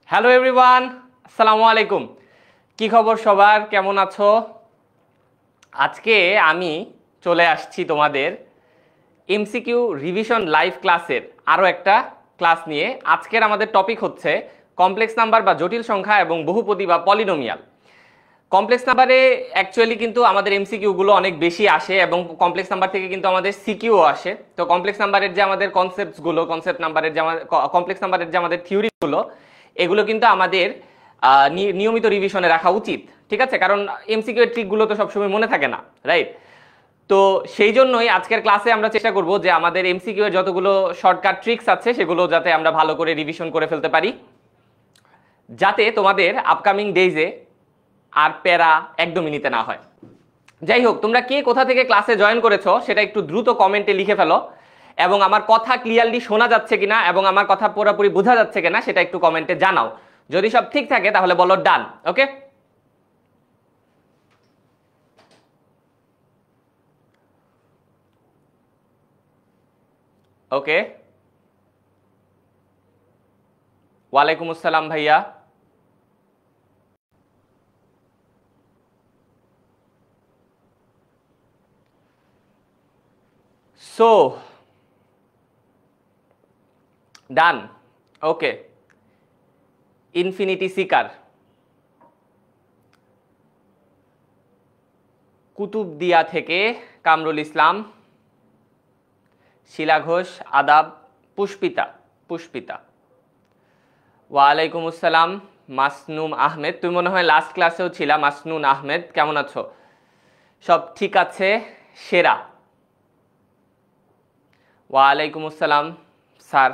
Hello everyone, আসসালামু আলাইকুম। কি খবর সবার, কেমন আছো? আজকে আমি চলে আসছি তোমাদের এমসিকিউ রিভিশন লাইভ ক্লাসের আরও একটা ক্লাস নিয়ে। আজকের আমাদের টপিক হচ্ছে কমপ্লেক্স নাম্বার বা জটিল সংখ্যা এবং বহুপদী বা পলিনোমিয়াল। কমপ্লেক্স নাম্বারে অ্যাকচুয়ালি কিন্তু আমাদের এমসিকিউগুলো অনেক বেশি আসে এবং কমপ্লেক্স নাম্বার থেকে কিন্তু আমাদের সিকিউও আসে। তো কমপ্লেক্স নাম্বারের যে আমাদের কনসেপ্ট নাম্বারের যে কমপ্লেক্স নাম্বারের যে আমাদের থিওরিগুলো, এগুলো কিন্তু আমাদের নিয়মিত রিভিশনে রাখা উচিত, ঠিক আছে? কারণ এমসিকিউ এর ট্রিকগুলো তো সবসময় মনে থাকে না, রাইট? তো সেই জন্যই আজকের ক্লাসে আমরা চেষ্টা করব যে আমাদের এমসিকিউ এর যতগুলো শর্টকাট ট্রিক্স আছে সেগুলো যাতে আমরা ভালো করে রিভিশন করে ফেলতে পারি, যাতে তোমাদের আপকামিং ডেইজে আর প্যারা একদমই নিতে না হয়। যাই হোক, তোমরা কে কোথা থেকে ক্লাসে জয়েন করেছো সেটা একটু দ্রুত কমেন্টে লিখে ফেলো, এবং আমার কথা ক্লিয়ারলি শোনা যাচ্ছে কিনা এবং আমার কথা পুরোপুরি বোঝা যাচ্ছে কিনা সেটা একটু কমেন্টে জানাও। যদি সব ঠিক থাকে তাহলে বলো ডান। ওকে, ওকে, ওয়ালাইকুম আসসালাম ভাইয়া। সো ডান, ওকে। ইনফিনিটি সিকার, কুতুবদিয়া থেকে কামরুল ইসলাম, শিলা ঘোষ, আদাব, পুষ্পিতা, পুষ্পিতা, ওয়ালাইকুম আসসালাম। মাসনুম আহমেদ, তুমি মনে হয় লাস্ট ক্লাসেও ছিলা। মাসনুন আহমেদ, কেমন আছো? সব ঠিক আছে, সেরা। ওয়ালাইকুম আসসালাম স্যার।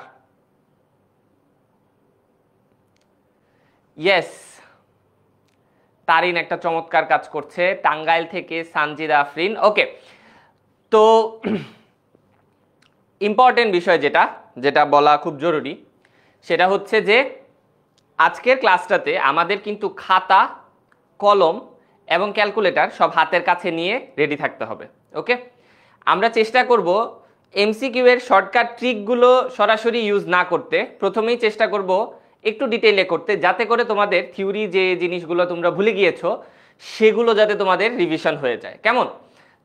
ইয়েস, তারিন একটা চমৎকার কাজ করছে। টাঙ্গাইল থেকে সানজিদা আফরিন, ওকে। তো ইম্পর্টেন্ট বিষয় যেটা যেটা বলা খুব জরুরি সেটা হচ্ছে যে আজকের ক্লাসটাতে আমাদের কিন্তু খাতা, কলম এবং ক্যালকুলেটর সব হাতের কাছে নিয়ে রেডি থাকতে হবে। ওকে, আমরা চেষ্টা করব এমসিকিউ এর শর্টকাট ট্রিকগুলো সরাসরি ইউজ না করতে, প্রথমেই চেষ্টা করব একটু ডিটেইলে করতে, যাতে করে তোমাদের থিওরি যে জিনিসগুলো তোমরা ভুলে গিয়েছো সেগুলো যাতে তোমাদের রিভিশন হয়ে যায়। কেমন?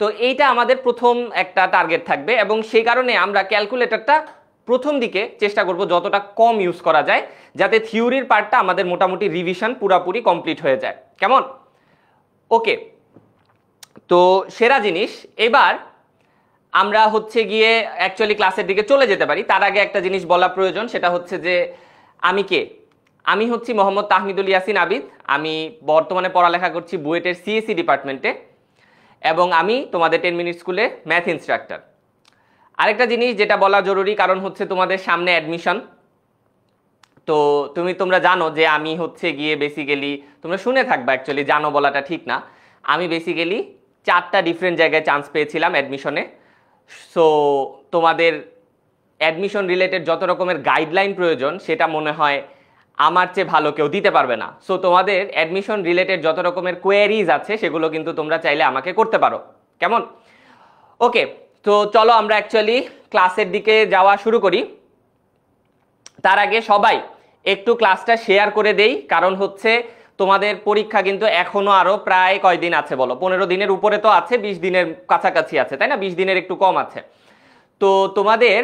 তো এইটা আমাদের প্রথম একটা টার্গেট থাকবে, এবং সেই কারণে আমরা ক্যালকুলেটরটা প্রথম দিকে চেষ্টা করব যতটা কম ইউজ করা যায়, যাতে থিওরির পার্টটা আমাদের মোটামুটি রিভিশন পুরাপুরি কমপ্লিট হয়ে যায়। কেমন? ওকে, তো সেরা জিনিস। এবার আমরা হচ্ছে গিয়ে অ্যাকচুয়ালি ক্লাসের দিকে চলে যেতে পারি। তার আগে একটা জিনিস বলা প্রয়োজন, সেটা হচ্ছে যে আমি কে। আমি হচ্ছি মোহাম্মদ তাহমিদুল ইয়াসিন আবিদ। আমি বর্তমানে পড়ালেখা করছি বুয়েটের সিএসসি ডিপার্টমেন্টে, এবং আমি তোমাদের 10 মিনিট স্কুলে ম্যাথ ইনস্ট্রাক্টর। আরেকটা জিনিস যেটা বলা জরুরি, কারণ হচ্ছে তোমাদের সামনে অ্যাডমিশন। তো তোমরা জানো যে আমি হচ্ছে গিয়ে বেসিক্যালি, তোমরা শুনে থাকবা, অ্যাকচুয়ালি জানো বলাটা ঠিক না, আমি বেসিক্যালি 4টা ডিফারেন্ট জায়গায় চান্স পেয়েছিলাম অ্যাডমিশনে। সো তোমাদের অ্যাডমিশন রিলেটেড যত রকমের গাইডলাইন প্রয়োজন সেটা মনে হয় আমার চেয়ে ভালো কেউ দিতে পারবে না। সো তোমাদের অ্যাডমিশন রিলেটেড যত রকমের কোয়েরিজ আছে সেগুলো কিন্তু তোমরা চাইলে আমাকে করতে পারো। কেমন? ওকে, তো চলো আমরা অ্যাকচুয়ালি ক্লাসের দিকে যাওয়া শুরু করি। তার আগে সবাই একটু ক্লাসটা শেয়ার করে দেই, কারণ হচ্ছে তোমাদের পরীক্ষা কিন্তু এখনো আরো প্রায় কয়দিন আছে বলো? 15 দিনের উপরে তো আছে, 20 দিনের কাছাকাছি আছে, তাই না? 20 দিনের একটু কম আছে। তো তোমাদের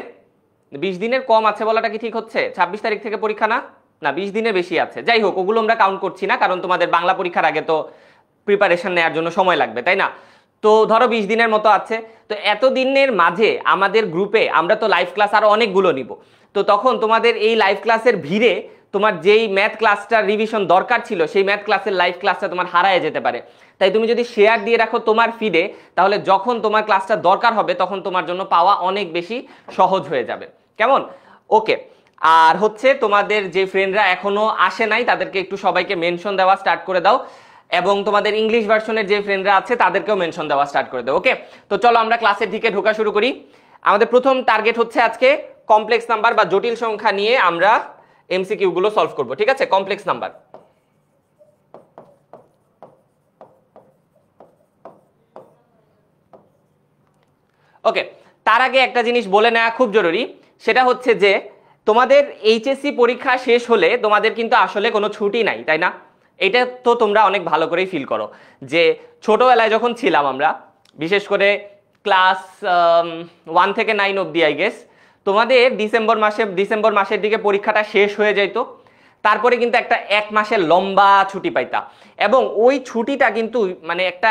20 দিনের কম আছে বলাটা কি ঠিক হচ্ছে? 26 তারিখ থেকে পরীক্ষা না? না, 20 দিনের বেশি আছে। যাই হোক, ওগুলো আমরা কাউন্ট করছি না, কারণ তোমাদের বাংলা পরীক্ষার আগে তো প্রিপারেশন নেওয়ার জন্য সময় লাগবে, তাই না? তো ধরো 20 দিনের মতো আছে। তো এত দিনের মাঝে আমাদের গ্রুপে আমরা তো লাইভ ক্লাস আরো অনেকগুলো নিব। তো তখন তোমাদের এই লাইভ ক্লাসের ভিড়ে তোমার যেই ম্যাথ ক্লাসটার রিভিশন দরকার ছিল সেই ম্যাথ ক্লাসের লাইভ ক্লাসটা তোমার হারায় যেতে পারে। তাই তুমি যদি শেয়ার দিয়ে রাখো তোমার ফিডে, তাহলে যখন তোমার ক্লাসটা দরকার হবে তখন তোমার জন্য পাওয়া অনেক বেশি সহজ হয়ে যাবে। কেমন? ওকে, আর হচ্ছে তোমাদের যে ফ্রেন্ডরা এখনো আসে নাই তাদেরকে একটু সবাইকে মেনশন দেওয়া স্টার্ট করে দাও, এবং তোমাদের ইংলিশ ভার্সনের যে ফ্রেন্ডরা আছে তাদেরকেও মেনশন দেওয়া স্টার্ট করে দাও। ওকে, তো চলো আমরা ক্লাসের দিকে ঢোকা শুরু করি। আমাদের প্রথম টার্গেট হচ্ছে আজকে কমপ্লেক্স নাম্বার বা জটিল সংখ্যা নিয়ে আমরা এমসিকিউ গুলো সলভ করব। ঠিক আছে? Complex number. ওকে, তার আগে একটা জিনিস বলে নেওয়া খুব জরুরি, সেটা হচ্ছে যে তোমাদের এইচএসসি পরীক্ষা শেষ হলে তোমাদের কিন্তু আসলে কোনো ছুটি নাই, তাই না? এটা তো তোমরা অনেক ভালো করেই ফিল করো যে ছোটবেলায় যখন ছিলাম আমরা, বিশেষ করে ক্লাস 1 থেকে 9 অব্দি আই গেস, তোমাদের ডিসেম্বর মাসের দিকে পরীক্ষাটা শেষ হয়ে যেত, তারপরে কিন্তু একটা 1 মাসের লম্বা ছুটি পাইতা, এবং ওই ছুটিটা কিন্তু মানে একটা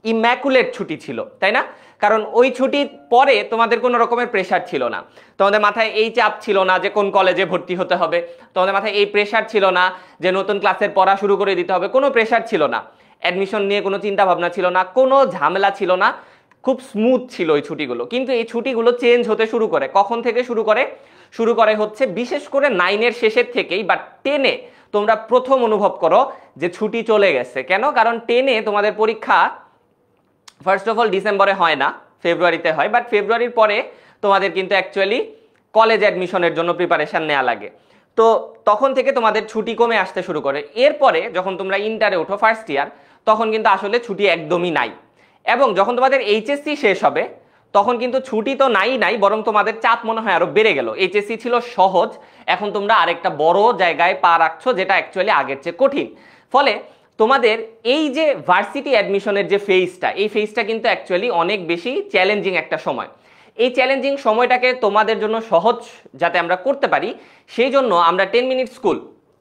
ইম্যাকুলেট ছুটি ছিল, তাই না? কারণ ওই ছুটির পরে তোমাদের কোনো রকমের প্রেশার ছিল না, তোমাদের মাথায় এই চাপ ছিল না যে কোন কলেজে ভর্তি হতে হবে, তোমাদের মাথায় এই প্রেশার ছিল না যে নতুন ক্লাসের পড়া শুরু করে দিতে হবে, কোনো প্রেশার ছিল না, অ্যাডমিশন নিয়ে কোনো চিন্তা ভাবনা ছিল না, কোনো ঝামেলা ছিল না, খুব স্মুথ ছিল ওই ছুটিগুলো। কিন্তু এই ছুটিগুলো চেঞ্জ হতে শুরু করে কখন থেকে শুরু করে হচ্ছে বিশেষ করে 9-এর শেষের থেকেই বা 10-এ তোমরা প্রথম অনুভব করো যে ছুটি চলে গেছে। কেন? কারণ 10-এ তোমাদের পরীক্ষা ফার্স্ট অফ অল ডিসেম্বরে হয় না, ফেব্রুয়ারিতে হয়, বাট ফেব্রুয়ারির পরে তোমাদের কিন্তু অ্যাকচুয়ালি কলেজ অ্যাডমিশনের জন্য প্রিপারেশন নেওয়া লাগে। তো তখন থেকে তোমাদের ছুটি কমে আসতে শুরু করে। এরপরে যখন তোমরা ইন্টারে ওঠো ফার্স্ট ইয়ার, তখন কিন্তু আসলে ছুটি একদমই নাই, এবং যখন তোমাদের এইচএসসি শেষ হবে তখন কিন্তু ছুটি তো নাই, বরং তোমাদের চাপ মনে হয় আরো বেড়ে গেল। এইচএসসি ছিল সহজ, এখন তোমরা আরেকটা বড় জায়গায় পা রাখছো, যেটা অ্যাকচুয়ালি আগের চেয়ে কঠিন। ফলে তোমাদের এই যে ভার্সিটি অ্যাডমিশনের যে ফেজটা, এই ফেজটা কিন্তু অ্যাকচুয়ালি অনেক বেশি চ্যালেঞ্জিং একটা সময়। এই চ্যালেঞ্জিং সময়টাকে তোমাদের জন্য সহজ যাতে আমরা করতে পারি, সেই জন্য আমরা 10 মিনিট স্কুল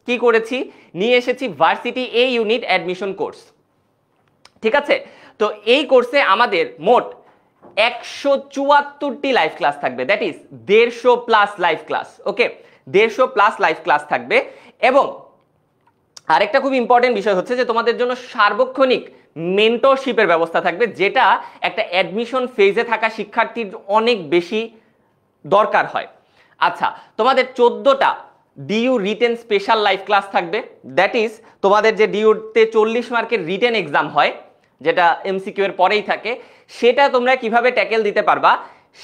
কি করেছি, নিয়ে এসেছি ভার্সিটি এ ইউনিট অ্যাডমিশন কোর্স। ঠিক আছে? তো এই কোর্সে আমাদের মোট 174টি লাইভ ক্লাস থাকবে, that is 150+ live class. Okay, 150+ live class থাকবে। এবং আরেকটা খুব ইম্পর্টেন্ট বিষয় হচ্ছে যে তোমাদের জন্য সার্বক্ষণিক মেন্টরশিপের ব্যবস্থা থাকবে, যেটা একটা অ্যাডমিশন ফেজে থাকা শিক্ষার্থীর অনেক বেশি দরকার হয়। আচ্ছা, তোমাদের 14টা DU written special live class থাকবে, দ্যাট ইজ তোমাদের যে ডিইউতে 40 মার্কের রিটেন এক্সাম হয়, যেটা এমসিকিউ এর পরেই থাকে, সেটা তোমরা কিভাবে ট্যাকেল দিতে পারবা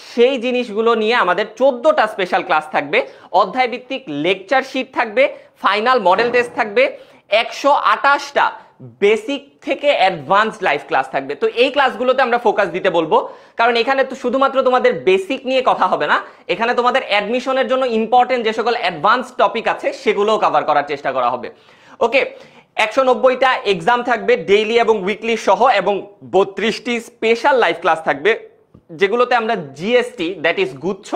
সেই জিনিসগুলো নিয়ে আমাদের 14টা স্পেশাল ক্লাস থাকবে। অধ্যায় ভিত্তিক লেকচার শিট থাকবে, ফাইনাল মডেল টেস্ট থাকবে, 128টা বেসিক থেকে অ্যাডভান্সড লাইভ ক্লাস থাকবে। তো এই ক্লাসগুলোতে আমরা ফোকাস দিতে বলবো, কারণ এখানে তো শুধুমাত্র তোমাদের বেসিক নিয়ে কথা হবে না, এখানে তোমাদের অ্যাডমিশনের জন্য ইম্পর্টেন্ট যে সকল অ্যাডভান্স টপিক আছে সেগুলোও কভার করার চেষ্টা করা হবে। ওকে, 190টা এক্সাম থাকবে ডেইলি এবং উইকলি সহ, এবং 32টি স্পেশাল লাইভ ক্লাস থাকবে, যেগুলোতে আমরা জিএসটি দ্যাট ইজ গুচ্ছ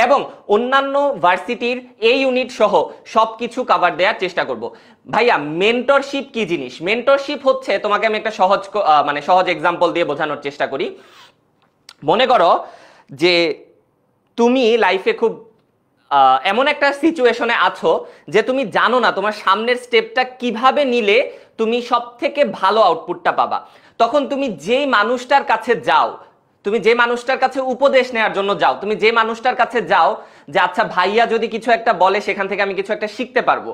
এবং অন্যান্য ভার্সিটির এই ইউনিট সহ সবকিছু কভার দেওয়ার চেষ্টা করব। ভাইয়া, মেন্টরশিপ কি জিনিস? মেন্টরশিপ হচ্ছে, তোমাকে আমি একটা সহজ এক্সাম্পল দিয়ে বোঝানোর চেষ্টা করি। মনে করো যে তুমি লাইফে খুব এমন একটা সিচুয়েশনে আছো যে তুমি জানো না তোমার সামনের স্টেপটা কিভাবে নিলে তুমি সব থেকে ভালো আউটপুটটা পাবা। তখন তুমি যেই মানুষটার কাছে যাও, তুমি যে মানুষটার কাছে উপদেশ নেওয়ার জন্য যাও, তুমি যে মানুষটার কাছে যাও যে আচ্ছা ভাইয়া যদি কিছু একটা বলে সেখান থেকে আমি কিছু একটা শিখতে পারবো,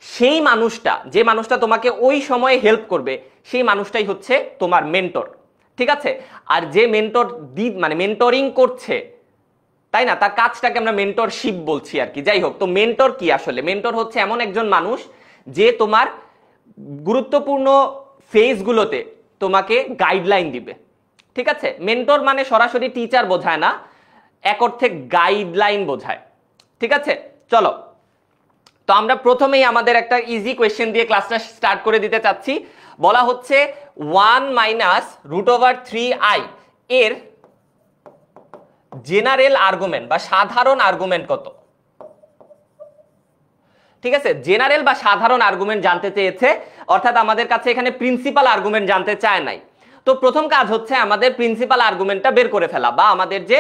সেই মানুষটা, যে মানুষটা তোমাকে ওই সময়ে হেল্প করবে, সেই মানুষটাই হচ্ছে তোমার মেন্টর। ঠিক আছে? আর যে মেন্টর মেন্টরিং করছে, তাই না, তার কাজটাকে আমরা মেন্টরশিপ বলছি আর কি। যাই হোক, তো মেন্টর কি আসলে? মেন্টর হচ্ছে এমন একজন মানুষ যে তোমার গুরুত্বপূর্ণ ফেজগুলোতে তোমাকে গাইডলাইন দিবে। ঠিক আছে? মেন্টর মানে সরাসরি টিচার বোঝায় না, এক অর্থে গাইডলাইন বোঝায়। ঠিক আছে, চলো। তো আমরা প্রথমেই আমাদের একটা ইজি কোয়েশ্চেন দিয়ে ক্লাসটা স্টার্ট করে দিতে চাচ্ছি। বলা হচ্ছে 1 - √3i এর জেনারেল আর্গুমেন্ট বা সাধারণ আর্গুমেন্ট কত? ঠিক আছে, জেনারেল বা সাধারণ আর্গুমেন্ট জানতে চেয়েছে, অর্থাৎ আমাদের কাছে এখানে প্রিন্সিপাল আর্গুমেন্ট জানতে চায় নাই। তো প্রথম কাজ হচ্ছে আমাদের প্রিন্সিপাল আর্গুমেন্টটা বের করে ফেলা, বা আমাদের যে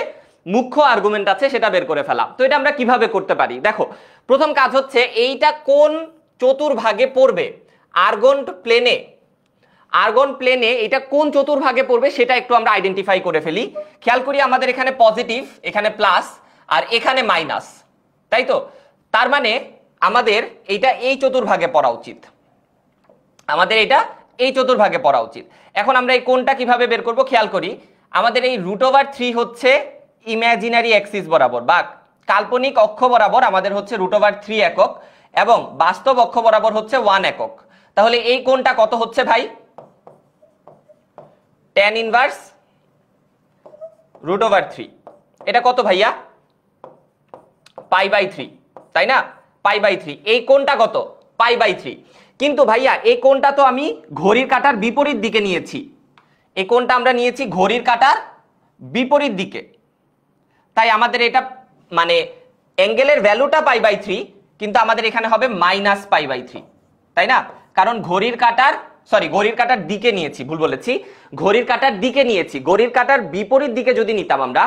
মুখ্য আর্গুমেন্ট আছে সেটা বের করে ফেলা। তো এটা আমরা কিভাবে করতে পারি? দেখো, প্রথম কাজ হচ্ছে এইটা কোন চতুর্ভাগে পড়বে। আর্গন প্লেনে এটা কোন চতুর্ভাগে পড়বে সেটা একটু আমরা আইডেন্টিফাই করে ফেলি। খেয়াল করি আমাদের এখানে পজিটিভ, এখানে প্লাস, আর এখানে মাইনাস, তাই তো? তার মানে আমাদের এইটা এই চতুর্ভাগে পড়া উচিত, আমাদের এটা এই চতুর্ভাগে পড়া উচিত। এখন আমরা এই কোণটা কিভাবে বের করব? খেয়াল করি, আমাদের এই √3 হচ্ছে ইমাজিনারি অ্যাক্সিস বরাবর বা কাল্পনিক অক্ষ বরাবর আমাদের হচ্ছে √3 একক, এবং বাস্তব অক্ষ বরাবর হচ্ছে 1 একক। তাহলে এই কোণটা কত হচ্ছে ভাই? tan inverse √3। এটা কত ভাইয়া? π/3, তাই না? π/3। এই কোণটা কত? π/3। কিন্তু ভাইয়া এই কোণটা তো আমি ঘড়ির কাঁটার বিপরীত দিকে নিয়েছি, এই কোণটা আমরা নিয়েছি ঘড়ির কাঁটার বিপরীত দিকে, তাই আমাদের এটা মানে অ্যাঙ্গেলের ভ্যালুটা π/3, কিন্তু আমাদের এখানে হবে -π/3, তাই না? কারণ ঘড়ির কাঁটার দিকে নিয়েছি, ভুল বলেছি, ঘড়ির কাঁটার দিকে নিয়েছি। ঘড়ির কাঁটার বিপরীত দিকে যদি নিতাম আমরা,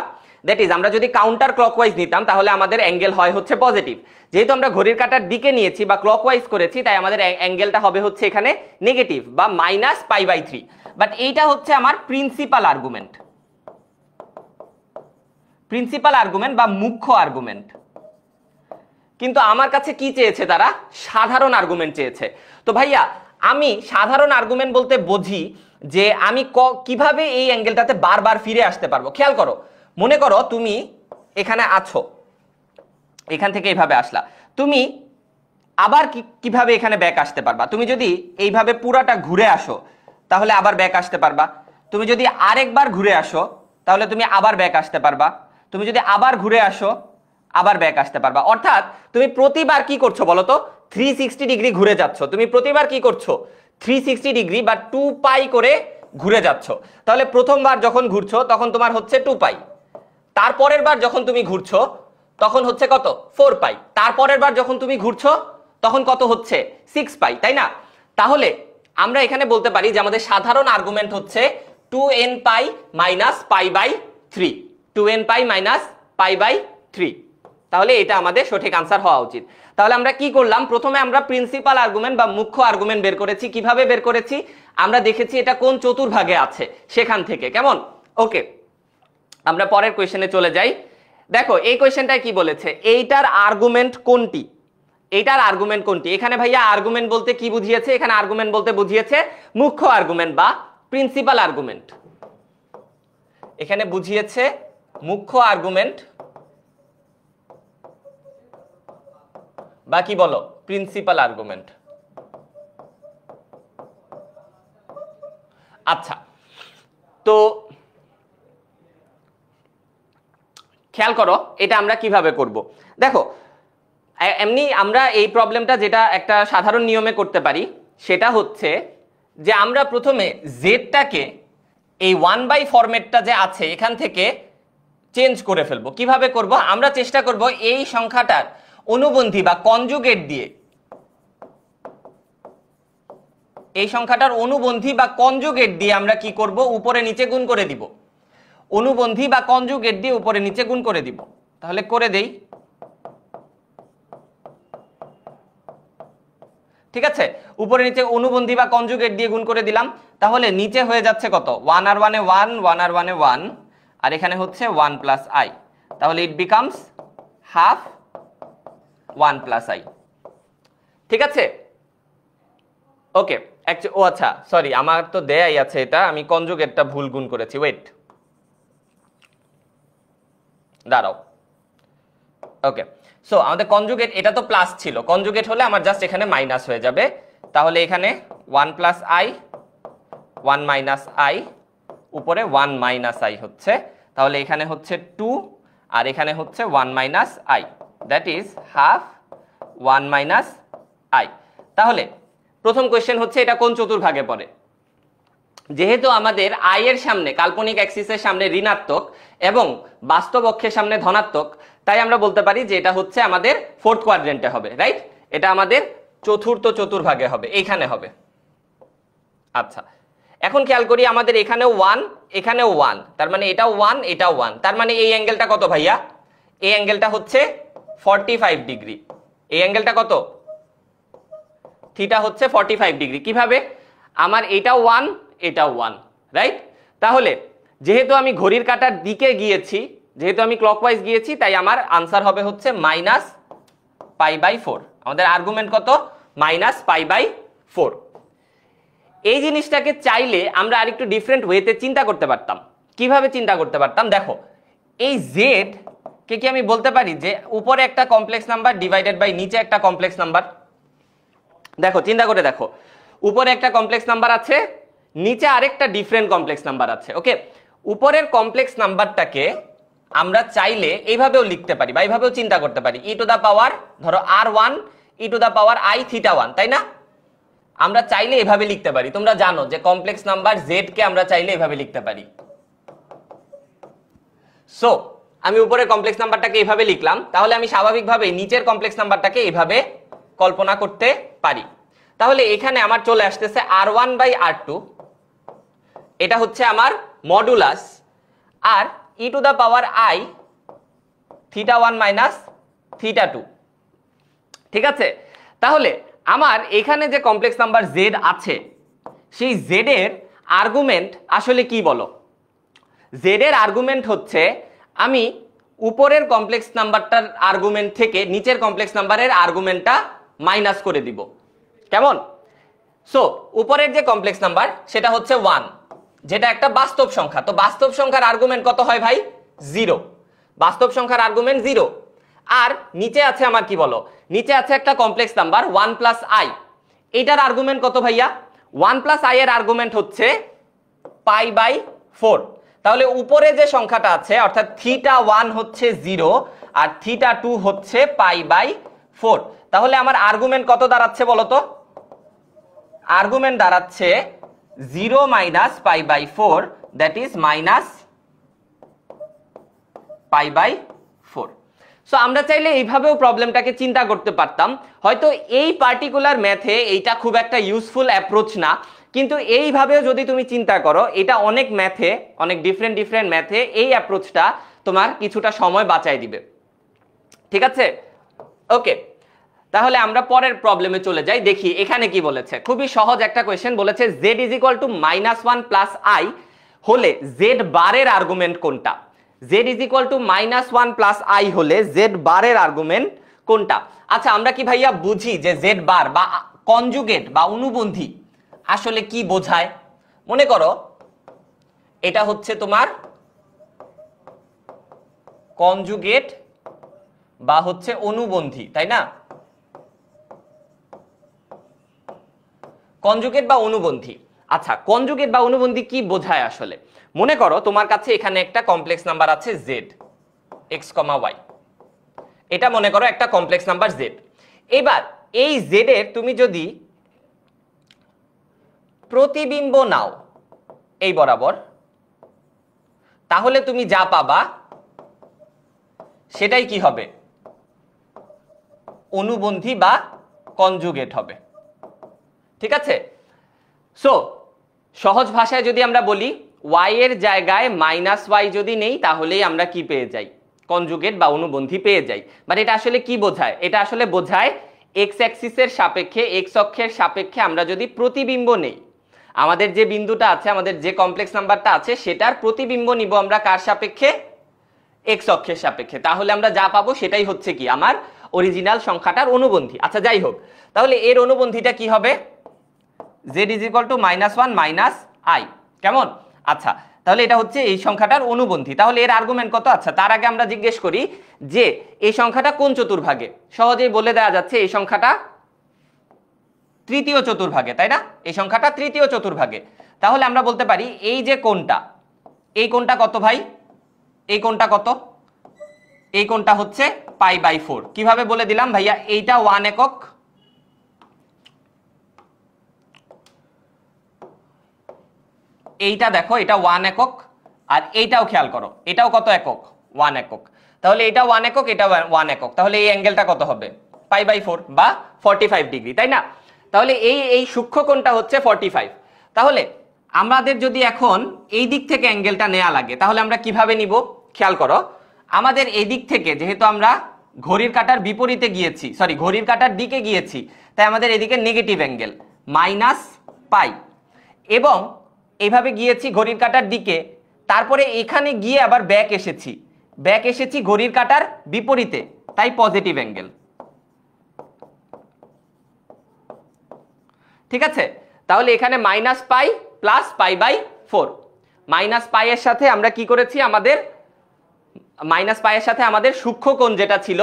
দ্যাট ইজ আমরা যদি কাউন্টার ক্লকওয়াইজ নিতাম তাহলে আমাদের অ্যাঙ্গেল হয় হচ্ছে পজিটিভ। যেহেতু আমরা ঘড়ির কাঁটার দিকে নিয়েছি বা ক্লকওয়াইজ করেছি, তাই আমাদের অ্যাঙ্গেলটা হবে হচ্ছে এখানে নেগেটিভ বা -π/3। বাট এইটা হচ্ছে আমার প্রিন্সিপাল আর্গুমেন্ট বা মুখ্য আর্গুমেন্ট। কিন্তু আমার কাছে কি চেয়েছে তারা? সাধারণ আর্গুমেন্ট চেয়েছে। তো ভাইয়া আমি সাধারণ আর্গুমেন্ট বলতে বুঝি যে আমি কিভাবে এই অ্যাঙ্গেলটাতে বারবার ফিরে আসতে পারবো। খেয়াল করো, মনে করো তুমি এখানে আছো, এখান থেকে এইভাবে আসলা, তুমি আবার কিভাবে এখানে ব্যাক আসতে পারবা? তুমি যদি এইভাবে পুরাটা ঘুরে আসো তাহলে আবার ব্যাক আসতে পারবা। তুমি যদি আরেকবার ঘুরে আসো তাহলে তুমি আবার ব্যাক আসতে পারবা। তুমি যদি আবার ঘুরে আসো আবার ব্যাক আসতে পারবা। অর্থাৎ তুমি প্রতিবার কি করছো বলো তো? 360 ডিগ্রি ঘুরে যাচ্ছ। তুমি প্রতিবার কি করছো? 360 ডিগ্রি বা 2π করে ঘুরে যাচ্ছ। তাহলে প্রথমবার যখন ঘুরছো তখন তোমার হচ্ছে 2π, তারপরের বার যখন তুমি ঘুরছো তখন হচ্ছে কত? 4π, তারপরের বার যখন তুমি ঘুরছো তখন কত হচ্ছে? 6π, তাই না? তাহলে আমরা এখানে বলতে পারি যে আমাদের সাধারণ আর্গুমেন্ট হচ্ছে 2nπ π/3, 2nπ π/3। তাহলে এটা আমাদের সঠিক আনসার হওয়া উচিত। তাহলে আমরা কি করলাম? প্রথমে আমরা প্রিন্সিপাল আর্গুমেন্ট বা মুখ্য আর্গুমেন্ট বের করেছি। কিভাবে বের করেছি? আমরা দেখেছি এটা কোন চতুর্ভাগে আছে সেখান থেকে। কেমন? ওকে, আমরা পরের কোয়েশ্চেনে চলে যাই। দেখো এই কোয়েশ্চেনটায় কি বলেছে, এইটার আর্গুমেন্ট কোনটি? এইটার আর্গুমেন্ট কোনটি? এখানে ভাইয়া আর্গুমেন্ট বলতে কি বুঝিয়েছে? এখানে আর্গুমেন্ট বলতে বুঝিয়েছে মুখ্য আর্গুমেন্ট বা প্রিন্সিপাল আর্গুমেন্ট। এখানে বুঝিয়েছে মুখ্য আর্গুমেন্ট বা কি বলো? Principal argument. আচ্ছা, তো খেয়াল করো এটা আমরা কিভাবে করব। দেখো এমনি আমরা এই প্রবলেমটা যেটা একটা সাধারণ নিয়মে করতে পারি সেটা হচ্ছে যে আমরা প্রথমে জেডটাকে এই 1/, ফরম্যাটটা যে আছে এখান থেকে চেঞ্জ করে ফেলবো। কিভাবে করব? আমরা চেষ্টা করব এই সংখ্যাটার অনুবন্ধী বা কনজুগেট দিয়ে, এই সংখ্যাটার অনুবন্ধী বা কনজুগেট দিয়ে আমরা কি করব? উপরে নিচে গুণ করে দিব। অনুবন্ধী বা কনজুগেট দিয়ে উপরে নিচে গুণ করে দিব। তাহলে করে দেই, ঠিক আছে? উপরে নিচে অনুবন্ধী বা কনজুগেট দিয়ে গুণ করে দিলাম। তাহলে নিচে হয়ে যাচ্ছে কত? 1 আর 1 এ 1, 1 আর 1 এ 1, আর এখানে হচ্ছে 1 + i। তাহলে ইট বিকামস হাফ 1 + i। ঠিক আছে? ওকে, ও আচ্ছা সরি, আমার তো দেয়াই আছে এটা, আমি কনজুগেটটা ভুল গুণ করেছি। ওয়েট, দাঁড়াও। ওকে, সো আমাদের কনজুগেট, এটা তো প্লাস ছিল, কনজুগেট হলে আমার জাস্ট এখানে মাইনাস হয়ে যাবে। তাহলে এখানে 1 + i, 1 - i, উপরে 1 - i হচ্ছে। তাহলে এখানে হচ্ছে 2 আর এখানে হচ্ছে 1 - i, that is half 1 - i। তাহলে প্রথম কোয়েশ্চেন হচ্ছে এটা কোন চতুর্ভাগে পড়ে? যেহেতু আমাদের i এর সামনে, কাল্পনিক অ্যাক্সিসের সামনে ঋণাত্মক এবং বাস্তব অক্ষের সামনে ধনাত্মক, তাই আমরা বলতে পারি যে এটা হচ্ছে আমাদের ফোর্থ কোয়াড্রেন্টে হবে, রাইট? এটা আমাদের চতুর্থ চতুর্ভাগে হবে, এইখানে হবে। আচ্ছা, এখন খেয়াল করি আমাদের এখানেও 1, এখানেও 1, তার মানে এটাও 1, এটাও 1, তার মানে এই অ্যাঙ্গেলটা কত ভাইয়া? এই অ্যাঙ্গেলটা হচ্ছে 45 ডিগ্রি। এই অ্যাঙ্গেলটা কত? থিটা হচ্ছে 45 ডিগ্রি। কিভাবে? আমার এটাও 1, এটাও 1, রাইট? তাহলে যেহেতু আমি ঘড়ির কাঁটার দিকে গিয়েছি, যেহেতু আমি ক্লকওয়াইজ গিয়েছি, তাই আমার আনসার হবে হচ্ছে -π/4। আমাদের আর্গুমেন্ট কত? -π/4। এই জিনিসটাকে চাইলে আমরা আরেকটু ডিফারেন্ট ওয়েতে চিন্তা করতে পারতাম। কিভাবে চিন্তা করতে পারতাম? দেখো এই জেড কে কি আমি বলতে পারি যে উপরে একটা কমপ্লেক্স নাম্বার ডিভাইডেড বাই নিচে একটা কমপ্লেক্স নাম্বার? দেখো চিন্তা করে দেখো, উপরে একটা কমপ্লেক্স নাম্বার আছে, নিচে আরেকটা ডিফারেন্ট কমপ্লেক্স নাম্বার আছে। ওকে, উপরের কমপ্লেক্স নাম্বারটাকে আমরা চাইলে এইভাবেও লিখতে পারি বা এইভাবেও চিন্তা করতে পারি ই টু দা পাওয়ার ধরো r1 e to the power i theta 1, তাই না? আমরা চাইলে এভাবে লিখতে পারি। তোমরা জানো যে কমপ্লেক্স নাম্বার z কে আমরা চাইলে এভাবে লিখতে পারি। সো আমি উপরের কমপ্লেক্স নাম্বারটাকে এভাবে লিখলাম, তাহলে আমি স্বাভাবিকভাবে নিচের কমপ্লেক্স নাম্বারটাকে এভাবে কল্পনা করতে পারি। তাহলে এখানে আমার চলে আসতেছে r1 বাই r2, এটা হচ্ছে আমার মডুলাস, আর e to the power i theta 1 minus theta 2। ঠিক আছে, তাহলে আমার এখানে যে কমপ্লেক্স নাম্বার z আছে সেই z এর আর্গুমেন্ট আসলে কি বলো? z এর আর্গুমেন্ট হচ্ছে আমি উপরের কমপ্লেক্স নাম্বারটার আর্গুমেন্ট থেকে নিচের কমপ্লেক্স নাম্বারের আর্গুমেন্টটা মাইনাস করে দিব। কেমন? সো উপরের যে কমপ্লেক্স নাম্বার সেটা হচ্ছে 1, যেটা একটা বাস্তব সংখ্যা। তো বাস্তব সংখ্যার আর্গুমেন্ট কত হয় ভাই? 0। বাস্তব সংখ্যার আর্গুমেন্ট 0। আর নিচে আছে আমার কি বলো? নিচে আছে একটা কমপ্লেক্স নাম্বার 1 প্লাস i, এটার আর্গুমেন্ট কত ভাইয়া? 1 প্লাস i এর আর্গুমেন্ট হচ্ছে পাই বাই 4। তাহলে উপরে যে সংখ্যাটা আছে অর্থাৎ থিটা 1 হচ্ছে 0 আর থিটা 2 হচ্ছে পাই বাই 4। তাহলে আমার আর্গুমেন্ট কত দাঁড়াচ্ছে বলো তো? আর্গুমেন্ট দাঁড়াচ্ছে 0 minus pi by 4, that is minus pi by 4। So আমরা চাইলে এইভাবেও প্রবলেমটাকে চিন্তা করতে পারতাম। হয়তো এই পার্টিকুলার ম্যাথে এইটা খুব একটা ইউজফুল অ্যাপ্রোচ না, কিন্তু এইভাবেও যদি তুমি চিন্তা করো, এটা অনেক ম্যাথে, অনেক ডিফারেন্ট ম্যাথে এই অ্যাপ্রোচটা তোমার কিছুটা সময় বাঁচাই দিবে। ঠিক আছে, ওকে। তাহলে আমরা পরের প্রবলেমে চলে যাই, দেখি এখানে কি বলেছে। খুবই সহজ একটা কোয়েশ্চেন বলেছে, z is equal to -1 plus i হলে z বারের আর্গুমেন্ট কোনটা? z is equal to -1 plus i হলে z বারের আর্গুমেন্ট কোনটা? আচ্ছা, আমরা কি ভাইয়া বুঝি যে z বার বা কনজুগেট বা অনুবন্ধী আসলে কি বোঝায়? মনে করো এটা হচ্ছে তোমার কনজুগেট বা হচ্ছে অনুবন্ধী, তাই না? কনজুগেট বা অনুবন্ধী। আচ্ছা, কনজুগেট বা অনুবন্ধী কি বোঝায় আসলে? মনে করো তোমার কাছে এখানে একটা কমপ্লেক্স নাম্বার আছে z x, y, এটা মনে করো একটা কমপ্লেক্স নাম্বার z। এবার এই z এর তুমি যদি প্রতিবিম্ব নাও এই বরাবর, তাহলে তুমি যা পাবা সেটাই কি হবে? অনুবন্ধী বা কনজুগেট হবে। ঠিক আছে, সো সহজ ভাষায় যদি আমরা বলি y এর জায়গায় -y যদি নেই, তাহলেই আমরা কি পেয়ে যাই? কনজুগেট বা অনুবন্ধী পেয়ে যাই। বাট এটা আসলে কি বোঝায়? এটা আসলে বোঝায় x অ্যাক্সিসের সাপেক্ষে, x অক্ষের সাপেক্ষে আমরা যদি প্রতিবিম্ব নেই, আমাদের যে বিন্দুটা আছে, আমাদের যে কমপ্লেক্স নাম্বারটা আছে, সেটার প্রতিবিম্ব নিব আমরা কার সাপেক্ষে? x অক্ষের সাপেক্ষে। তাহলে আমরা যা পাবো সেটাই হচ্ছে কি আমার অরিজিনাল সংখ্যাটার অনুবন্ধী। আচ্ছা, যাই হোক, তাহলে এর অনুবন্ধীটা কি হবে? z is equal to -1 minus i। কেমন? আচ্ছা, তাহলে এটা হচ্ছে এই সংখ্যাটার অনুবন্ধী। তাহলে এর আর্গুমেন্ট কত? আচ্ছা, তার আগে আমরা জিজ্ঞেস করি যে এই সংখ্যাটা কোন চতুর্ভাগে? সহজেই বলে দেওয়া যাচ্ছে এই সংখ্যাটা তৃতীয় চতুর্ভাগে, তাই না? এই সংখ্যাটা তৃতীয় চতুর্ভাগে। তাহলে আমরা বলতে পারি এই যে কোণটা, এই কোণটা কত ভাই? এই কোণটা কত? এই কোণটা হচ্ছে পাই বাই 4। কিভাবে বলে দিলাম ভাইয়া? এইটা 1 একক, এইটা দেখো এটা 1 একক, আর এইটাও খেয়াল করো এটাও কত একক? 1 একক। তাহলে এটা 1 একক, এটা 1 একক, তাহলে এই অ্যাঙ্গেলটা কত হবে? পাই বাই 4 বা 45 ডিগ্রি, তাই না? তাহলে এই সূক্ষ্ম কোণটা হচ্ছে 45। তাহলে আমাদের যদি এখন এই দিক থেকে অ্যাঙ্গেলটা নেওয়া লাগে, তাহলে আমরা কিভাবে নিব? খেয়াল করো, আমাদের এই দিক থেকে যেহেতু আমরা ঘড়ির কাঁটার বিপরীতে গিয়েছি, সরি ঘড়ির কাঁটার দিকে গিয়েছি, তাই আমাদের এদিকে নেগেটিভ অ্যাঙ্গেল -পাই, এবং এইভাবে গিয়েছি ঘড়ির কাঁটার দিকে, তারপরে এখানে গিয়ে আবার ব্যাক এসেছি ঘড়ির কাঁটার বিপরীতে, তাই পজিটিভ অ্যাঙ্গেল। ঠিক আছে, তাহলে এখানে -পাই প্লাস পাই বাই 4। -পাই এর সাথে আমরা কি করেছি? আমাদের -পাই এর সাথে আমাদের সূক্ষ্ম কোণ যেটা ছিল,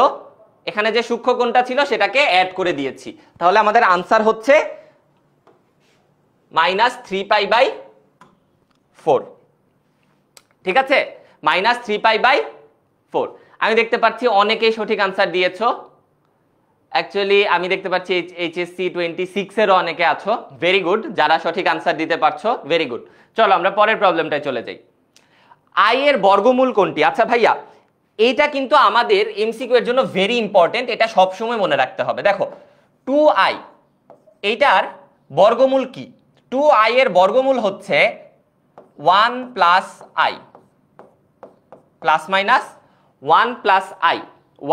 এখানে যে সূক্ষ্ম কোণটা ছিল সেটাকে অ্যাড করে দিয়েছি। তাহলে আমাদের আনসার হচ্ছে -3পাই বাই 4। ঠিক আছে, -3পাই বাই 4। আমি দেখতে পাচ্ছি অনেকেই সঠিক আনসার দিয়েছো। অ্যাকচুয়ালি আমি দেখতে পাচ্ছি এইচএসসি 26 এরও অনেকে আছো, ভেরি গুড। যারা সঠিক আনসার দিতে পারছো ভেরি গুড। চলো আমরা পরের প্রবলেমটায় চলে যাই। আই এর বর্গমূল কোনটি? আচ্ছা ভাইয়া, এইটা কিন্তু আমাদের এমসিকিউ এর জন্য ভেরি ইম্পর্টেন্ট, এটা সবসময় মনে রাখতে হবে। দেখো 2i, এইটার বর্গমূল কি? 2i এর বর্গমূল হচ্ছে 1 plus i, plus minus 1 plus I,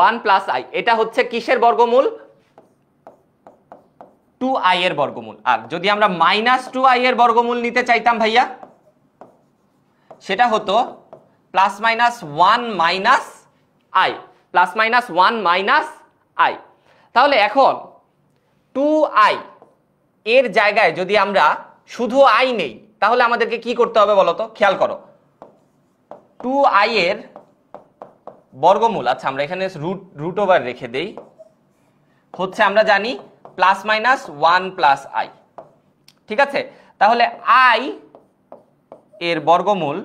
1 plus I. এটা হচ্ছে কিসের বর্গমূল? 2i এর বর্গমূল। আর যদি আমরা মাইনাস 2i এর বর্গমূল নিতে চাইতাম ভাইয়া, সেটা হতো plus minus 1 minus i, plus minus 1 minus I. তাহলে এখন 2i এর জায়গায় যদি আমরা শুধু i নেই, তাহলে আমাদেরকে কি করতে হবে বলো তো? খেয়াল করো, 2i এর বর্গমূল, আচ্ছা আমরা এখানে রুট ওভার রেখে দেই, হচ্ছে আমরা জানি প্লাস মাইনাস 1 প্লাস আই। ঠিক আছে, তাহলে i এর বর্গমূল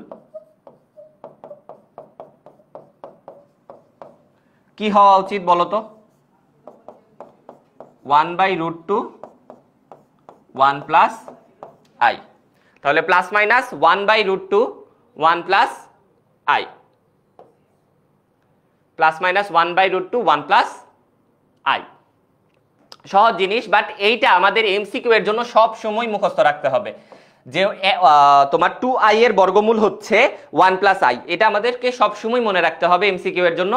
কি হওয়া উচিত বলো তো? 1/√2 1 প্লাস আই। তাহলে plus minus 1/√2 1 plus i, plus minus 1/√2 1 plus I. সহজ জিনিস, বাট এইটা আমাদের এমসিকিউ এর জন্য সব সময় মুখস্থ রাখতে হবে যে তোমার 2i এর বর্গমূল হচ্ছে 1 প্লাস আই। এটা আমাদেরকে সব সময় মনে রাখতে হবে এমসিকিউ এর জন্য।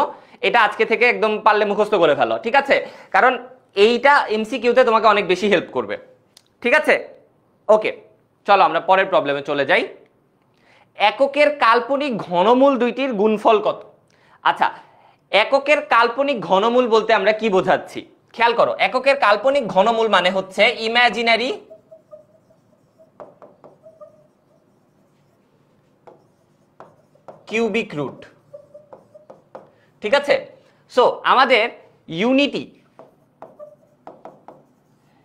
এটা আজকে থেকে একদম পারলে মুখস্থ করে ফেলো, ঠিক আছে? কারণ এইটা এমসিকিউতে তোমাকে অনেক বেশি হেল্প করবে, ঠিক আছে? ওকে, চলো আমরা পরের প্রবলেমে চলে যাই। এককের কাল্পনিক ঘনমূল দুইটির গুণফল কত? আচ্ছা, এককের কাল্পনিক ঘনমূল বলতে আমরা কি বোঝাচ্ছি? খেয়াল করো, এককের কাল্পনিক ঘনমূল মানে হচ্ছে ইমাজিনারি কিউবিক রুট। ঠিক আছে, সো আমাদের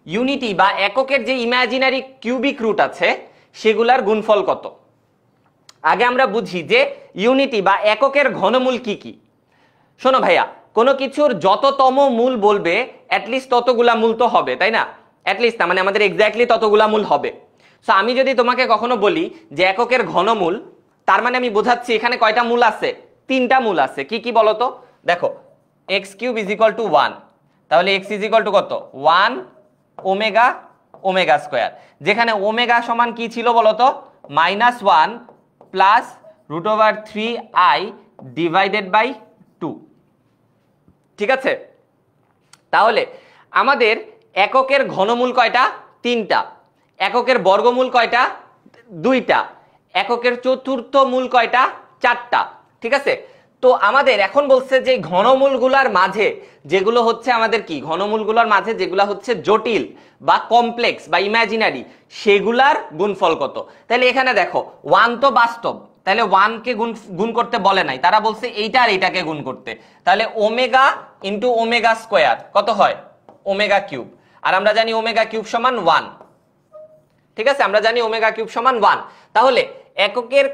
ইউনিটি বা এককের যে ইমাজিনারি কিউবিক রুট আছে সেগুলার গুণফল কত? আগে আমরা বুঝি যে ইউনিটি বা এককের ঘনমূল কি কি। শোনো ভাইয়া, কোনো কিছুর যততম মূল বলবে অ্যাটলিস্ট ততগুলা মূল তো হবে, তাই না? অ্যাটলিস্ট না, মানে আমাদের এক্স্যাক্টলি ততগুলা মূল হবে। সো আমি যদি তোমাকে কখনো বলি যে এককের ঘনমূল, তার মানে আমি বোঝাচ্ছি এখানে কয়টা মূল আছে? 3টা মূল আছে। কি কি বলো তো? দেখো, x³ = 1, তাহলে x = কত? 1 ওমেগা ওমেগা স্কয়ার, যেখানে ওমেগা সমান কি ছিল বলো তো? -1 প্লাস √3i ডিভাইডেড বাই 2। ঠিক আছে, তাহলে আমাদের এককের ঘনমূল কয়টা? 3টা। এককের বর্গমূল কয়টা? 2টা। এককের চতুর্থ মূল কয়টা? 4টা। ঠিক আছে, তো আমাদের এখন বলছে যে ঘনমূলগুলোর মাঝে যেগুলো হচ্ছে আমাদের কি, ঘনমূলগুলোর মাঝে যেগুলো হচ্ছে জটিল বা কমপ্লেক্স বা ইমাজিনারি, সেগুলার গুণফল কত? তাহলে এখানে দেখো 1 তো বাস্তব, তাহলে 1 কে গুণ করতে বলে নাই, তারা বলছে এইটা আর এইটাকে গুণ করতে। তাহলে ওমেগা ইন্টু ওমেগা স্কয়ার কত হয়? Omega cube. আর আমরা জানি ওমেগা কিউব সমান 1। ঠিক আছে, আমরা জানি ওমেগা কিউব সমান 1। তাহলে এককের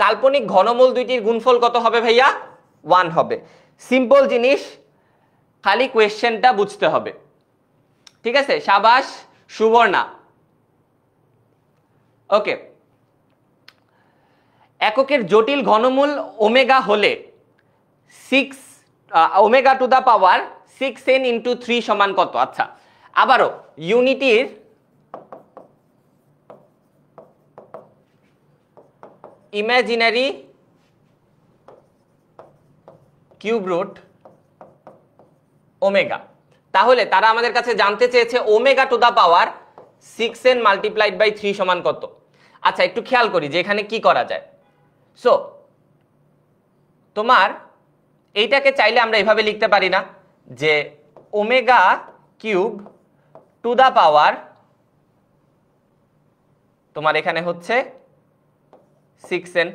কাল্পনিক ঘনমূল দুইটির গুণফল কত হবে ভাইয়া? 1 হবে। সিম্পল জিনিস, খালি কোয়েশ্চেনটা বুঝতে হবে। ঠিক আছে, সাবাস সুবর্ণা। ওকে, এককের জটিল ঘনমূল ওমেগা হলে 6 omega two the power 6n × 3 সমান কত? আচ্ছা, আবারও ইউনিটির ইমাজিনারি কিউব রুট ওমেগা। তাহলে তারা আমাদের কাছে জানতে চেয়েছে omega two the power 6n × 3 সমান কত? আচ্ছা, একটু খেয়াল করি যে এখানে কি করা যায়। সো তোমার এইটাকে চাইলে আমরা এভাবে লিখতে পারি না যে omega cube to the power তোমার এখানে হচ্ছে 6n,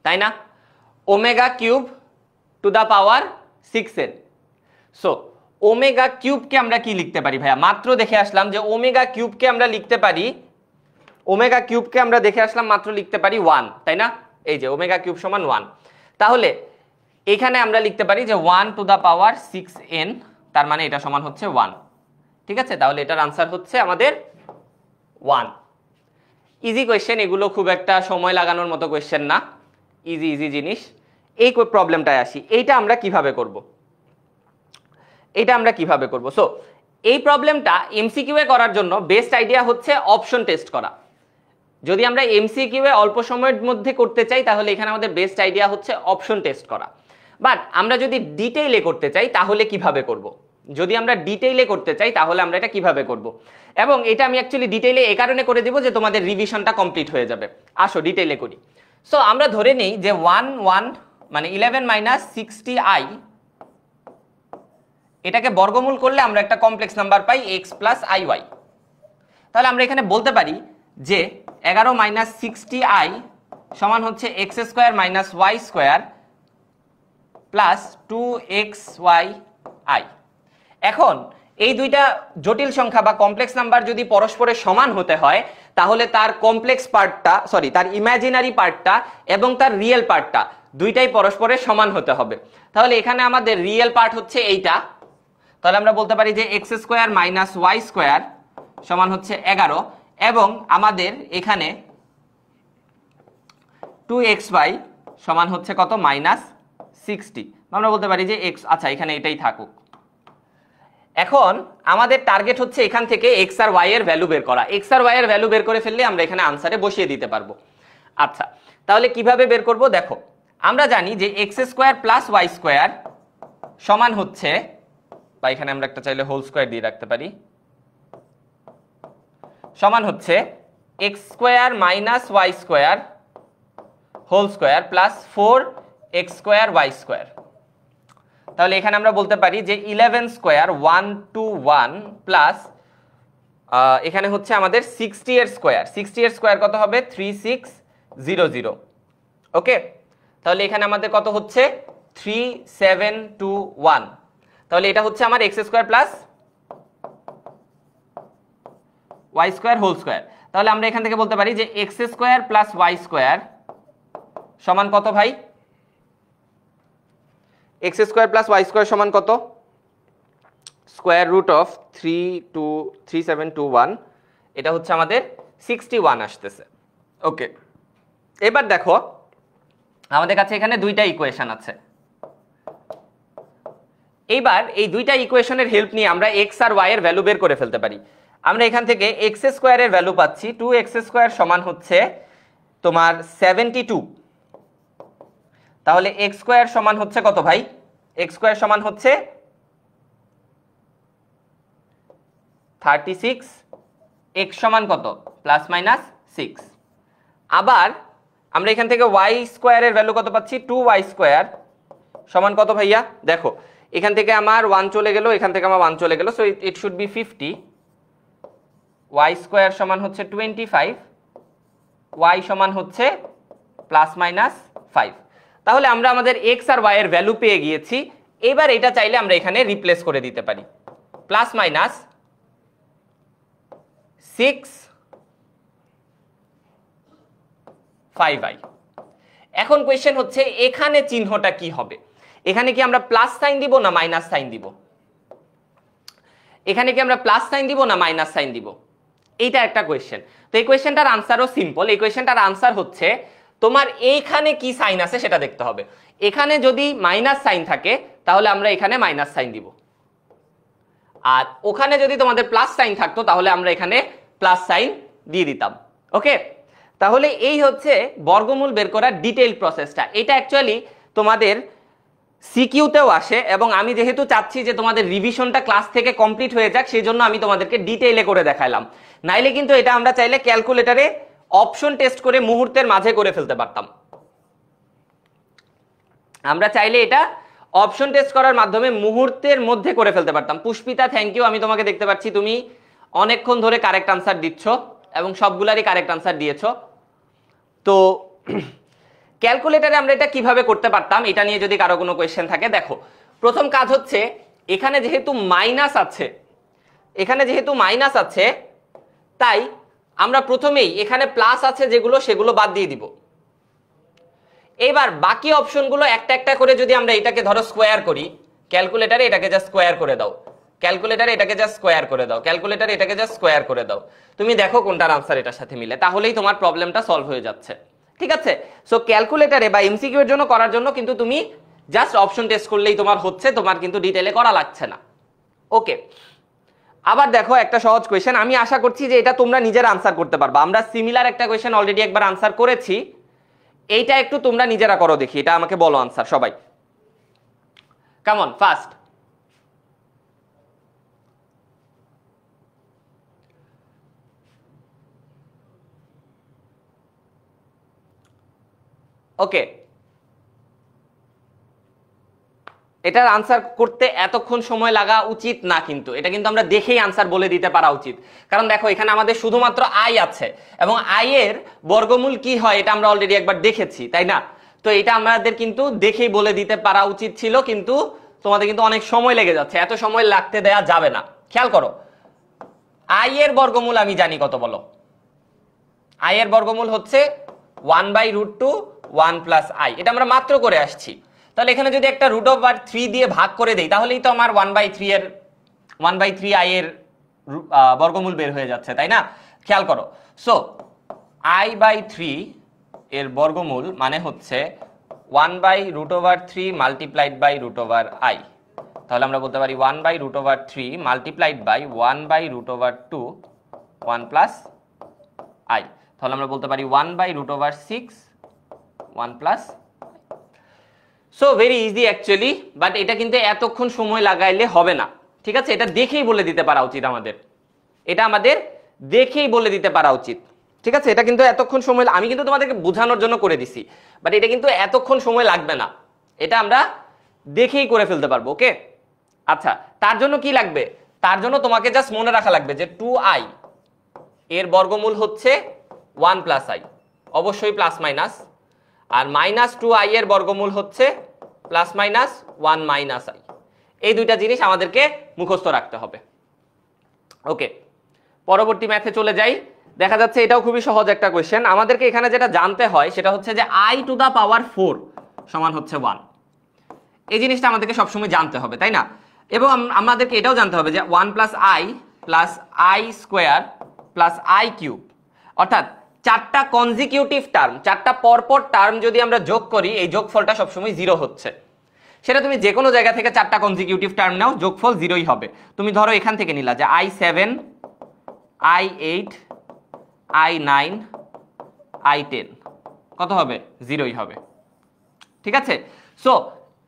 তাই না? Omega cube to the power 6n। So omega কিউবকে আমরা কি লিখতে পারি ভাইয়া? মাত্র দেখে আসলাম যে ওমেগা কিউবকে আমরা লিখতে পারি, ওমেগা কিউবকে আমরা দেখে আসলাম মাত্র লিখতে পারি 1, তাই না? এই যে ওমেগা কিউব সমান 1। তাহলে এখানে আমরা লিখতে পারি যে 1 টু দা পাওয়ার 6n, তার মানে এটা সমান হচ্ছে 1। ঠিক আছে, তাহলে এটার আনসার হচ্ছে আমাদের 1। ইজি কোয়েশ্চেন, এগুলো খুব একটা সময় লাগানোর মতো কোয়েশ্চেন না, ইজি ইজি জিনিস। এই প্রবলেমটায় আসি, এইটা আমরা কিভাবে করব? সো এই প্রবলেমটা এমসিকিউ এ করার জন্য বেস্ট আইডিয়া হচ্ছে অপশন টেস্ট করা। যদি আমরা এমসিকিউ এ অল্প সময়ের মধ্যে করতে চাই তাহলে এখানে আমাদের বেস্ট আইডিয়া হচ্ছে অপশন টেস্ট করা। বাট আমরা যদি ডিটেইলে করতে চাই তাহলে কিভাবে করব? আমরা এটা কিভাবে করব? এবং এটা আমি অ্যাকচুয়ালি ডিটেইলে এই কারণে করে দেব যে তোমাদের রিভিশনটা কমপ্লিট হয়ে যাবে। আসো ডিটেইলে করি। সো আমরা ধরে নেই যে 1 মানে 11 মাইনাস 60i, এটাকে বর্গমূল করলে আমরা একটা কমপ্লেক্স নাম্বার পাই x প্লাস iy। তাহলে আমরা এখানে বলতে পারি যে 11 মাইনাস 60i সমান হচ্ছে x square minus y square plus 2xy। এখন এই দুইটা জটিল সংখ্যা বা কমপ্লেক্স নাম্বার যদি পরস্পরের সমান হতে হয় তাহলে তার কমপ্লেক্স পার্টটা, তার ইমাজিনারি পার্টটা এবং তার রিয়েল পার্টটা দুইটাই পরস্পরের সমান হতে হবে। তাহলে এখানে আমাদের রিয়েল পার্ট হচ্ছে এইটা, তাহলে আমরা বলতে পারি যে x square minus y square সমান হচ্ছে 11, এবং আমাদের এখানে 2xy সমান হচ্ছে কত? মাইনাস 60। আমরা বলতে পারি যে x, আচ্ছা এখানে এটাই থাকুক। এখন আমাদের টার্গেট হচ্ছে এখান থেকে x আর y এর ভ্যালু বের করা। x আর y এর ভ্যালু বের করে ফেললে আমরা এখানে আনসারে বসিয়ে দিতে পারবো। আচ্ছা, তাহলে কিভাবে বের করব? দেখো, আমরা জানি যে x square plus Y square সমান হচ্ছে, বা এখানে আমরা একটা চাইলে হোল স্কোয়ার দিয়ে রাখতে পারি, সমান হচ্ছে x square minus y square whole square plus 4x square y square. তাহলে এখানে আমরা বলতে পারি যে 11 স্কোয়ার 121 প্লাস এখানে হচ্ছে আমাদের 60 এর স্কোয়ার। 60 এর স্কোয়ার কত হবে? 3600। ওকে, তাহলে এখানে আমাদের কত হচ্ছে? 3721। তাহলে এটা হচ্ছে আমার x square plus Y square whole square. তাহলে আমরা এখান থেকে বলতে পারি যে x square plus Y square সমান কত ভাই? x square plus Y square সমান কত? স্কোয়ার রুট অফ 3721, এটা হচ্ছে আমাদের 61 আসতেছে। ওকে, এবার দেখো আমাদের কাছে এখানে দুইটা ইকুয়েশন আছে। এইবার এই দুইটা ইকুয়েশনের হেল্প নিয়ে আমরা x আর y এর ভ্যালু বের করে ফেলতে পারি। আমরা এখান থেকে x স্কোয়ারের ভ্যালু পাচ্ছি 2x স্কোয়ার সমান হচ্ছে তোমার 72। তাহলে x স্কোয়ার সমান হচ্ছে কত ভাই? x স্কোয়ার সমান হচ্ছে 36, x সমান কত? Plus minus 6। আবার আমরা এখান থেকে y স্কোয়ারের ভ্যালু কত পাচ্ছি? 2y স্কোয়ার সমান কত ভাইয়া? দেখো এখান থেকে আমার 1 চলে গেল, এখান থেকে আমার 1 চলে গেল, so it should be 50। y square সমান হচ্ছে 25, y সমান হচ্ছে প্লাস মাইনাস 5। তাহলে আমরা আমাদের x আর y এর ভ্যালু পেয়ে গিয়েছি। এবার এটা চাইলে আমরা এখানে রিপ্লেস করে দিতে পারি, প্লাস মাইনাস 6 5i। এখন কোয়েশ্চেন হচ্ছে এখানে চিহ্নটা কি হবে? এখানে কি আমরা প্লাস সাইন দিব না মাইনাস সাইন দিব? এখানে কি আমরা প্লাস সাইন দিব না মাইনাস সাইন দিব? এইটা একটা কোয়েশ্চেন। তো এই কোয়েশ্চেনটার আনসারও সিম্পল। এই কোয়েশ্চেনটার আনসার হচ্ছে তোমার এইখানে কি সাইন আছে সেটা দেখতে হবে। এখানে যদি মাইনাস সাইন থাকে তাহলে আমরা এখানে মাইনাস সাইন দিব, আর ওখানে যদি তোমাদের প্লাস সাইন থাকতো তাহলে আমরা এখানে প্লাস সাইন দিয়ে দিতাম। ওকে, তাহলে এই হচ্ছে বর্গমূল বের করার ডিটেইল প্রসেসটা। এটা অ্যাকচুয়ালি তোমাদের সিকিউতেও আসে, এবং আমি যেহেতু চাচ্ছি যে তোমাদের রিভিশনটা ক্লাস থেকে কমপ্লিট হয়ে যাক সেই জন্য আমি তোমাদেরকে ডিটেইলে করে দেখাইলাম। নাইলে কিন্তু এটা আমরা চাইলে ক্যালকুলেটরে অপশন টেস্ট করে মুহূর্তের মাঝে করে ফেলতে পারতাম। আমরা চাইলে এটা অপশন টেস্ট করার মাধ্যমে মুহূর্তের মধ্যে করে ফেলতে পারতাম। Pushpita, thank you. আমি তোমাকে দেখতে পাচ্ছি তুমি অনেকক্ষণ ধরে কারেক্ট আনসার দিচ্ছ এবং সবগুলারই কারেক্ট আনসার দিয়েছো। তো ক্যালকুলেটরে আমরা এটা কিভাবে করতে পারতাম এটা নিয়ে যদি কারো কোনো কোয়েশ্চেন থাকে, দেখো প্রথম কাজ হচ্ছে এখানে যেহেতু মাইনাস আছে তাই আমরা প্রথমেই এখানে প্লাস আছে যেগুলো সেগুলো বাদ দিয়ে দিব। এবার বাকি অপশনগুলো একটা একটা করে যদি আমরা এটাকে ধরো স্কোয়ার করি, ক্যালকুলেটারে এটাকে জাস্ট স্কোয়ার করে দাও, ক্যালকুলেটারে এটাকে জাস্ট স্কোয়ার করে দাও, ক্যালকুলেটারে এটাকে জাস্ট স্কোয়ার করে দাও, তুমি দেখো কোনটার আনসার এটার সাথে মিলে, তাহলেই তোমার প্রবলেমটা সলভ হয়ে যাচ্ছে। ঠিক আছে, সো ক্যালকুলেটারে বা এমসিকিউ এর জন্য করার জন্য কিন্তু তুমি জাস্ট অপশন টেস্ট করলেই তোমার হচ্ছে, তোমার কিন্তু ডিটেইলে করা লাগছে না। ওকে, আবার দেখো একটা সহজ কোয়েশ্চেন, আমি আশা করছি যে এটা তোমরা নিজেরা আনসার করতে পারবা। আমরা সিমিলার একটা কোয়েশ্চেন অলরেডি একবার আনসার করেছি, এইটা একটু তোমরা নিজেরা করো দেখি, এটা আমাকে বলো আনসার সবাই, কাম অন ফাস্ট। ওকে, এটার আনসার করতে এতক্ষণ সময় লাগা উচিত না, কিন্তু এটা কিন্তু আমরা দেখেই আনসার বলে দিতে পারা উচিত। কারণ দেখো এখানে আমাদের শুধুমাত্র আই আছে, এবং আই এর বর্গমূল কি হয় এটা আমরা অলরেডি একবার দেখেছি, তাই না? তো এটা আমাদের কিন্তু দেখেই বলে দিতে পারা উচিত ছিল, কিন্তু তোমাদের কিন্তু অনেক সময় লেগে যাচ্ছে, এত সময় লাগতে দেয়া যাবে না। খেয়াল করো, আই এর বর্গমূল আমি জানি কত, বলো। আই এর বর্গমূল হচ্ছে 1/√2 1 প্লাস আই, এটা আমরা মাত্র করে আসছি। তাহলে এখানে যদি একটা √3 দিয়ে ভাগ করে দেই, তাহলেই তো আমার 1/3 আই এর বর্গমূল বের হয়ে যাচ্ছে, তাই না? খেয়াল করো, সো i/3 এর বর্গমূল মানে হচ্ছে 1/√3 মাল্টিপ্লাইড বাই √i। তাহলে আমরা বলতে পারি 1/√3 মাল্টিপ্লাইড বাই 1/√2 1 প্লাস আই। তাহলে আমরা বলতে পারি 1/√6 1 plus. So very easy actually, but এটা কিন্তু এতক্ষণ সময় লাগাইলে হবে না। ঠিক আছে, এটা দেখেই বলে দিতে পারা উচিত আমাদের, এটা আমাদের দেখেই বলে দিতে পারা উচিত। ঠিক আছে, এটা কিন্তু এতক্ষণ সময় আমি কিন্তু তোমাদেরকে বোঝানোর জন্য করে দিছি, বাট এটা কিন্তু এতক্ষণ সময় লাগবে না, এটা আমরা দেখেই করে ফেলতে পারবো। ওকে, আচ্ছা, তার জন্য কি লাগবে? তার জন্য তোমাকে জাস্ট মনে রাখা লাগবে যে 2i এর বর্গমূল হচ্ছে 1 প্লাস আই, অবশ্যই প্লাস মাইনাস, আর -2i এর বর্গমূল হচ্ছে প্লাস মাইনাস 1 মাইনাস আই। এই দুইটা জিনিস আমাদেরকে মুখস্থ রাখতে হবে। ওকে, পরবর্তী ম্যাথে চলে যাই। দেখা যাচ্ছে এটাও খুবই সহজ একটা কোয়েশ্চেন। আমাদেরকে এখানে যেটা জানতে হয় সেটা হচ্ছে যে i⁴ সমান হচ্ছে 1। এই জিনিসটা আমাদেরকে সবসময় জানতে হবে, তাই না? এবং আমাদেরকে এটাও জানতে হবে যে 1 plus i plus I square plus I cube, অর্থাৎ চারটা কনজিকিউটিভ টার্ম, চারটা পরপর টার্ম যদি আমরা যোগ করি, এই যোগফলটা সবসময় 0 হচ্ছে। সেটা তুমি যে কোনো জায়গা থেকে চারটা কনজিকিউটিভ টার্ম নাও, যোগফল 0ই হবে। তুমি ধরো এখান থেকে নিলা যে i7 i8 i9 i10, কত হবে? 0ই হবে। ঠিক আছে, সো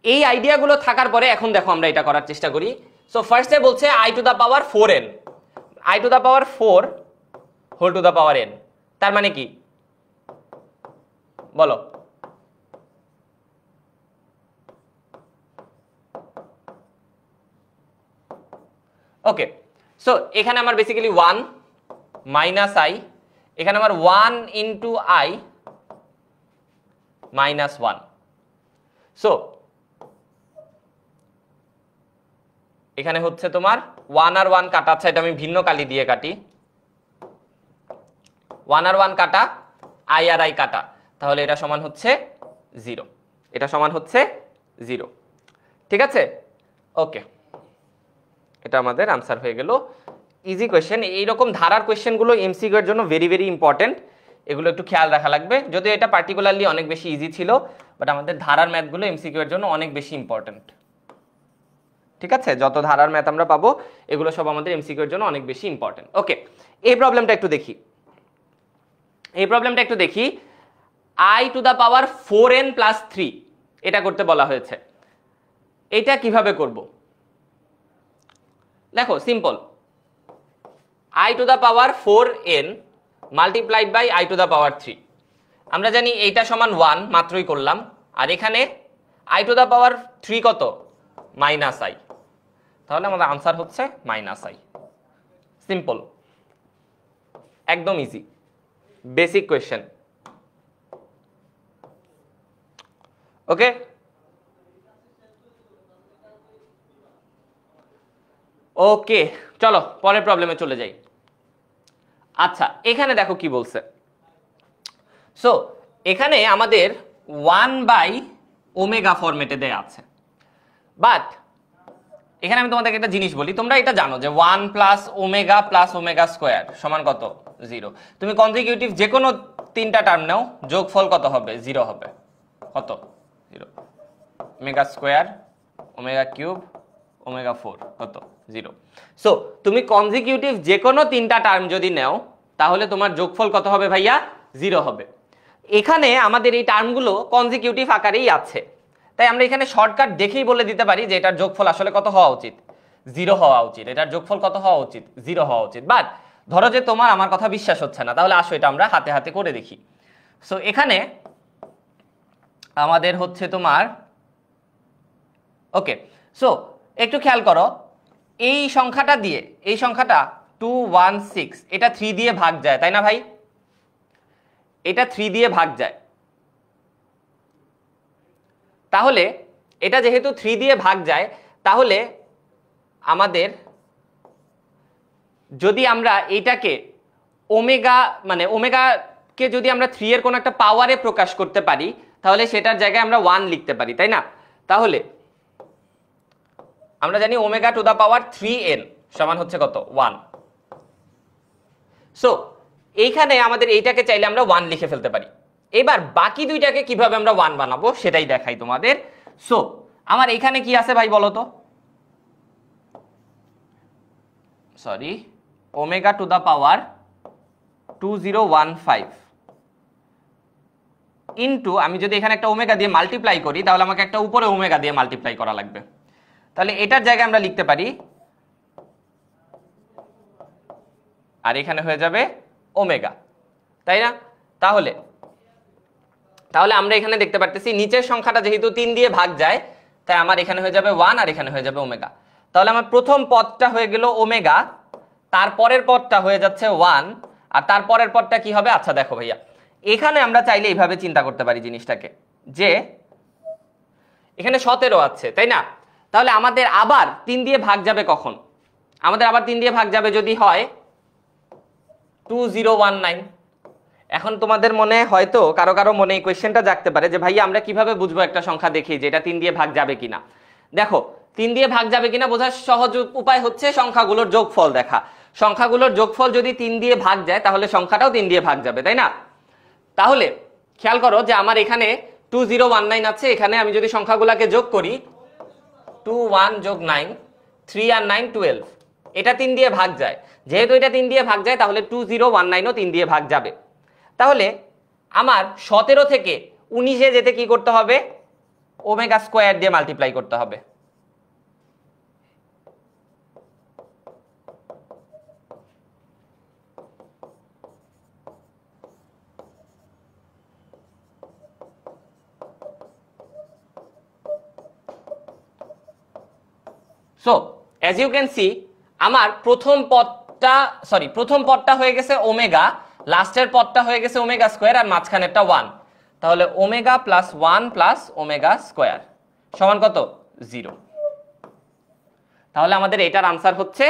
এই আইডিয়াগুলো থাকার পরে এখন দেখো আমরা এটা করার চেষ্টা করি। সো ফার্স্টে বলছে i⁴n, i⁴ whole to the power n, তার মানে কি বলো? ওকে, সো এখানে আমার বেসিক্যালি 1 মাইনাস আই, এখানে আমার 1 ইন্টু আই মাইনাস 1। সো এখানে হচ্ছে তোমার 1 আর 1 কাটা, আচ্ছা এটা আমি ভিন্ন কালি দিয়ে কাটি, 1 আর 1 কাটা, আই আর আই কাটা, তাহলে এটা সমান হচ্ছে 0, এটা সমান হচ্ছে 0। ঠিক আছে, ওকে, এটা আমাদের আনসার হয়ে গেল। ইজি কোয়েশ্চেন, এইরকম ধারার কোয়েশ্চেনগুলো এমসিকিউ এর জন্য ভেরি ভেরি ইম্পর্টেন্ট, এগুলো একটু খেয়াল রাখা লাগবে। যদিও এটা পার্টিকুলারলি অনেক বেশি ইজি ছিল, বাট আমাদের ধারার ম্যাথগুলো এমসিকিউ এর জন্য অনেক বেশি ইম্পর্টেন্ট। ঠিক আছে, যত ধারার ম্যাথ আমরা পাবো এগুলো সব আমাদের এমসিকিউ এর জন্য অনেক বেশি ইম্পর্টেন্ট। ওকে, এই প্রবলেমটা একটু দেখি, i⁴n প্লাস 3 এটা করতে বলা হয়েছে। এটা কিভাবে করব? দেখো simple, i⁴n multiplied by i⁴, আমরা জানি এইটা সমান 1, মাত্রই করলাম, আর এখানে i⁴ কত? মাইনাস আই, তাহলে আমাদের আনসার হচ্ছে মাইনাস আই। সিম্পল, একদম ইজি, বেসিক কোয়েশ্চেন। ওকে, ওকে, চলো পরের প্রবলেমে চলে যাই। আচ্ছা, এখানে দেখো কি বলছে। সো এখানে আমাদের 1/ω ফরম্যাটে দেয়া আছে। বাট এখানে আমি তোমাদেরকে একটা জিনিস বলি, তোমরা এটা জানো যে 1 + ω + ω² সমান কত? 0। তুমি কনজিকিউটিভ যে কোনো তিনটা টার্ম নাও, যোগফল কত হবে? 0 হবে। কত? 0। ω², ω³ ω4 কত? 0। সো তুমি কনজিকিউটিভ যে কোনো তিনটা টার্ম যদি নাও তাহলে তোমার যোগফল কত হবে ভাইয়া? 0 হবে। এখানে আমাদের এই টার্মগুলো কনজিকিউটিভ আকারেই আছে, তাই আমরা এখানে শর্টকাট দেখেই বলে দিতে পারি যে এটার যোগফল আসলে কত হওয়া উচিত? 0 হওয়া উচিত। এটার যোগফল কত হওয়া উচিত? 0 হওয়া উচিত। বাট ধরো যে তোমার আমার কথা বিশ্বাস হচ্ছে না, তাহলে আসো এটা আমরা হাতে হাতে করে দেখি। সো এখানে আমাদের হচ্ছে তোমার ওকে, সো একটু খেয়াল করো, এই সংখ্যাটা দিয়ে এই সংখ্যাটা 216 এটা 3 দিয়ে ভাগ যায়, তাই না ভাই? এটা 3 দিয়ে ভাগ যায়। তাহলে এটা যেহেতু 3 দিয়ে ভাগ যায়, তাহলে আমাদের যদি আমরা এইটাকে ওমেগা মানে ওমেগাকে যদি আমরা 3 এর কোন একটা পাওয়ারে প্রকাশ করতে পারি তাহলে সেটার জায়গায় আমরা 1 লিখতে পারি, তাই না? তাহলে আমরা জানি ω⁴n সমান হচ্ছে কত? 1। সো এইখানে আমাদের এইটাকে চাইলে আমরা 1 লিখে ফেলতে পারি। এবার বাকি দুইটাকে কিভাবে আমরা 1 বানাবো সেটাই দেখাই তোমাদের। সো আমার এখানে কি আছে ভাই বলো তো? সরি, ω⁴2015 ইনটু, আমি যদি এখানে একটা ওমেগা দিয়ে মাল্টিপ্লাই করি তাহলে আমাকে একটা উপরে ওমেগা দিয়ে মাল্টিপ্লাই করা লাগবে। তাহলে এটার জায়গায় আমরা লিখতে পারি, আর এখানে হয়ে যাবে ওমেগা, তাই না? তাহলে আমরা এখানে দেখতে পারতেছি নিচের সংখ্যাটা যেহেতু 3 দিয়ে ভাগ যায়, তাই আমার এখানে হয়ে যাবে 1 আর এখানে হয়ে যাবে ওমেগা। তাহলে আমার প্রথম পদটা হয়ে গেল ওমেগা, তারপরের পদটা হয়ে যাচ্ছে 1, আর তারপরের পদটা কি হবে? আচ্ছা দেখো ভাইয়া, এখানে আমরা চাইলে এইভাবে চিন্তা করতে পারি জিনিসটাকে, যে এখানে 17 আছে, তাই না? তাহলে আমাদের আবার 3 দিয়ে ভাগ যাবে কখন? আমাদের আবার 3 দিয়ে ভাগ যাবে যদি হয় 2019। এখন তোমাদের মনে হয়তো কারো কারো মনে এই কোয়েশ্চেনটা জাগতে পারে যে ভাইয়া আমরা কিভাবে বুঝবো একটা সংখ্যা দেখি যে এটা 3 দিয়ে ভাগ যাবে কিনা? দেখো, 3 দিয়ে ভাগ যাবে কিনা বোঝার সহজ উপায় হচ্ছে সংখ্যাগুলোর যোগফল দেখা। সংখ্যাগুলোর যোগফল যদি 3 দিয়ে ভাগ যায় তাহলে সংখ্যাটাও 3 দিয়ে ভাগ যাবে, তাই না? তাহলে খেয়াল করো যে আমার এখানে 2019 আছে, এখানে আমি যদি সংখ্যাগুলোকে যোগ করি 2 1 যোগ 9 3 আর 9 12, এটা 3 দিয়ে ভাগ যায়। যেহেতু এটা 3 দিয়ে ভাগ যায় তাহলে 2019ও 3 দিয়ে ভাগ যাবে। তাহলে আমার 17 থেকে 19-এ যেতে কি করতে হবে? ω² দিয়ে মাল্টিপ্লাই করতে হবে। So as you can see, আমার প্রথম পদটা হয়ে গেছে ওমেগা, লাস্টের পদটা হয়ে গেছে ω² আর মাঝখানেরটা 1। তাহলে ω + 1 + ω² সমান কত? 0। তাহলে আমাদের এটার আনসার হচ্ছে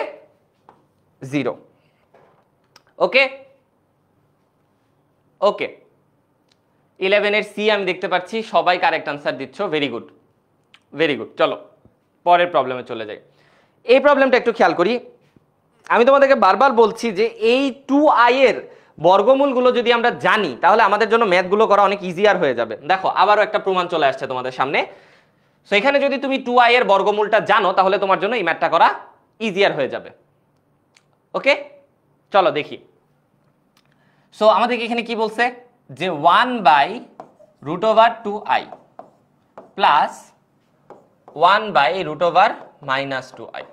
0। ওকে ওকে, 11 এর সি আমি দেখতে পাচ্ছি সবাই কারেক্ট আনসার দিচ্ছ, ভেরি গুড ভেরি গুড। চলো পরের প্রবলেমে চলে যাই। এই প্রবলেমটা একটু খেয়াল করি। আমি তোমাদেরকে বারবার বলছি যে এই 2i এর বর্গমূলগুলো যদি আমরা জানি তাহলে আমাদের জন্য ম্যাথগুলো করা অনেক ইজিয়ার হয়ে যাবে। দেখো আবারও একটা প্রমাণ চলে আসছে তোমাদের সামনে। সো এখানে যদি তুমি 2i এর বর্গমূলটা জানো তাহলে তোমার জন্য এই ম্যাথটা করা ইজিয়ার হয়ে যাবে। ওকে চলো দেখি। সো আমাদেরকে এখানে কি বলছে যে 1/√2i plus 1/√−2i।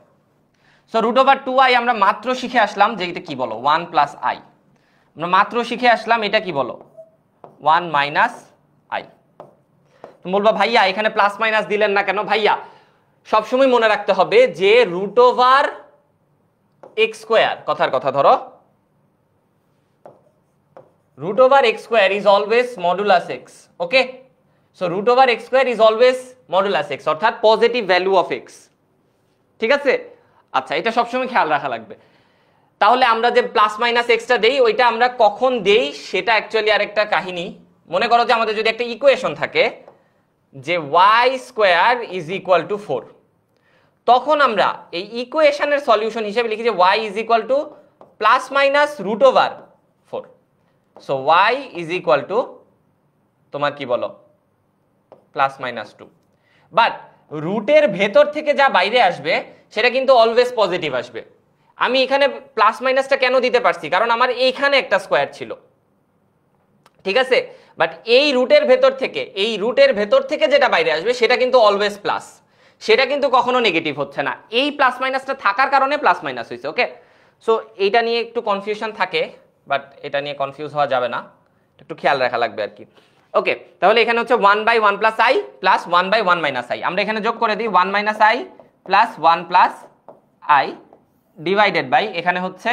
So √2i আমরা মাত্র শিখে আসলাম যে এটা কি বলো 1 + i। আমরা মাত্র শিখে আসলাম এটা কি বলো 1 - i। তুমি বলবা ভাইয়া এখানে প্লাস মাইনাস দিলেন না কেন? ভাইয়া সবসময় মনে রাখতে হবে যে √x², কথার কথা ধরো √x² is always modulus x. Okay, so √x² is always modulus x, অর্থাৎ পজিটিভ ভ্যালু অফ x। ঠিক আছে, আচ্ছা এটা সবসময় খেয়াল রাখা লাগবে। তাহলে আমরা যে প্লাস মাইনাস এক্সটা দেই ওইটা আমরা কখন দেই সেটা অ্যাকচুয়ালি আরেকটা কাহিনী, মনে করো যে আমাদের যদি একটা ইকুয়েশন থাকে যে y square is equal to 4, তখন আমরা এই ইকুয়েশনের সলিউশন হিসেবে লিখি যে y is equal to plus minus root over 4। So y is equal to তোমার কি বলো প্লাস মাইনাস 2, বাট রুটের ভেতর থেকে যা বাইরে আসবে সেটা কিন্তু অলওয়েজ পজিটিভ আসবে। আমি এখানে প্লাস মাইনাসটা কেন দিতে পারছি, কারণ আমার এইখানে একটা স্কোয়ার ছিল, ঠিক আছে, বাট এই রুটের ভেতর থেকে যেটা বাইরে আসবে সেটা কিন্তু অলওয়েজ প্লাস, সেটা কিন্তু কখনো নেগেটিভ হচ্ছে না। এই প্লাস মাইনাসটা থাকার কারণে প্লাস মাইনাস হয়েছে। ওকে, সো এইটা নিয়ে একটু কনফিউশন থাকে, বাট এটা নিয়ে কনফিউজ হওয়া যাবে না, একটু খেয়াল রাখা লাগবে আর কি। ওকে, তাহলে এখানে হচ্ছে 1/1 plus i plus 1/1 minus i, আমরা এখানে যোগ করে দিই 1 minus i plus 1 plus i divided by, এখানে হচ্ছে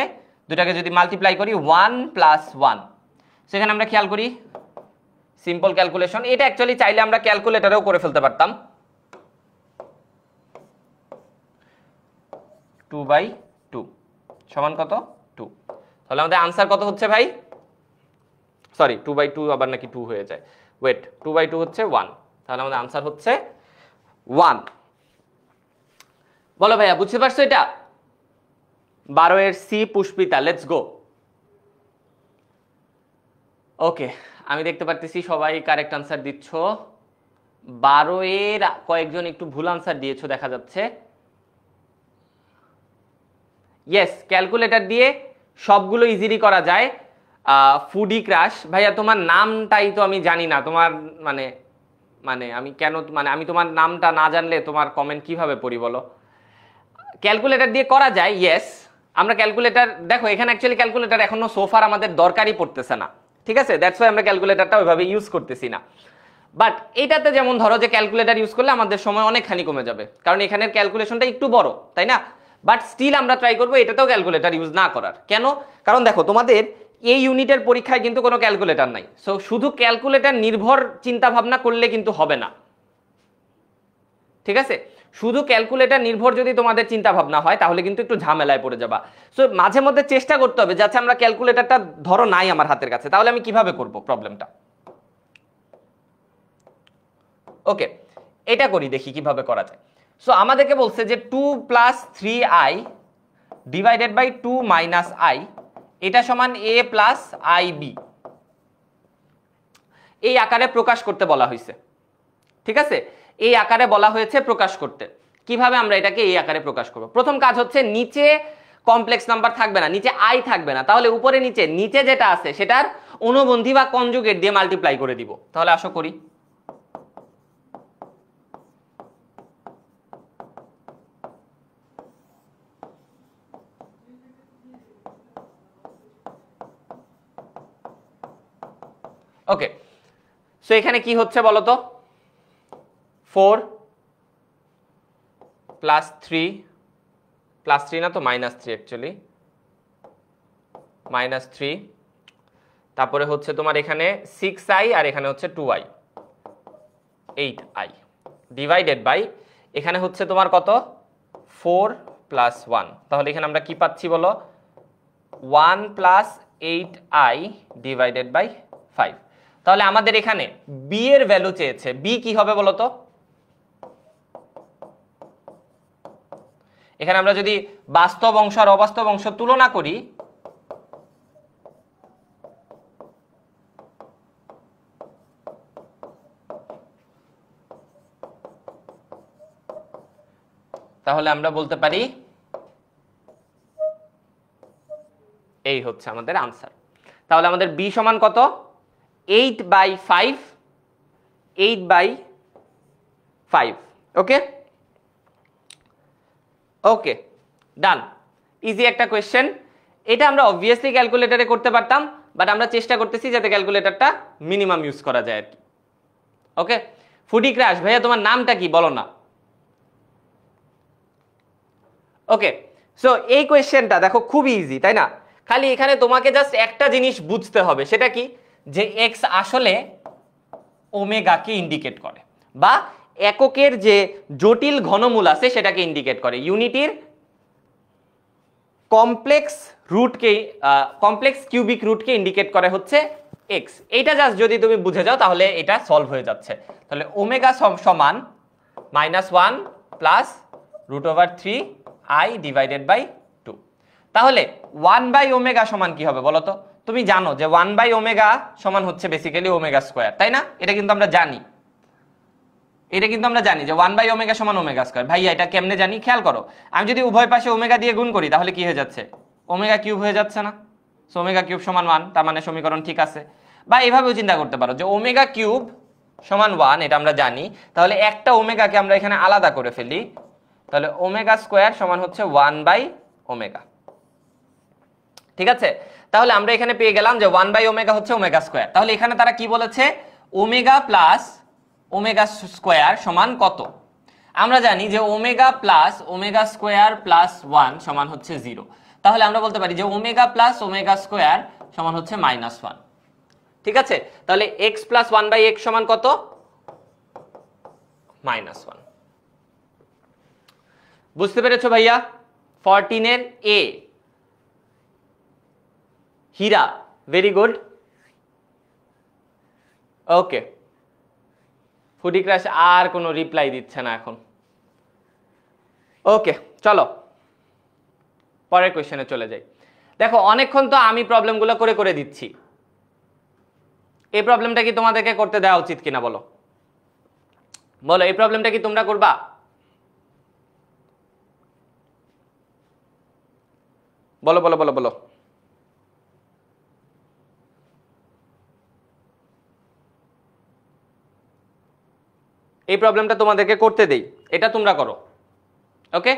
দুটাকে যদি মাল্টিপ্লাই করি 1 প্লাস 1। সেখানে আমরা খেয়াল করি সিম্পল ক্যালকুলেশন, এটা অ্যাকচুয়ালি চাইলে আমরা ক্যালকুলেটরেও করে ফেলতে পারতাম। 2/2 সমান কত 2, তাহলে আমাদের আনসার কত হচ্ছে ভাই, সরি 2/2 আবার নাকি 2 হয়ে যায়, ওয়েট 2/2 হচ্ছে 1, তাহলে আমাদের আনসার হচ্ছে 1। বলো ভাইয়া বুঝতে পারছো এটা? 12 এর সি পুষ্পিতা, লেটস গো। ওকে, আমি দেখতে পারতেছি সবাই কারেক্ট আনসার দিচ্ছ। 12 এর কয়েকজন একটু ভুল আনসার দিয়েছো দেখা যাচ্ছে। ইয়েস, ক্যালকুলেটর দিয়ে সবগুলো ইজিলি করা যায়। ফুডি ক্রাশ ভাইয়া, তোমার নামটাই তো আমি জানি না, তোমার মানে আমি কেন আমি তোমার নামটা না জানলে তোমার কমেন্ট কিভাবে পড়ি বলো? ক্যালকুলেটর দিয়ে করা যায়, ইয়েস। আমরা ক্যালকুলেটর দেখো এখানে অ্যাকচুয়ালি ক্যালকুলেটর এখনো সোফার আমাদের দরকারই পড়তেছে না, ঠিক আছে, দ্যাটস ওয়াই আমরা ক্যালকুলেটরটা ওইভাবে ইউজ করতেছি না। বাট এটাতে যেমন ধরো যে ক্যালকুলেটর ইউজ করলে আমাদের সময় অনেকখানি কমে যাবে, কারণ এখানের ক্যালকুলেশনটা একটু বড়, তাই না? বাট স্টিল আমরা ট্রাই করবো এটাতেও ক্যালকুলেটর ইউজ না করার। কেন? কারণ দেখো তোমাদের এই ইউনিটের পরীক্ষায় কিন্তু কোনো ক্যালকুলেটর নাই, সো শুধু ক্যালকুলেটর নির্ভর চিন্তা ভাবনা করলে কিন্তু হবে না, ঠিক আছে? শুধু ক্যালকুলেটর নির্ভর যদি তোমাদের চিন্তা ভাবনা হয় তাহলে কিন্তু একটু ঝামেলায় পড়ে যাবা। সো মাঝে মধ্যে চেষ্টা করতে হবে যাতে আমরা ক্যালকুলেটরটা ধরো নাই আমার হাতের কাছে, তাহলে আমি কিভাবে করব প্রবলেমটা। ওকে, এটা করি, দেখি কিভাবে করা যায়। সো আমাদেরকে বলছে যে 2 plus 3i divided by 2 minus i, এটা সমান a প্লাস ib, এই আকারে প্রকাশ করতে বলা হয়েছে, ঠিক আছে? এই আকারে বলা হয়েছে প্রকাশ করতে। কিভাবে আমরা এটাকে এই আকারে প্রকাশ করব? প্রথম কাজ হচ্ছে নিচে কমপ্লেক্স নাম্বার থাকবে না, নিচে আই থাকবে না, তাহলে উপরে নিচে যেটা আছে সেটার অনুবন্ধী বা কনজুগেট দিয়ে মাল্টিপ্লাই করে দিব। তাহলে আসো করি। ওকে, সো এখানে কি হচ্ছে বলো তো? 4 প্লাস 3 না তো -3 অ্যাকচুয়ালি -3, তারপরে হচ্ছে তোমার এখানে 6i আর এখানে হচ্ছে 2i 8i ডিভাইডেড বাই এখানে হচ্ছে তোমার কত 4 প্লাস 1, তাহলে এখানে আমরা কি পাচ্ছি বলো 1 প্লাস 8i ডিভাইডেড বাই 5। তাহলে আমাদের এখানে b এর ভ্যালু চেয়েছে, b কি হবে বলো তো? এখানে আমরা যদি বাস্তব অংশ আর অবাস্তব অংশ তুলনা করি, তাহলে আমরা বলতে পারি এই হচ্ছে আমাদের আনসার। তাহলে আমাদের b সমান কত 8/5, 8/5। ওকে ওকে ডান, ইজি একটা কোয়েশ্চেন। এটা আমরা অবভিয়াসলি ক্যালকুলেটরে করতে পারতাম, বাট আমরা চেষ্টা করতেছি যাতে ক্যালকুলেটরটা মিনিমাম ইউজ করা যায় আর কি। ওকে, ফুডি ক্র্যাশ ভাইয়া তোমার নামটা কি বলো না? ওকে, সো এই কোয়েশ্চেনটা দেখো খুবই ইজি, তাই না? খালি এখানে তোমাকে জাস্ট একটা জিনিস বুঝতে হবে, সেটা কি যে এক্স আসলে ওমেগাকে ইন্ডিকেট করে, বা এককের যে জটিল ঘনমূল আছে সেটাকে ইন্ডিকেট করে, ইউনিটির কমপ্লেক্স কিউবিক রুটকে ইন্ডিকেট করে হচ্ছে এক্স। এইটা জাস্ট যদি তুমি বুঝে যাও তাহলে এটা সলভ হয়ে যাচ্ছে। তাহলে ওমেগা সমান -1 প্লাস √3i ডিভাইডেড বাই 2। তাহলে 1/ω সমান কি হবে বলো তো? তুমি জানো যে 1/ω সমান হচ্ছে বেসিক্যালি ওমেগা স্কয়ার, তাই না? এটা কিন্তু আমরা জানি, যে 1/ω সমান ওমেগা স্কয়ার। ভাইয়া এটা কেমনে জানি? খেয়াল করো, আমি যদি উভয় পাশে ওমেগা দিয়ে গুণ করি তাহলে কি হয়ে যাচ্ছে? ওমেগা কিউব হয়ে যাচ্ছে না? সো ওমেগা কিউব সমান 1, তার মানে সমীকরণ ঠিক আছে। বা এভাবেও চিন্তা করতে পারো যে ওমেগা কিউব সমান 1, এটা আমরা জানি। তাহলে একটা ওমেগাকে আমরা এখানে আলাদা করে ফেলি, তাহলে ওমেগা স্কয়ার সমান হচ্ছে 1/ω। ঠিক আছে? তাহলে আমরা এখানে পেয়ে গেলাম যে 1/ω হচ্ছে ওমেগা স্কয়ার। তাহলে এখানে তারা কি বলেছে? ওমেগা প্লাস ওমেগা স্কয়ার সমান কত? আমরা জানি যে omega plus omega square plus 1 সমান হচ্ছে 0। তাহলে আমরা বলতে পারি যে ওমেগা প্লাস ওমেগা স্কয়ার সমান হচ্ছে -1। ঠিক আছে? তাহলে x প্লাস 1/x সমান কত? -1। বুঝতে পেরেছো ভাইয়া? 14 এর এ। হীরা, ভেরি গুড। ওকে, ফুডি ক্রাশ আর কোনো রিপ্লাই দিচ্ছে না এখন। ওকে, চলো পরের কোশ্চেনে চলে যাই। দেখো অনেকক্ষণ তো আমি প্রবলেমগুলো করে দিচ্ছি, এই প্রবলেমটা কি তোমাদেরকে করতে দেওয়া উচিত কিনা বলো? বলো, এই প্রবলেমটা কি তোমরা করবা? বলো বলো বলো বলো। এই প্রবলেমটা তোমাদেরকে করতে দেই, এটা তোমরা করো। ওকে,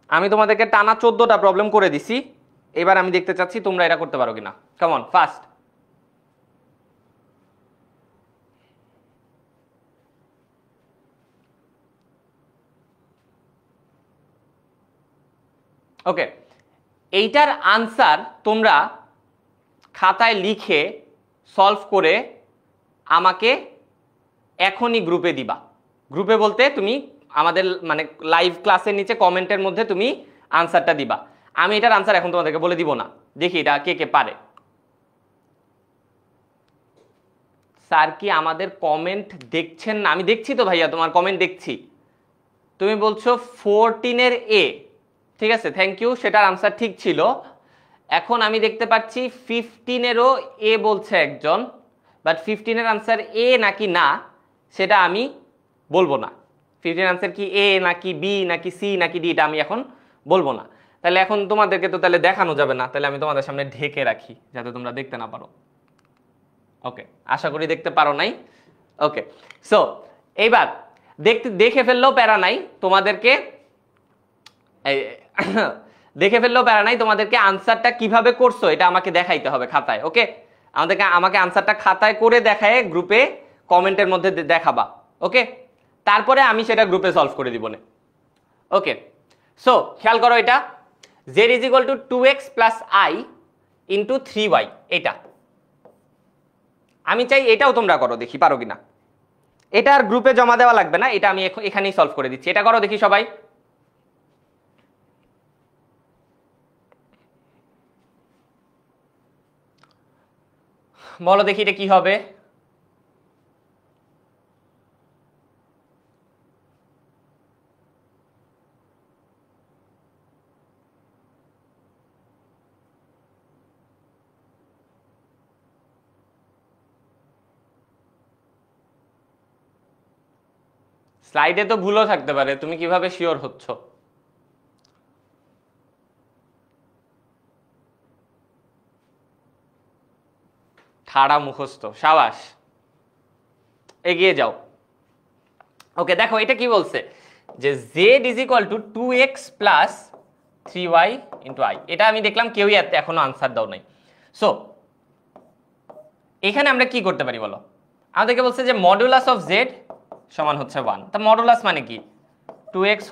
আমি তোমাদেরকে টানা 14টা প্রবলেম করে দিছি। এবার আমি দেখতে চাচ্ছি তোমরা এটা করতে পারো কিনা। Come on, fast. ওকে, এইটার আনসার তোমরা খাতায় লিখে সলভ করে আমাকে এখনই গ্রুপে দিবা। গ্রুপে বলতে তুমি আমাদের মানে লাইভ ক্লাসের নিচে কমেন্টের মধ্যে তুমি আনসারটা দিবা। আমি এটার আনসার এখন তোমাদেরকে বলে দিব না। দেখি এটা কে কে পারে। স্যার কি আমাদের কমেন্ট দেখছেন না? আমি দেখছি তো ভাইয়া, তোমার কমেন্ট দেখছি। তুমি বলছো 14 এর এ, ঠিক আছে, থ্যাংক ইউ, সেটার আনসার ঠিক ছিল। এখন আমি দেখতে পাচ্ছি 15 এরও এ বলছে একজন, বাট 15 এর আনসার এ নাকি না সেটা আমি বলবো না। 15 আনসার কি এ নাকি বি নাকি সি নাকি ডি এটা আমি এখন বলবো না। তাহলে এখন তোমাদেরকে তো তাহলে দেখানো যাবে না, তাহলে আমি তোমাদের সামনে ঢেকে রাখি যাতে তোমরা দেখতে না পারো। ওকে, আশা করি দেখতে পারো নাই। ওকে, সো এইবার দেখে ফেললেও প্যারা নাই তোমাদেরকে, দেখে ফেললেও প্যারা নাই, তোমাদেরকে আনসারটা কিভাবে করছো এটা আমাকে দেখাইতে হবে খাতায়। ওকে, আমাকে আনসারটা খাতায় করে দেখায় গ্রুপে কমেন্টের মধ্যে দেখাবা। ওকে, তারপরে আমি সেটা গ্রুপে সলভ করে দিব না। ওকে, সো খেয়াল করো, এটা z = 2x + i * 3y। এটা আমি চাই এটাও তোমরা করো, দেখি পারো কিনা। এটা আর গ্রুপে জমা দেওয়া লাগবে না, এটা আমি এখানেই সলভ করে দিচ্ছি। এটা করো দেখি সবাই। বলো দেখি এটা কি হবে। স্লাইডে তো ভুলও থাকতে পারে, তুমি কিভাবে শিওর হচ্ছ? ঠাড়া মুখস্থ, সাবাস, এগিয়ে যাও। ওকে, দেখো এটা কি বলছে যে z = 2x + 3y * i। এটা আমি দেখলাম কেউই এখনো আনসার দাও নাই। সো এখানে আমরা কি করতে পারি বলো? আমাদেরকে বলছে যে মডুলাস অফ z সমান হচ্ছে 1। তা মডুলাস মানে কি? 2x²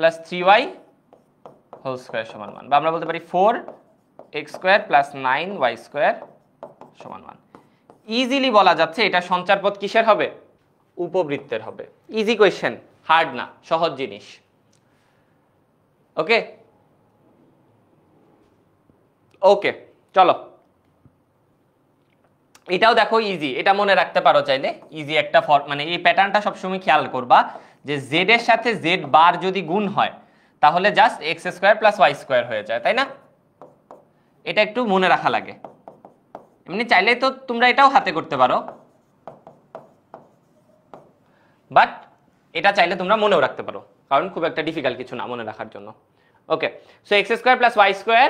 + 3y² সমান 1, বা আমরা বলতে পারি 4x² + 9y² সমান 1। ইজিলি বলা যাচ্ছে এটা সঞ্চারপদ কিসের হবে? উপবৃত্তের হবে। ইজি কোয়েশ্চেন, হার্ড না, সহজ জিনিস। ওকে, ওকে চলো, এটাও দেখো ইজি, এটা মনে রাখতে পারো চাইলে, ইজি একটা মানে এই প্যাটার্নটা সবসময় খেয়াল করবা যে জেড এর সাথে জেড বার যদি গুণ হয় তাহলে just x square plus Y square হয়ে যায়, তাই না? এটা একটু মনে রাখা লাগে। এমনি চাইলে তো তোমরা এটাও হাতে করতে পারো, বাট এটা চাইলে তোমরা মনেও রাখতে পারো, কারণ খুব একটা ডিফিকাল্ট কিছু না মনে রাখার জন্য। Okay, so X square plus Y square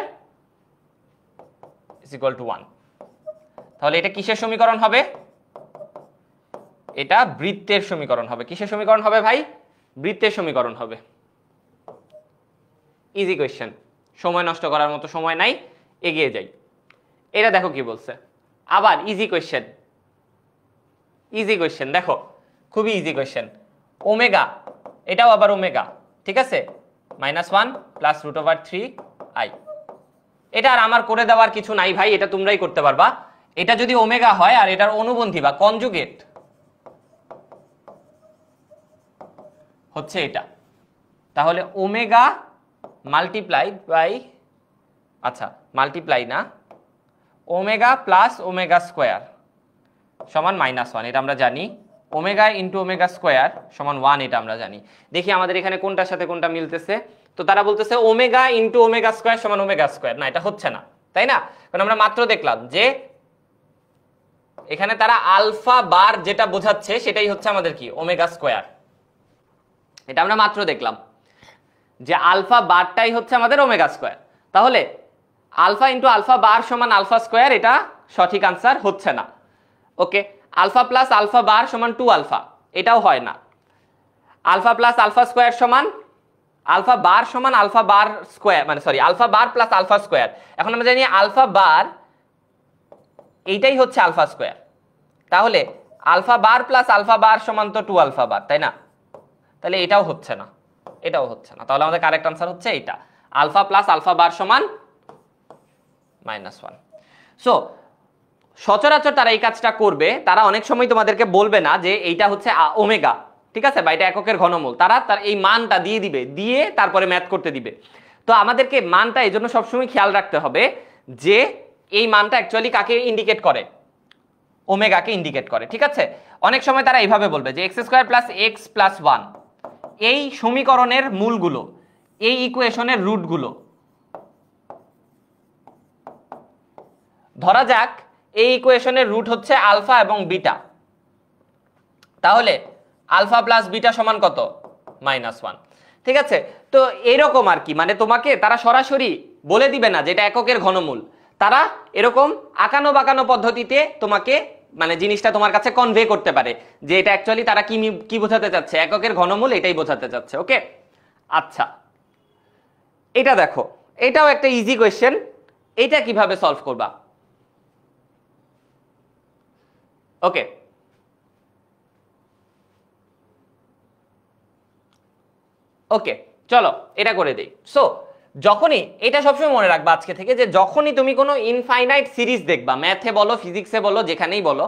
is equal to 1। তাহলে এটা কিসের সমীকরণ হবে? এটা বৃত্তের সমীকরণ হবে। কিসের সমীকরণ হবে ভাই? বৃত্তের সমীকরণ হবে। ইজি কোয়েশ্চেন, সময় নষ্ট করার মতো সময় নাই, এগিয়ে যাই। এটা দেখো কি বলছে, আবার ইজি কোয়েশ্চেন, ইজি কোয়েশ্চেন দেখো, খুবই ইজি কোয়েশ্চেন। ওমেগা, এটাও আবার ওমেগা, ঠিক আছে, -1 প্লাস √3i। এটা আর আমার করে দেওয়ার কিছু নাই ভাই, এটা তোমরাই করতে পারবা। এটা যদি ওমেগা হয় আর এটার অনুবন্ধী বা কনজুগেট হচ্ছে এটা, তাহলে ওমেগা মাল্টিপ্লাইড বাই, আচ্ছা মাল্টিপ্লাই না, ওমেগা প্লাস ওমেগা স্কোয়ার সমান -1, এটা আমরা জানি। ওমেগা ইন্টু ওমেগা স্কোয়ার সমান 1, এটা আমরা জানি। দেখি আমাদের এখানে কোনটার সাথে কোনটা মিলতেছে। তো তারা বলতেছে ওমেগা ইন্টু ওমেগা স্কোয়ার সমান ওমেগা স্কোয়ার, না এটা হচ্ছে না, তাই না? কারণ আমরা মাত্র দেখলাম যে এখানে তারা আলফা বার যেটা বোঝাচ্ছে সেটাই হচ্ছে আমাদের কি ওমেগা স্কোয়ার। এটা আমরা মাত্র দেখলাম যে আলফা বারটাই হচ্ছে আমাদের ওমেগা স্কোয়ার। তাহলে আলফা ইন্টু আলফা বার সমান আলফা স্কোয়ার, এটা সঠিক আনসার হচ্ছে না। ওকে, আলফা প্লাস আলফা বার সমান 2 আলফা, এটাও হয় না। আলফা প্লাস আলফা স্কোয়ার সমান আলফা বার সমান আলফা বার স্কোয়ার, মানে সরি আলফা বার প্লাস আলফা স্কোয়ার। এখন আমরা জানি আলফা বার এইটাই হচ্ছে আলফা স্কোয়ার, তাহলে আলফা বার প্লাস আলফা বার সমান তো 2 আলফা বার, তাই না? তাহলে এটাও হচ্ছে না, এটাও হচ্ছে না। তাহলে আমাদের কারেক্ট আনসার হচ্ছে এইটা, আলফা প্লাস আলফা বার সমান -1। সো সচরাচর তারা এই কাজটা করবে, তারা অনেক সময় তোমাদেরকে বলবে না যে এইটা হচ্ছে ওমেগা, ঠিক আছে, বা এটা এককের ঘনমূল। তারা তার এই মানটা দিয়ে দিবে, দিয়ে তারপরে ম্যাথ করতে দিবে। তো আমাদেরকে মানটা এই জন্য সবসময় খেয়াল রাখতে হবে যে এই মানটা অ্যাকচুয়ালি কাকে ইন্ডিকেট করে, ওমেগাকে ইন্ডিকেট করে, ঠিক আছে। অনেক সময় তারা এইভাবে বলবে যে x square plus x plus 1, এই সমীকরণের মূলগুলো, এই ইকুয়েশনের রুটগুলো। ধরা যাক এই ইকুয়েশনের রুট হচ্ছে আলফা এবং বিটা, তাহলে আলফা প্লাস বিটা সমান কত? -1, ঠিক আছে। তো এইরকম আর কি, মানে তোমাকে তারা সরাসরি বলে দিবে না যে এটা এককের ঘনমূল, তারা এরকম আঁকানো বাঁকানো পদ্ধতিতে তোমাকে মানে জিনিসটা তোমার কাছে কনভে করতে পারে যে এটা অ্যাকচুয়ালি তারা কি বোঝাতে চাচ্ছে, এককের ঘনমূল এটাই বোঝাতে চাচ্ছে। ওকে, আচ্ছা এটা দেখো, এটাও একটা ইজি কোয়েশ্চেন। এটা কিভাবে সলভ করবা? ওকে, ওকে চলো এটা করে দেই। সো যখনই, এটা সবসময় মনে রাখবা আজকে থেকে, যে যখনই তুমি কোনো ইনফাইনাইট সিরিজ দেখবা, ম্যাথে বলো ফিজিক্সে বলো যেখানেই বলো,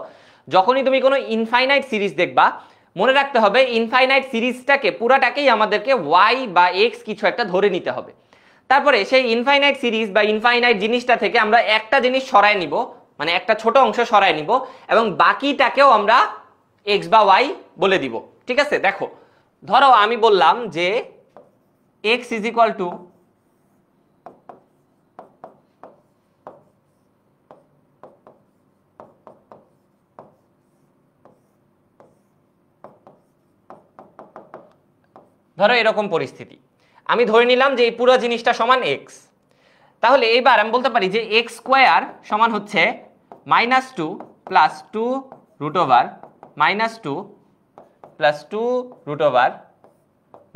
যখনই তুমি কোনো ইনফাইনাইট সিরিজ দেখবা মনে রাখতে হবে ইনফাইনাইট সিরিজটাকে পুরাটাকেই আমাদেরকে ওয়াই বা এক্স কিছু একটা ধরে নিতে হবে। তারপরে সেই ইনফাইনাইট সিরিজ বা ইনফাইনাইট জিনিসটা থেকে আমরা একটা জিনিস সরায় নিব, মানে একটা ছোট অংশ সরায় নিব, এবং বাকিটাকেও আমরা এক্স বা ওয়াই বলে দিব, ঠিক আছে। দেখো ধরো আমি বললাম যে এক্স ইজ ইকুয়াল টু ধরো এরকম পরিস্থিতি, আমি ধরে নিলাম যে এই পুরো জিনিসটা সমান এক্স। তাহলে এবার আমি বলতে পারি যে এক্স স্কোয়ার সমান হচ্ছে -2 plus 2 root over -2 plus 2 root over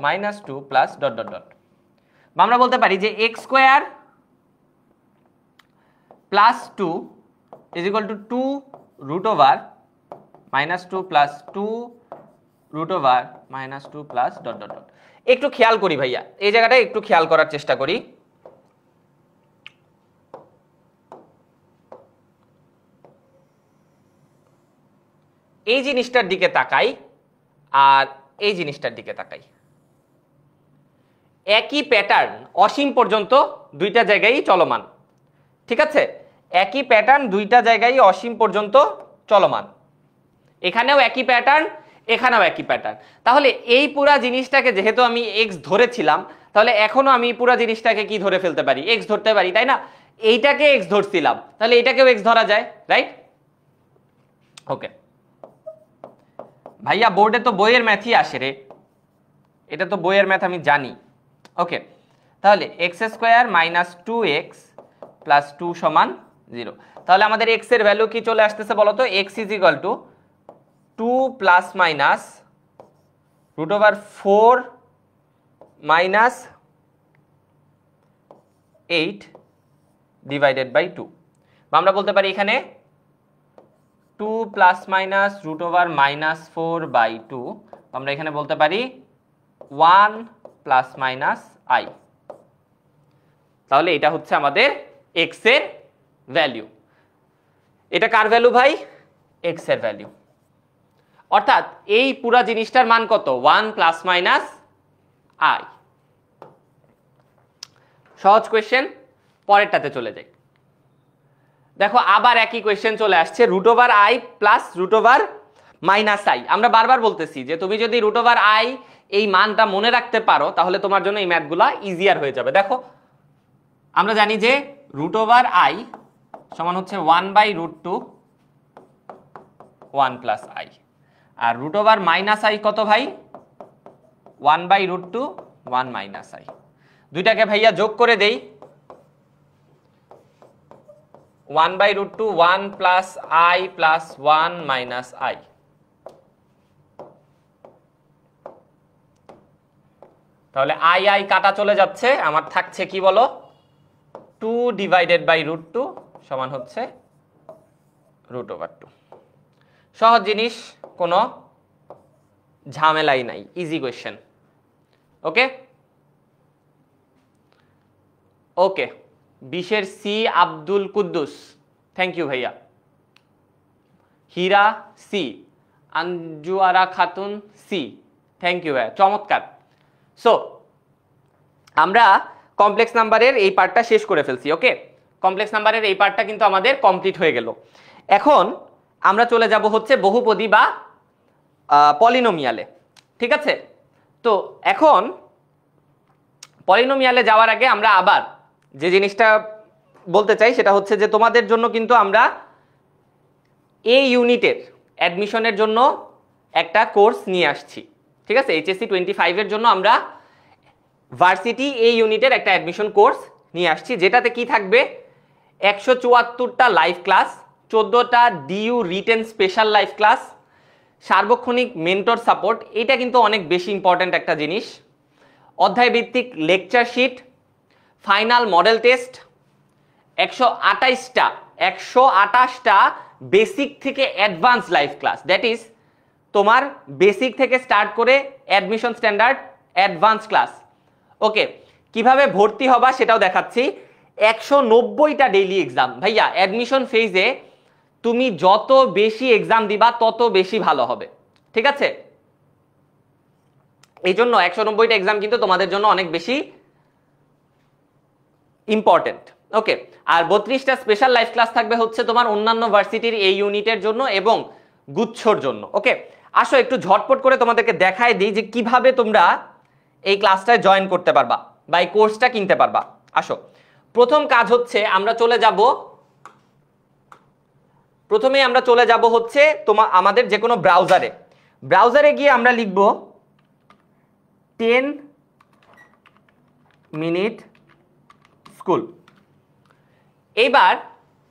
-2 plus dot dot dot. বা আমরা বলতে পারি যে x square plus 2 is equal to 2 root over -2 plus 2 root over -2 plus dot dot dot. একটু খেয়াল করি ভাইয়া, এই জায়গাটা একটু খেয়াল করার চেষ্টা করি। এই জিনিসটার দিকে তাকাই আর এই জিনিসটার দিকে তাকাই, একই প্যাটার্ন অসীম পর্যন্ত দুইটা জায়গায় চলমান। ঠিক আছে, একই প্যাটার্ন দুইটা জায়গায় অসীম পর্যন্ত চলমান, এখানেও একই প্যাটার্ন, এখানেও একই প্যাটার্ন। তাহলে এই পুরা জিনিসটাকে যেহেতু আমি এক্স ধরেছিলাম, তাহলে এখনো আমি পুরা জিনিসটাকে কি ধরে ফেলতে পারি, এক্স ধরতে পারি, তাই না? এইটাকে এক্স ধরছিলাম, তাহলে এটাকেও এক্স ধরা যায়, রাইট? ওকে ভাইয়া, বোর্ডে তো বইয়ের ম্যাথই আসে রে, এটা তো বইয়ের ম্যাথ আমি জানি। ওকে, তাহলে x square minus 2x plus 2 সমান 0। তাহলে আমাদের এক্স এর ভ্যালু কি চলে আসতেছে বলো তো? X is equal to 2 plus minus √4 minus 8 divided by 2, বা আমরা বলতে পারি এখানে 2 প্লাস মাইনাস √4 বাই 2, আমরা এখানে বলতে পারি 1 প্লাস মাইনাস i। তাহলে এটা হচ্ছে আমাদের এক্স এর ভ্যালু। এটা কার ভ্যালু ভাই? এক্স এর ভ্যালু। অর্থাৎ এই পুরা জিনিসটার মান কত? 1 প্লাস মাইনাস i। সহজ কোয়েশ্চেন, পরেরটাতে চলে যাই। দেখো আবার একই কোয়েশ্চেন চলে আসছে, √i প্লাস √i। আমরা বারবার বলতেছি যে তুমি যদি √i এই মানটা মনে রাখতে পারো তাহলে তোমার জন্য এই ম্যাথগুলা ইজিয়ার হয়ে যাবে। দেখো আমরা জানি যে √i সমান হচ্ছে 1/√2 1 প্লাস i, আর √i কত ভাই? 1/√2 1 মাইনাস i। দুইটাকে ভাইয়া যোগ করে দেই, 1/√2 1 plus i plus 1 minus i। তাহলে i কাটা চলে যাচ্ছে, আমার থাকছে কি বলো? 2 ডিভাইডেড বাই √2 সমান হচ্ছে √2। সহজ জিনিস, কোনো ঝামেলাই নাই, ইজি কোয়েশ্চেন। ওকে ওকে, 20-এর সি আব্দুল কুদ্দুস, থ্যাংক ইউ ভাইয়া। হীরা সি, আঞ্জুয়ারা খাতুন সি, থ্যাংক ইউ ভাইয়া, চমৎকার। সো আমরা কমপ্লেক্স নাম্বারের এই পার্টটা শেষ করে ফেলছি। ওকে, কমপ্লেক্স নাম্বারের এই পার্টটা কিন্তু আমাদের কমপ্লিট হয়ে গেল। এখন আমরা চলে যাব হচ্ছে বহুপদী বা পলিনোমিয়ালে। ঠিক আছে, তো এখন পলিনোমিয়ালে যাওয়ার আগে আমরা আবার যে জিনিসটা বলতে চাই সেটা হচ্ছে যে তোমাদের জন্য কিন্তু আমরা এই ইউনিটের অ্যাডমিশনের জন্য একটা কোর্স নিয়ে আসছি। ঠিক আছে, HSC 25 এর জন্য আমরা ভার্সিটি এই ইউনিটের একটা অ্যাডমিশন কোর্স নিয়ে আসছি, যেটাতে কি থাকবে? 174টা লাইভ ক্লাস, 14টা DU written special live class, সার্বক্ষণিক মেন্টর সাপোর্ট, এটা কিন্তু অনেক বেশি ইম্পর্ট্যান্ট একটা জিনিস, অধ্যায় ভিত্তিক lecture sheet, final model test, 128টা বেসিক থেকে advance live class, that is তোমার বেসিক থেকে স্টার্ট করে admission standard advance class. Okay, কিভাবে ভর্তি হবা সেটাও দেখাচ্ছি। 190টা ডেইলি এক্সাম। ভাইয়া অ্যাডমিশন ফেজে তুমি যত বেশি এক্সাম দিবা তত বেশি ভালো হবে। ঠিক আছে, এই জন্য 190টা এক্সাম কিন্তু তোমাদের জন্য অনেক বেশি ইম্পর্টেন্ট। ওকে, আর 32টা স্পেশাল লাইভ ক্লাস থাকবে হচ্ছে তোমার অন্যান্য ভার্সিটির এই ইউনিটের জন্য এবং গুচ্ছর জন্য। ওকে, আসো একটু ঝটপট করে তোমাদেরকে দেখায় দিই যে কিভাবে তোমরা এই ক্লাসটায় জয়েন করতে পারবা বা এই কোর্সটা কিনতে পারবা। আসো, প্রথম কাজ হচ্ছে আমরা চলে যাব হচ্ছে আমাদের যে কোনো ব্রাউজারে গিয়ে আমরা লিখব 10 মিনিট স্কুল। এইবার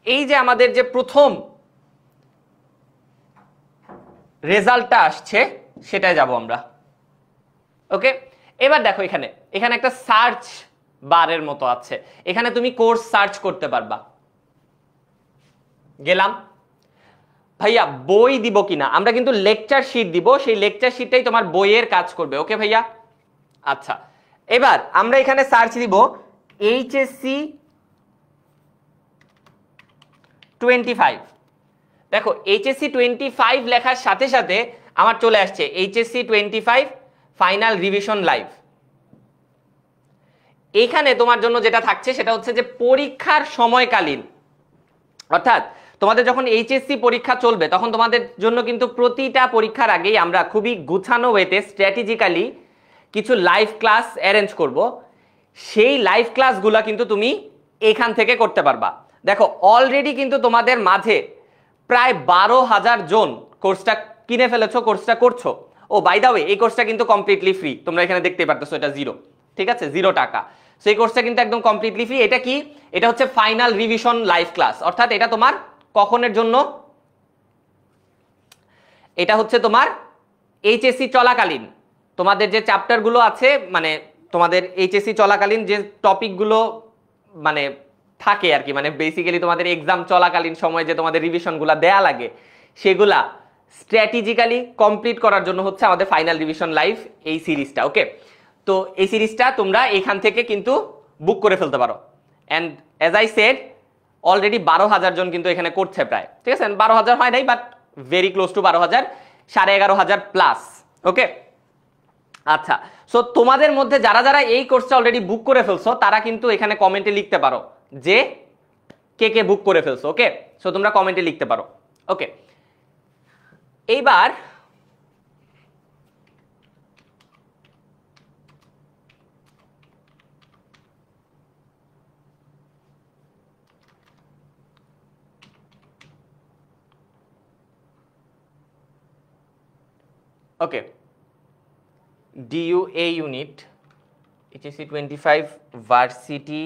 এই যে আমাদের যে প্রথম রেজাল্টটা আসছে সেটাই যাব আমরা। ওকে, এবার দেখো এখানে একটা সার্চ বারের মতো আছে, এখানে তুমি কোর্স সার্চ করতে পারবা। গেলাম, ভাইয়া বই দিব কিনা? আমরা কিন্তু লেকচার শিট দিব, সেই লেকচার শিটটাই তোমার বইয়ের কাজ করবে। ওকে ভাইয়া, আচ্ছা এবার আমরা এখানে সার্চ দিব HSC 25। দেখো HSC 25 লেখার সাথে সাথে আমার চলে আসছে HSC 25 ফাইনাল রিভিশন লাইভ। এইখানে তোমার জন্য যেটা থাকছে সেটা হচ্ছে যে পরীক্ষার সময়কালীন, অর্থাৎ তোমাদের যখন এইচএসসি পরীক্ষা চলবে তখন তোমাদের জন্য কিন্তু প্রতিটা পরীক্ষার আগেই আমরা খুবই গুছানো ওয়েতে স্ট্র্যাটেজিক্যালি কিছু লাইভ ক্লাস অ্যারেঞ্জ করব। সেই লাইভ ক্লাসগুলো কিন্তু তুমি এখান থেকে করতে পারবা। দেখো অলরেডি কিন্তু তোমাদের মাঝে প্রায় 12,000 জন কোর্সটা কিনে ফেলেছো, কোর্সটা করছো। ও বাই দা ওয়ে, এই কোর্সটা কিন্তু কমপ্লিটলি ফ্রি, তোমরা এখানে দেখতে পারতেছো এটা 0, ঠিক আছে, 0 টাকা। সো এই কোর্সটা কিন্তু একদম কমপ্লিটলি ফ্রি। এটা কি? এটা হচ্ছে ফাইনাল রিভিশন লাইভ ক্লাস, অর্থাৎ এটা তোমার কখনের জন্য? এটা হচ্ছে তোমার এইচএসসি চলাকালীন তোমাদের যে চ্যাপ্টারগুলো আছে, মানে তোমাদের এইচএসসি চলাকালীন যে টপিকগুলো মানে থাকে আর কি, মানে বেসিক্যালি তোমাদের এক্সাম চলাকালীন সময়ে যে তোমাদের রিভিশনগুলো দেয়া লাগে সেগুলা স্ট্র্যাটেজিক্যালি কমপ্লিট করার জন্য হচ্ছে আমাদের ফাইনাল রিভিশন লাইভ এই সিরিজটা। ওকে, তো এই সিরিজটা তোমরা এখান থেকে কিন্তু বুক করে ফেলতে পারো। And as I said already 12,000 জন কিন্তু এখানে করছে প্রায়, ঠিক আছে, 12,000 হয় নাই but very close to 12,000, 11,500 plus. Okay, আচ্ছা, সো তোমাদের মধ্যে যারা যারা এই কোর্সটা অলরেডি বুক করে ফেলছো তারা কিন্তু এখানে কমেন্টে লিখতে পারো যে কে কে বুক করে ফেলছো। ওকে, সো তোমরা কমেন্টে লিখতে পারো। ওকে, এইবার ওকে, DUA unit HSC 25 varsity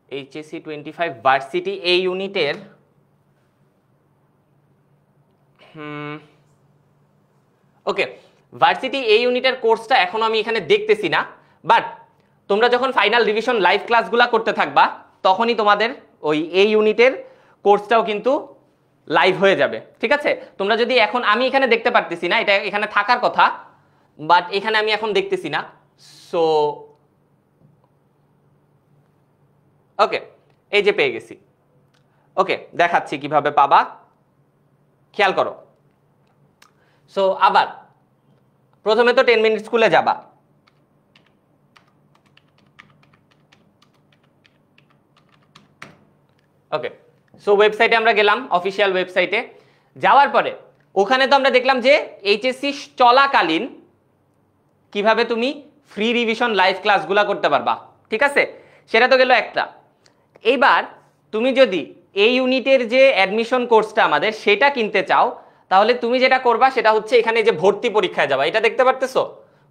HSC 25 varsity এই ইউনিটের ওকে, ভার্সিটি এই ইউনিটের কোর্সটা এখনো আমি এখানে দেখতেছি না, বাট তোমরা যখন ফাইনাল রিভিশন লাইভ ক্লাসগুলো করতে থাকবা তখনই তোমাদের ওই এই ইউনিটের কোর্সটাও কিন্তু লাইভ হয়ে যাবে, ঠিক আছে। তোমরা যদি এখন, আমি এখানে দেখতে পারতেছি না, এটা এখানে থাকার কথা বাট এখানে আমি এখন দেখতেছি না। সো ওকে, এই যে পেয়ে গেছি। ওকে, দেখাচ্ছি কিভাবে পাবা, খেয়াল করো। সো আবার প্রথমে তো 10 মিনিট স্কুলে যাবা, ওকে। সো ওয়েবসাইটে আমরা গেলাম, অফিসিয়াল ওয়েবসাইটে যাওয়ার পরে ওখানে তো আমরা দেখলাম যে এইচএসসি চলাকালীন কিভাবে তুমি ফ্রি রিভিশন লাইভ ক্লাসগুলো করতে পারবা, ঠিক আছে, সেটা তো গেল একটা। এইবার তুমি যদি এই ইউনিটের যে অ্যাডমিশন কোর্সটা আমাদের সেটা কিনতে চাও তাহলে তুমি যেটা করবা সেটা হচ্ছে এখানে যে ভর্তি পরীক্ষায় যাবা, এটা দেখতে পারতেছো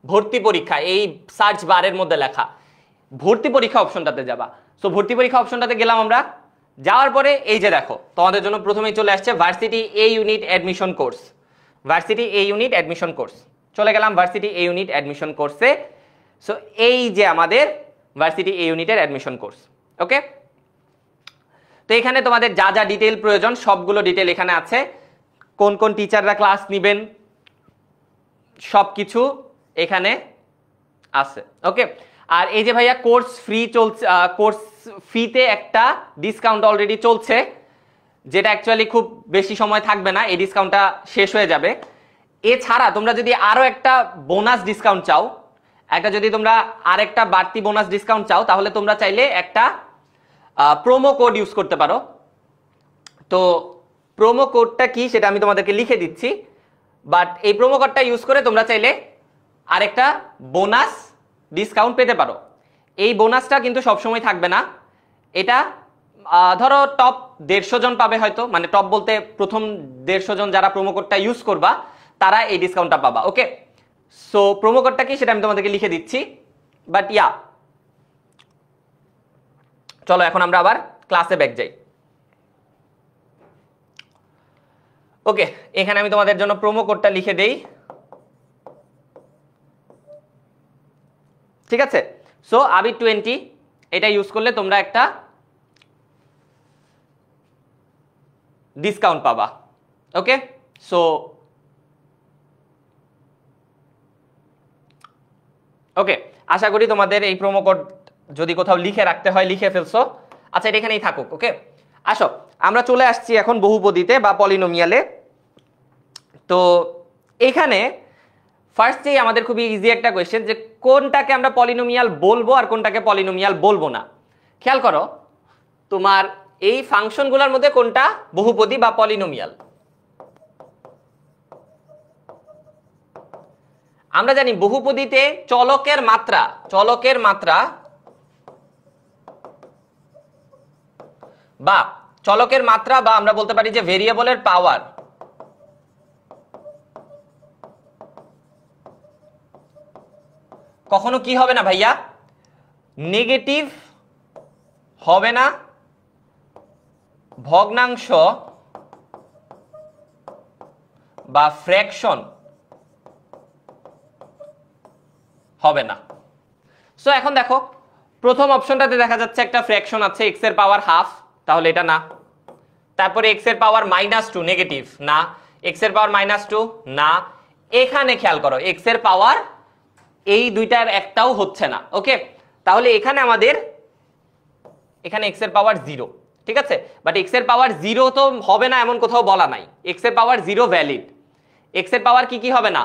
ভর্তি পরীক্ষা, এই সার্চ বারের মধ্যে লেখা ভর্তি পরীক্ষা অপশনটাতে যাবা। সো ভর্তি পরীক্ষা অপশনটাতে গেলাম আমরা, যাওয়ার পরে এই যে দেখো তোমাদের জন্য প্রথমেই চলে আসছে ভার্সিটি এ ইউনিট অ্যাডমিশন কোর্স, ভার্সিটি এ ইউনিট অ্যাডমিশন কোর্স। চলে গেলাম ভার্সিটি এ ইউনিট অ্যাডমিশন কোর্সে। সো এই যে আমাদের ভার্সিটি এ ইউনিটের অ্যাডমিশন কোর্স। ওকে, তো এখানে তোমাদের যা যা ডিটেল প্রয়োজন সবগুলো ডিটেল এখানে আছে, কোন কোন টিচাররা ক্লাস নেবেন সবকিছু এখানে আছে। ওকে, আর এই যে ভাইয়া কোর্স ফ্রি চলছে, কোর্স ফ্রিতে একটা ডিসকাউন্ট অলরেডি চলছে, যেটা অ্যাকচুয়ালি খুব বেশি সময় থাকবে না, এই ডিসকাউন্টটা শেষ হয়ে যাবে। এছাড়া তোমরা যদি আরো একটা বোনাস ডিসকাউন্ট চাও, একটা যদি তোমরা আরেকটা বাড়তি বোনাস ডিসকাউন্ট চাও তাহলে তোমরা চাইলে একটা প্রোমো কোড ইউজ করতে পারো। তো প্রোমো কোডটা কি সেটা আমি তোমাদেরকে লিখে দিচ্ছি, বাট এই প্রোমো কোডটা ইউজ করে তোমরা চাইলে আরেকটা বোনাস ডিসকাউন্ট পেতে পারো। এই বোনাসটা কিন্তু সবসময় থাকবে না, এটা ধরো টপ 150 জন পাবে হয়তো, মানে টপ বলতে প্রথম 150 জন যারা প্রোমো কোডটা ইউজ করবা তারা এই ডিসকাউন্টটা পাবা। ওকে, সো প্রোমো কোডটা কি সেটা আমি তোমাদেরকে লিখে দিচ্ছি, বাট ইয়া চলো এখন আমরা আবার ক্লাসে ব্যাক যাই। ওকে, এখানে আমি তোমাদের জন্য প্রোমো কোডটা লিখে দেই, ঠিক আছে। সো আবি 20 এটা ইউজ করলে তোমরা একটা ডিসকাউন্ট পাবা। ওকে, সো ওকে, আশা করি তোমাদের এই প্রোমো কোড যদি কোথাও লিখে রাখতে হয় লিখে ফেলছো। আচ্ছা, এটা এখানেই থাকুক। ওকে, আসো আমরা চলে আসছি এখন বহুপদীতে বা পলিনোমিয়ালে। তো এখানে ফার্স্টেই আমাদের খুবই ইজি একটা কোয়েশ্চেন যে কোনটাকে আমরা পলিনোমিয়াল বলবো আর কোনটাকে পলিনোমিয়াল বলবো না। খেয়াল করো তোমার এই ফাংশনগুলোর মধ্যে কোনটা বহুপদী বা পলিনোমিয়াল। আমরা জানি বহুপদীতে চলকের মাত্রা বা আমরা বলতে পারি যে ভেরিয়েবলের পাওয়ার কখনো কি হবে না ভাইয়া, নেগেটিভ হবে না, ভগ্নাংশ বা ফ্র্যাকশন হবে না। সো এখন দেখো প্রথম অপশনটাতে দেখা যাচ্ছে একটা ফ্র্যাকশন আছে x এর পাওয়ার হাফ, তাহলে এটা না। তারপরে x এর পাওয়ার -2 নেগেটিভ না, x এর পাওয়ার -2 না। এখানে খেয়াল করো x এর পাওয়ার এই দুইটার একটাও হচ্ছে না। ওকে, তাহলে এখানে আমাদের x এর পাওয়ার 0, ঠিক আছে, বাট x এর পাওয়ার 0 তো হবে না এমন কোথাও বলা নাই। x এর পাওয়ার 0 ভ্যালিড, x এর পাওয়ার কি হবে না,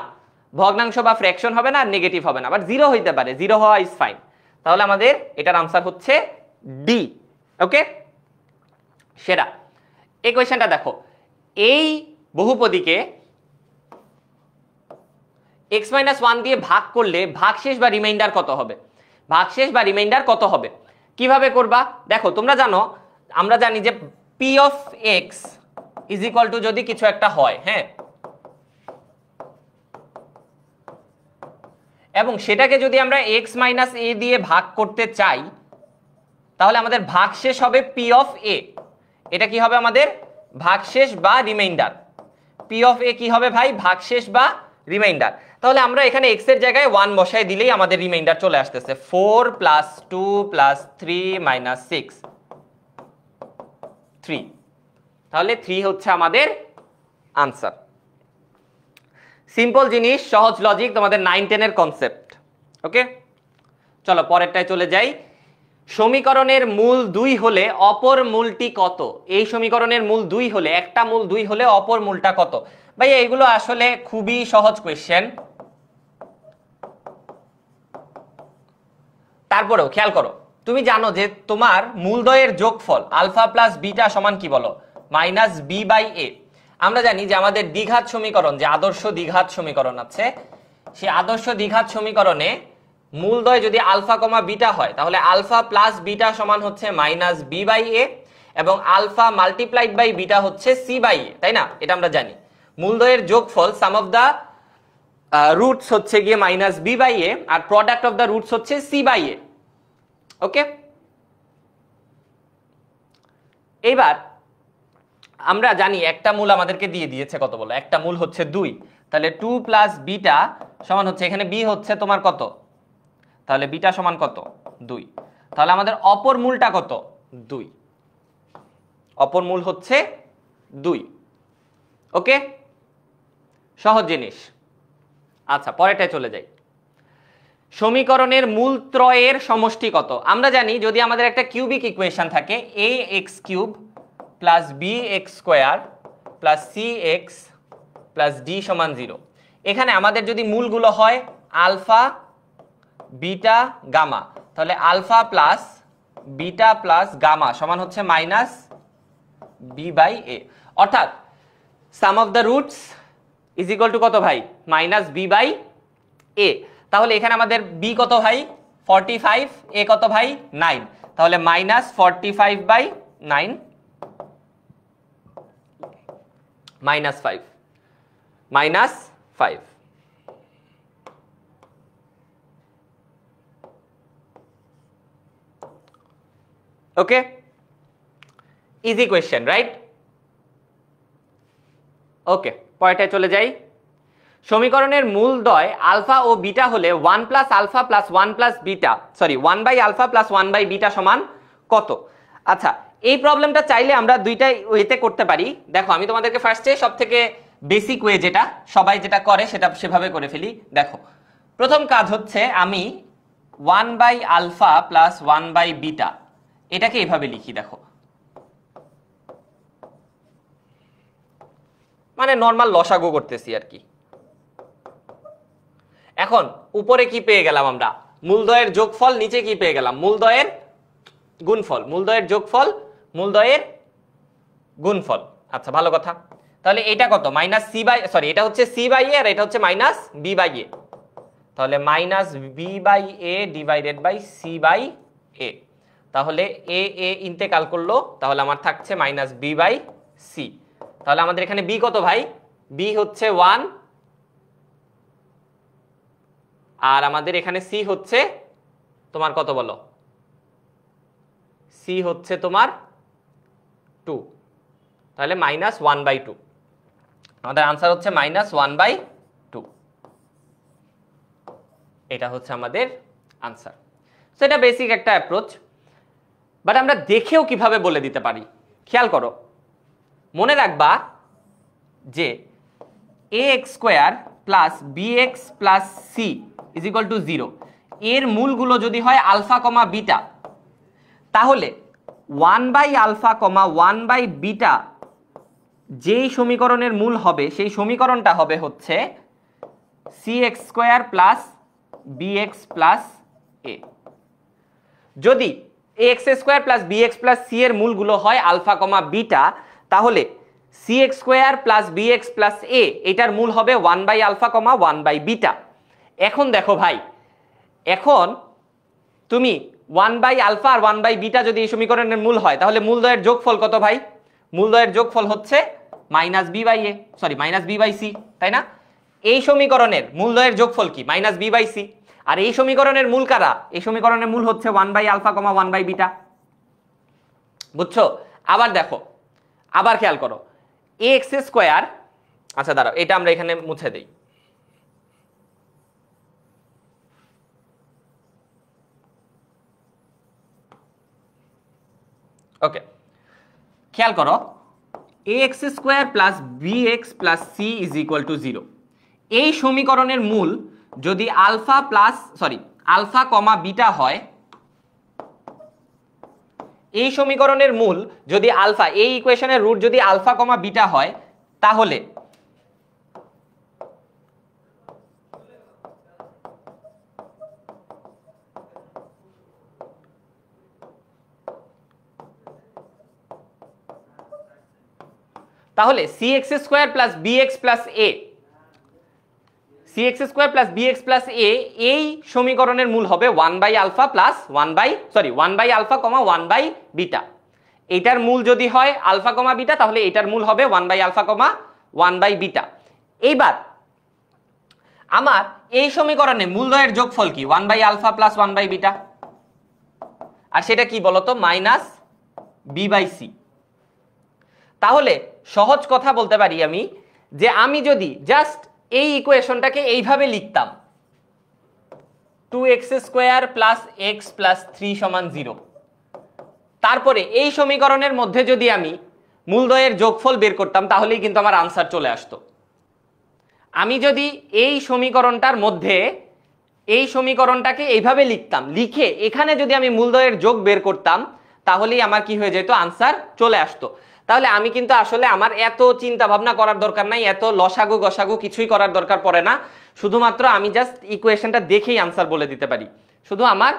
ভগ্নাংশ বা ফ্র্যাকশন হবে না, নেগেটিভ হবে না, বাট 0 হইতে পারে, 0 হওয়া ইজ ফাইন। তাহলে আমাদের এটার আনসার হচ্ছে ডি। ওকে, সেরা। এই কোয়েশ্চেনটা দেখো, এই বহুপদীকে x - 1 দিয়ে ভাগ করলে ভাগশেষ বা রিমাইন্ডার কত হবে, কত হবে, কিভাবে করবা দেখো। তোমরা জানো, আমরা জানি যে p of x is equal two যদি কিছু একটা হয়, হ্যাঁ, এবং সেটাকে যদি আমরা x - a দিয়ে ভাগ করতে চাই তাহলে আমাদের ভাগশেষ হবে p অফ a। এটা কি হবে আমাদের ভাগশেষ বা রিমাইন্ডার। p অফ a কি হবে ভাই, ভাগশেষ বা রিমাইন্ডার। তাহলে আমরা এখানে x এর জায়গায় 1 বসাই দিলেই আমাদের রিমাইন্ডার চলে আসতেছে 4 + 2 + 3 - 6 3। তাহলে 3 হচ্ছে আমাদের আনসার। সিম্পল জিনিস, সহজ লজিক, তোমাদের 9-10 এর কনসেপ্ট। ওকে, চলো পরেরটায় চলে যাই। সমীকরণের মূল 2 হলে অপর মূলটি কত? এই সমীকরণের মূল 2 হলে, একটা মূল 2 হলে অপর মূলটা কত? ভাই এগুলো আসলে খুবই সহজ কোয়েশ্চেন। তারপরেও খেয়াল করো, তুমি জানো যে তোমার মূলদ্বয়ের যোগফল আলফা প্লাস বিটা সমান কি বলো, -b/a। আমরা জানি যে আমাদের দ্বিঘাত সমীকরণ, যে আদর্শ দ্বিঘাত সমীকরণ আছে, সেই আদর্শ দ্বিঘাত সমীকরণে মূলদ্বয় যদি আলফা কমা বিটা হয় তাহলে আলফা প্লাস বিটা সমান হচ্ছে -b/a এবং আলফা মাল্টিপ্লাইড বাই বিটা হচ্ছে c/a, তাই না? এটা আমরা জানি। মূলদ্বয়ের যোগফল সাম অফ দা রুটস হচ্ছে গিয়ে -b/a আর প্রোডাক্ট অফ দা রুটস হচ্ছে c/a। ওকে, এইবার আমরা জানি একটা মূল আমাদেরকে দিয়ে দিয়েছে কত বলো, একটা মূল হচ্ছে 2, তাহলে 2 + বিটা সমান হচ্ছে, এখানে b হচ্ছে তোমার কত, তাহলে বিটা সমান কত 2। তাহলে আমাদের অপর মূলটা কত 2, অপর মূল হচ্ছে 2। ওকে, সহজ জিনিস। আচ্ছা পরেরটায় চলে যাই। সমীকরণের মূল ত্রয়ের সমষ্টি কত? আমরা জানি যদি আমাদের একটা কিউবিক ইকুয়েশন থাকে ax³ + bx² + cx + d = 0, এখানে আমাদের যদি মূলগুলো হয় আলফা বিটা গামা, তাহলে alpha plus beta plus gamma সমান হচ্ছে -b/a, অর্থাৎ sum of the roots is equal to কত ভাই, -b/a। তাহলে এখানে আমাদের b কত ভাই 45, a কত ভাই 9, তাহলে -45/9 -5। ওকে, ইজি কোয়েশ্চেন রাইট? ওকে, পরেরটায় চলে যাই। সমীকরণের মূলদ্বয় আলফা ও বিটা হলে 1 + আলফা + 1 + বিটা, সরি 1/α + 1/β সমান কত? আচ্ছা, এই প্রবলেমটা চাইলে আমরা দুইটাই ওয়েতে করতে পারি। দেখো আমি তোমাদেরকে ফার্স্টে সবথেকে বেসিক ওয়ে যেটা সবাই যেটা করে সেটা সেভাবে করে ফেলি। দেখো প্রথম কাজ হচ্ছে আমি 1/α + 1/β এটাকে এইভাবে লিখি। দেখো মানে নর্মাল লসাগু করতেছি আর কি। এখন উপরে কি পেয়ে গেলাম আমরা? মূলদ্বয়ের যোগফল, নিচে কি পেয়ে গেলাম? মূলদ্বয়ের গুণফল। মূলদ্বয়ের যোগফল, মূলদ্বয়ের গুণফল। আচ্ছা ভালো কথা। তাহলে এটা কত? মাইনাস সি বাই, সরি এটা হচ্ছে সি বাই এ আর এটা হচ্ছে মাইনাস বি বাই এ। তাহলে minus B by A divided by C by A. তাহলে এ এ ইন্তেকাল করলো, তাহলে আমার থাকছে মাইনাস বি বাই সি। তাহলে আমাদের এখানে বি কত ভাই? বি হচ্ছে 1 আর আমাদের এখানে সি হচ্ছে তোমার কত বলো? সি হচ্ছে তোমার 2। তাহলে মাইনাস 1/2। আমাদের আনসার হচ্ছে মাইনাস 1/2। এটা হচ্ছে আমাদের আনসার। সো এটা বেসিক একটা অ্যাপ্রোচ, বাট আমরা দেখেও কিভাবে বলে দিতে পারি খেয়াল করো। মনে রাখবা যে ax² plus bx plus c is equal to 0 এর মূলগুলো যদি হয় আলফা কমা বিটা, তাহলে 1/α, 1/β যেই সমীকরণের মূল হবে সেই সমীকরণটা হবে হচ্ছে cx² plus bx plus a। যদি ax² plus bx plus c এর মূলগুলো হয় আলফা কমা বিটা, তাহলে cx² plus bx plus a এটার মূল হবে 1/α, 1/β। এখন দেখো ভাই, এখন তুমি 1/α আর 1/β যদি এই সমীকরণের মূল হয়, তাহলে মূলদ্বয়ের যোগফল কত ভাই? মূলদ্বয়ের যোগফল হচ্ছে minus B by A, sorry minus B by C, তাই না? এই সমীকরণের মূলদ্বয়ের যোগফল কি? Minus B by C. আর এই সমীকরণের মূল কারা? এই সমীকরণের মূল হচ্ছে 1/α, 1/β। বুঝছো? আবার দেখো, আবার খেয়াল করো, ax², আচ্ছা দাঁড়াও এটা আমরা এখানে মুছে দেই। ওকে, খেয়াল করো, ax² plus bx plus c is equal to 0 এই সমীকরণের মূল যদি alpha plus, sorry alpha comma beta হয়, এই সমীকরণের মূল যদি আলফা, এই ইকুয়েশনের রুট যদি আলফা কমা বিটা হয়, তাহলে তাহলে cx² plus bx plus a, cx² plus bx plus a এই সমীকরণের মূল হবে 1/α প্লাস 1/α, 1/β। এটার মূল যদি হয় আলফা কমা বিটা, তাহলে এটার মূল হবে 1/α, 1/β। এইবার আমার এই সমীকরণে মূলদ্বয়ের যোগফল কি? 1/α প্লাস 1/β, আর সেটা কি বলতো? Minus B by c. তাহলে সহজ কথা বলতে পারি আমি যে আমি যদি জাস্ট এই ইকুয়েশনটাকে এইভাবে লিখতাম, 2x² প্লাস x প্লাস 3 সমান 0, তারপরে এই সমীকরণের মধ্যে যদি আমি মূলদ্বয়ের যোগফল বের করতাম, তাহলেই কিন্তু আমার আনসার চলে আসতো। আমি যদি এই সমীকরণটার মধ্যে এই সমীকরণটাকে এইভাবে লিখতাম, লিখে এখানে যদি আমি মূলদ্বয়ের যোগ বের করতাম, তাহলেই আমার কি হয়ে যেত? আনসার চলে আসতো। তাহলে আমি কিন্তু আসলে আমার এত চিন্তা ভাবনা করার দরকার নাই, এত লসাগু গসাগু কিছুই করার দরকার পড়ে না। শুধুমাত্র আমি জাস্ট ইকুয়েশনটা দেখেই আনসার বলে দিতে পারি। শুধু আমার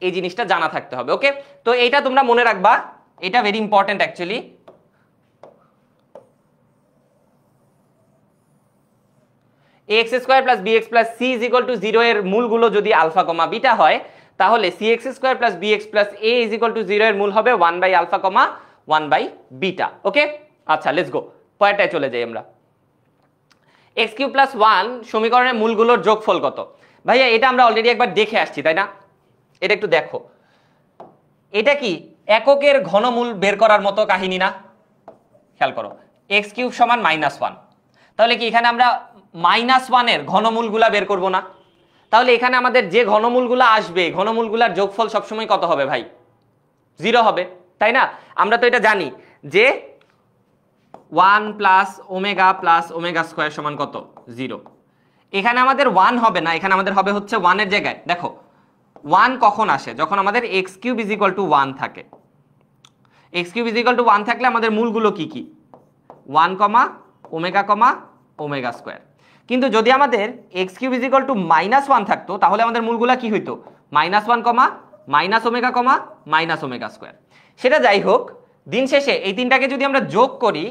এই জিনিসটা জানা থাকতে হবে। ওকে, তো এইটা তোমরা মনে রাখবা, এটা very important actually. ax² plus bx plus c is equal to 0 এর মূলগুলো যদি আলফা কমা বিটা হয়, তাহলে cx² plus bx plus a is equal to 0 এর মূল হবে 1/α, 1/β। ওকে, আচ্ছা লেটস গো, পরেরটায় চলে যাই আমরা। x³ প্লাস 1 সমীকরণের মূলগুলোর যোগফল কত? ভাইয়া এটা আমরা অলরেডি একবার দেখে আসছি, তাই না? এটা একটু দেখো, এটা কি এককের ঘনমূল বের করার মতো কাহিনী না? খেয়াল করো, x³ সমান -1, তাহলে কি এখানে আমরা -1 এর ঘনমূলগুলা বের করব না? তাহলে এখানে আমাদের যে ঘনমূলগুলা আসবে, ঘনমূলগুলার যোগফল সবসময় কত হবে ভাই? 0 হবে, তাই না? আমরা তো এটা জানি যে 1 plus omega plus omega square সমান কত? 0। এখানে আমাদের 1 হবে না, এখানে আমাদের হবে হচ্ছে 1 এর জায়গায়, দেখো 1 কখন আসে? যখন আমাদের x³ ইজ ইকুয়াল টু 1 থাকে। x³ ইজ ইকুয়াল টু 1 থাকলে আমাদের মূলগুলো কি কি? 1, ওমেগা, ওমেগা স্কয়ার। কিন্তু যদি আমাদের x cube is equal to -1 থাকতো তাহলে আমাদের মূলগুলা কি হইতো -1 কমা মাইনাস ওমেগা কমা মাইনাস ওমেগা স্কোয়ার। সেটা যাই হোক, দিন শেষে এই তিনটাকে যদি আমরা যোগ করি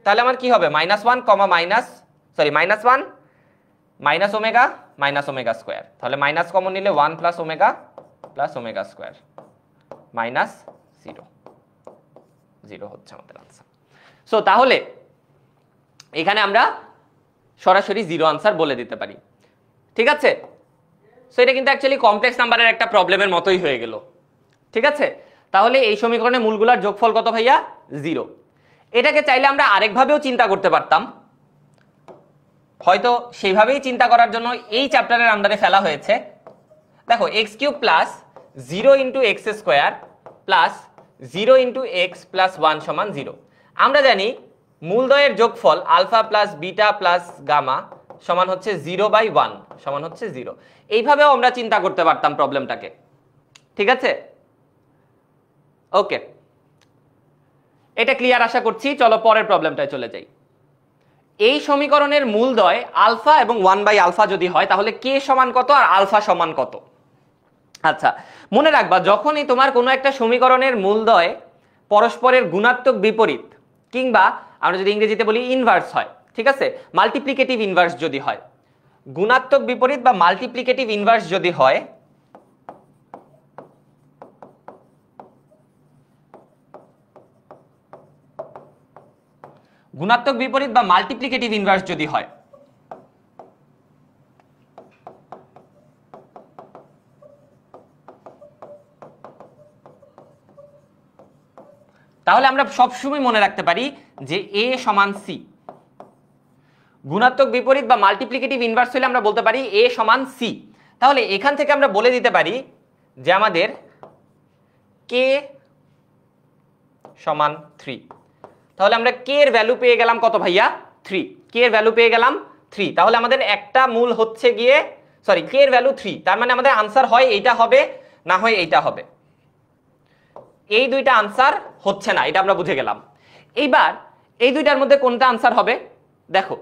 তাহলে আমার কি হবে -1 কমা -1 minus omega minus omega square. তাহলে মাইনাস কমন নিলে 1 প্লাস ওমেগা স্কোয়ার মাইনাস 0 হচ্ছে আমাদের আনসার। সো তাহলে এখানে আমরা সরাসরি 0 আনসার বলে দিতে পারি। ঠিক আছে, সো এটা কিন্তু অ্যাকচুয়ালি কমপ্লেক্স নাম্বারের একটা প্রবলেমের মতোই হয়ে গেল। ঠিক আছে, তাহলে এই সমীকরণে মূলগুলার যোগফল কত ভাইয়া 0। এটাকে চাইলে আমরা আরেকভাবেও চিন্তা করতে পারতাম, হয়তো সেইভাবেই চিন্তা করার জন্য এই চ্যাপ্টারের আন্ডারে ফেলা হয়েছে। দেখো x cube plus 0 into x square plus 0 into x plus 1 সমান 0। আমরা জানি মূলদ্বয়ের যোগফল alpha plus beta plus gamma সমান হচ্ছে 0/1 সমান হচ্ছে 0। এইভাবেও আমরা চিন্তা করতে পারতাম প্রবলেমটাকে। ঠিক আছে, ওকে, এটা ক্লিয়ার আশা করছি। চলো পরের প্রবলেমটায় চলে যাই। এই সমীকরণের মূলদ্বয় আলফা এবং 1/আলফা যদি হয় তাহলে কে সমান কত আর আলফা সমান কত। আচ্ছা, মনে রাখবা যখনই তোমার কোনো একটা সমীকরণের মূলদ্বয় পরস্পরের গুণাত্মক বিপরীত কিংবা আমরা যদি ইংরেজিতে বলি ইনভার্স হয়, ঠিক আছে, মাল্টিপ্লিকেটিভ ইনভার্স যদি হয়, গুণাত্মক বিপরীত বা মাল্টিপ্লিকেটিভ ইনভার্স যদি হয়, গুণাত্মক বিপরীত বা মাল্টিপ্লিকেটিভ ইনভার্স যদি হয় তাহলে আমরা সবসময় মনে রাখতে পারি যে এ সমান সি। গুণাত্মক বিপরীত বা মাল্টিপ্লিকেটিভ ইনভার্স হলে আমরা বলতে পারি এ সমান সি। তাহলে এখান থেকে আমরা বলে দিতে পারি যে আমাদের কে সমান 3। তাহলে আমরা কে এর ভ্যালু পেয়ে গেলাম কত ভাইয়া 3। কে এর ভ্যালু পেয়ে গেলাম 3। তাহলে আমাদের একটা মূল হচ্ছে গিয়ে কে এর ভ্যালু 3। তার মানে আমাদের আনসার হয় এইটা হবে, না হয় এইটা হবে। এই দুইটা আনসার হচ্ছে না, এটা আমরা বুঝে গেলাম। এইবার এই দুইটার মধ্যে কোনটা আনসার হবে দেখো,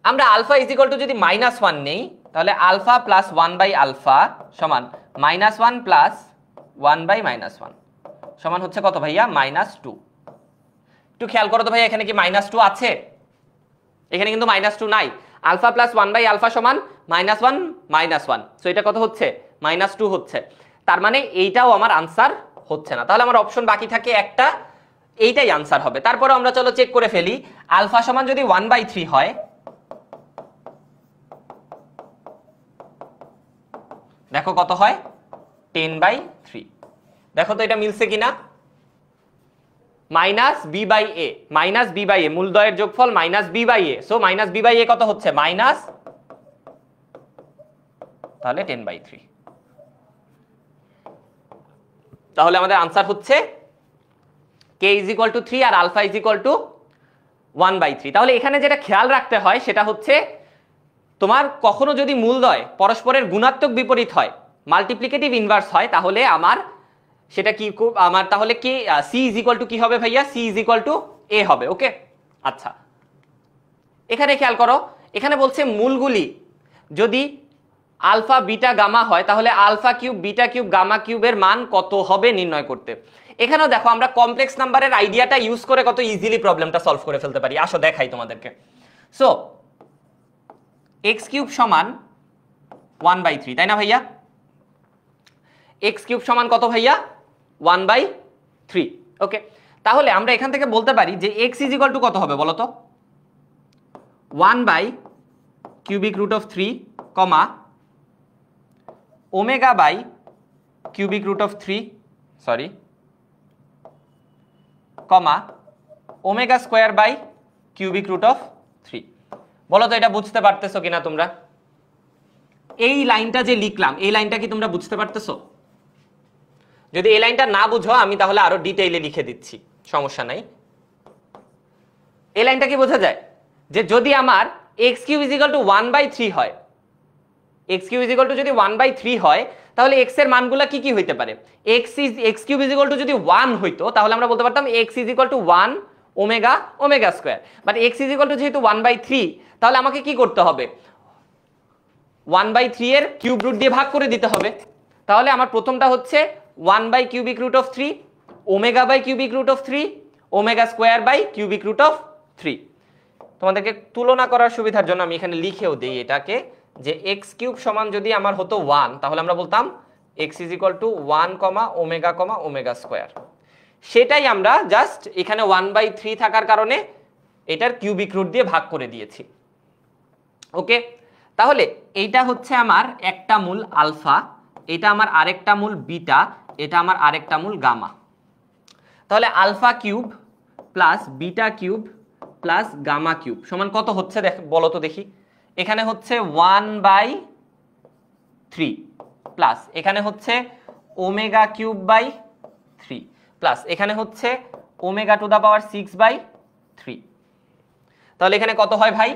আমরা আলফা ইজ ইকুয়াল টু যদি -1 নেই তাহলে আলফা প্লাস 1/আলফা সমান -1 প্লাস 1/-1 সমান হচ্ছে কত ভাইয়া -2। একটু খেয়াল করো তো ভাইয়া, এখানে কি -2 আছে? এখানে কিন্তু -2 নাই। আলফা প্লাস 1/আলফা সমান -1 সো এটা কত হচ্ছে -2 হচ্ছে। তার মানে এইটাও আমার আনসার হচ্ছে না। তাহলে আমার অপশন বাকি থাকে একটা, এইটাই আনসার হবে। তারপরে আমরা চলো চেক করে ফেলি। আলফা সমান যদি 1/3 হয়, দেখো কত হয় 10/3। দেখো তো এটা মিলছে কিনা। -b/a মূলদ্বয়ের যোগফল -b/a, সো -b/a কত হচ্ছে তাহলে 10/3। তাহলে আমাদের আনসার হচ্ছে k = 3 আর আলফা = 1/3। তাহলে এখানে যেটা খেয়াল রাখতে হয় সেটা হচ্ছে তোমার কখনো যদি মূলদ্বয় পরস্পরের গুণাত্মক বিপরীত হয়, মাল্টিপ্লিকেটিভ ইনভার্স হয়, তাহলে আমার সেটা কি আমার তাহলে কি c = কি হবে ভাইয়া, c = a হবে। ওকে, আচ্ছা এখানে খেয়াল করো, এখানে বলছে মূলগুলি যদি আলফা বিটা গামা হয় তাহলে alpha cube beta cube gamma কিউবের মান কত হবে নির্ণয় করতে। এখানেও দেখো আমরা কমপ্লেক্স নাম্বারের আইডিয়াটা ইউজ করে কত ইজিলি প্রবলেমটা সলভ করে ফেলতে পারি। আসো দেখাই তোমাদেরকে। সো x³ সমান 1/3, তাই না ভাইয়া? x³ সমান কত ভাইয়া 1/3। ওকে, তাহলে আমরা এখান থেকে বলতে পারি যে x = কত হবে বলো তো, 1/3 কমা ω/3 কমা ω²/3। বলো তো এটা বুঝতে পারতেছো কিনা তোমরা? এই লাইনটা যে লিখলাম এই লাইনটা কি তোমরা বুঝতে পারতেছো? যদি এই লাইনটা না বুঝো আমি তাহলে আরো ডিটেইলে লিখে দিচ্ছি, সমস্যা নাই। এই লাইনটা কি বোঝা যায় যে যদি আমার x³ = 1/3 হয়, x³ যদি 1/3 হয় তাহলে x এর মানগুলো কি কি হইতে পারে? x³ যদি 1 হইতো তাহলে আমরা বলতে পারতাম x = 1 omega omega square. But x is equal two যেহেতু 1/3, তাহলে আমাকে কি করতে হবে? 1/3 এর কিউব রুট দিয়ে ভাগ করে দিতে হবে। তাহলে আমার প্রথমটা হচ্ছে 1/³ omega by cubic root of 3 omega square by cubic root of 3। তোমাদেরকে তুলনা করার সুবিধার জন্য আমি এখানে লিখেও দিই এটাকে, যে এক্স কিউব সমান যদি আমার হতো 1, তাহলে আমরা বলতাম x is equal to 1, omega square. সেটাই আমরা জাস্ট এখানে 1/3 থাকার কারণে এটার কিউবিক রুট দিয়ে ভাগ করে দিয়েছি। ওকে, তাহলে এইটা হচ্ছে আমার একটা মূল আলফা, এটা আমার আরেকটা মূল বিটা, এটা আমার আরেকটা মূল গামা। তাহলে alpha cube plus beta cube plus gamma cube সমান কত হচ্ছে বলো তো দেখি। এখানে হচ্ছে 1/3 প্লাস এখানে হচ্ছে ওমেগা কিউব বাই 3 প্লাস এখানে হচ্ছে ওমেগা টু দা পাওয়ার 6/3। তাহলে এখানে কত হয় ভাই?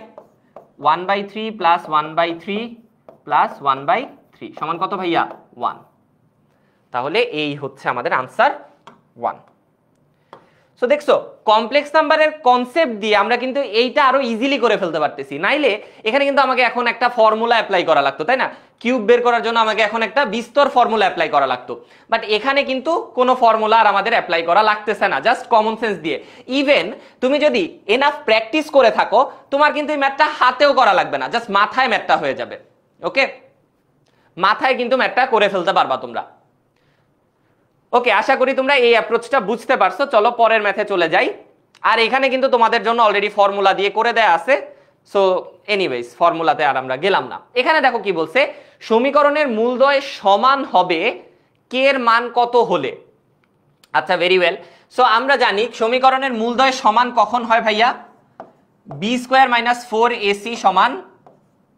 1/3 প্লাস 1/3 প্লাস 1/3 সমান কত ভাইয়া? 1। তাহলে এই হচ্ছে আমাদের আনসার 1। সো দেখছো, কমপ্লেক্স নাম্বারের কনসেপ্ট দিয়ে আমরা কিন্তু এইটা আরো ইজিলি করে ফেলতে পারতেছি। নাইলে এখানে কিন্তু আমাকে এখন একটা ফর্মুলা অ্যাপ্লাই করা লাগতো, তাই না? কিউব বের করার জন্য আমাকে এখন একটা বিস্তর ফর্মুলা অ্যাপ্লাই করা লাগতো। বাট এখানে কিন্তু কোনো ফর্মুলা আর আমাদের অ্যাপ্লাই করা লাগতেছে না, জাস্ট কমন সেন্স দিয়ে। ইভেন তুমি যদি এনাফ প্র্যাকটিস করে থাকো, তোমার কিন্তু এই ম্যাথটা হাতেও করা লাগবে না, জাস্ট মাথায় ম্যাথটা হয়ে যাবে। ওকে, মাথায় কিন্তু ম্যাথটা করে ফেলতে পারবা তোমরা। ওকে, আশা করি তোমরা এই অ্যাপ্রোচটা বুঝতে পারছো। চলো পরের ম্যাথে চলে যাই। আর এখানে কিন্তু তোমাদের জন্য অলরেডি ফর্মুলা দিয়ে করে দেয়া আছে। সো এনিওয়েজ, ফর্মুলাতে আর আমরা গেলাম না। এখানে দেখো কি বলছে, সমীকরণের মূলদ্বয় সমান হবে কে এর মান কত হলে। আচ্ছা, ভেরি ওয়েল। সো আমরা জানি সমীকরণের মূলদ্বয় সমান কখন হয় ভাইয়া? b² - 4ac সমান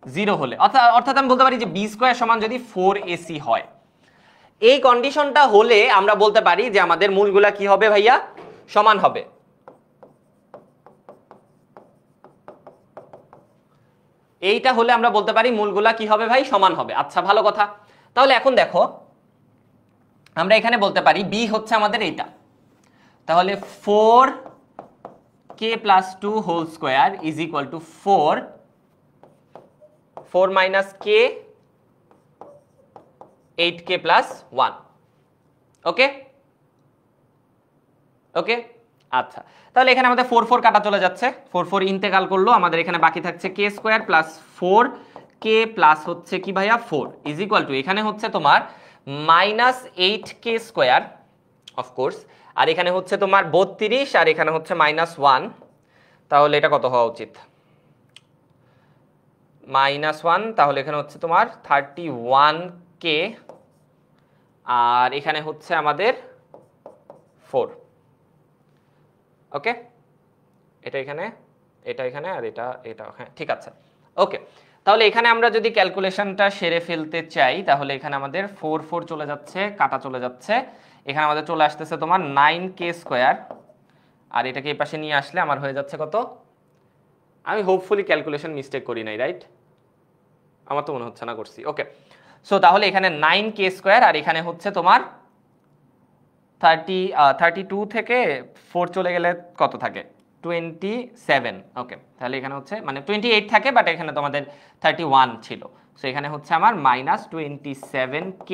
0 হলে। অর্থাৎ আমি বলতে পারি যে b² সমান যদি 4ac হয়। এই কন্ডিশনটা হলে আমরা বলতে পারি যে আমাদের মূলগুলা কি হবে ভাইয়া? সমান হবে। এইটা হলে আমরা বলতে পারি মূলগুলা কি হবে ভাই? সমান হবে। আচ্ছা, ভালো কথা। তাহলে এখন দেখো, আমরা এখানে বলতে পারি b হচ্ছে আমাদের এইটা। তাহলে 4k + 2 whole square is equal to 4 - k 8k + 1। Okay okay, আচ্ছা। তাহলে এখানে আমাদের 4 4 কাটা চলে যাচ্ছে, 4 4 ইন্তেকাল করলো। আমাদের এখানে বাকি থাকছে k² + 4k প্লাস হচ্ছে কি ভাইয়া 4 ইজ ইকুয়াল টু, এখানে হচ্ছে তোমার -8k², অফকোর্স। আর এখানে হচ্ছে তোমার 32 আর এখানে হচ্ছে -1। তাহলে এটা কত হওয়া উচিত? -1। তাহলে এখানে হচ্ছে তোমার 31k আর এখানে হচ্ছে আমাদের 4। ওকে, এটা এখানে, এটা এখানে, আর এটা হ্যাঁ ঠিক আছে। ওকে, তাহলে এখানে আমরা যদি ক্যালকুলেশনটা সেরে ফেলতে চাই, তাহলে এখানে আমাদের 4 4 চলে যাচ্ছে, কাটা চলে যাচ্ছে। এখানে আমাদের চলে আসতেছে তোমার 9k², আর এটাকে এই পাশে নিয়ে আসলে আমার হয়ে যাচ্ছে কত? আমি হোপফুলি ক্যালকুলেশন মিস্টেক করি নাই, রাইট? আমার তো মনে হচ্ছে না করছি। ওকে, সো তাহলে এখানে 9k² আর এখানে হচ্ছে তোমার 32 থেকে 4 চলে গেলে কত থাকে? 27। ওকে, তাহলে এখানে হচ্ছে মানে 28 থাকে, বাট এখানে তোমাদের 31 ছিল। সো এখানে হচ্ছে আমার -27k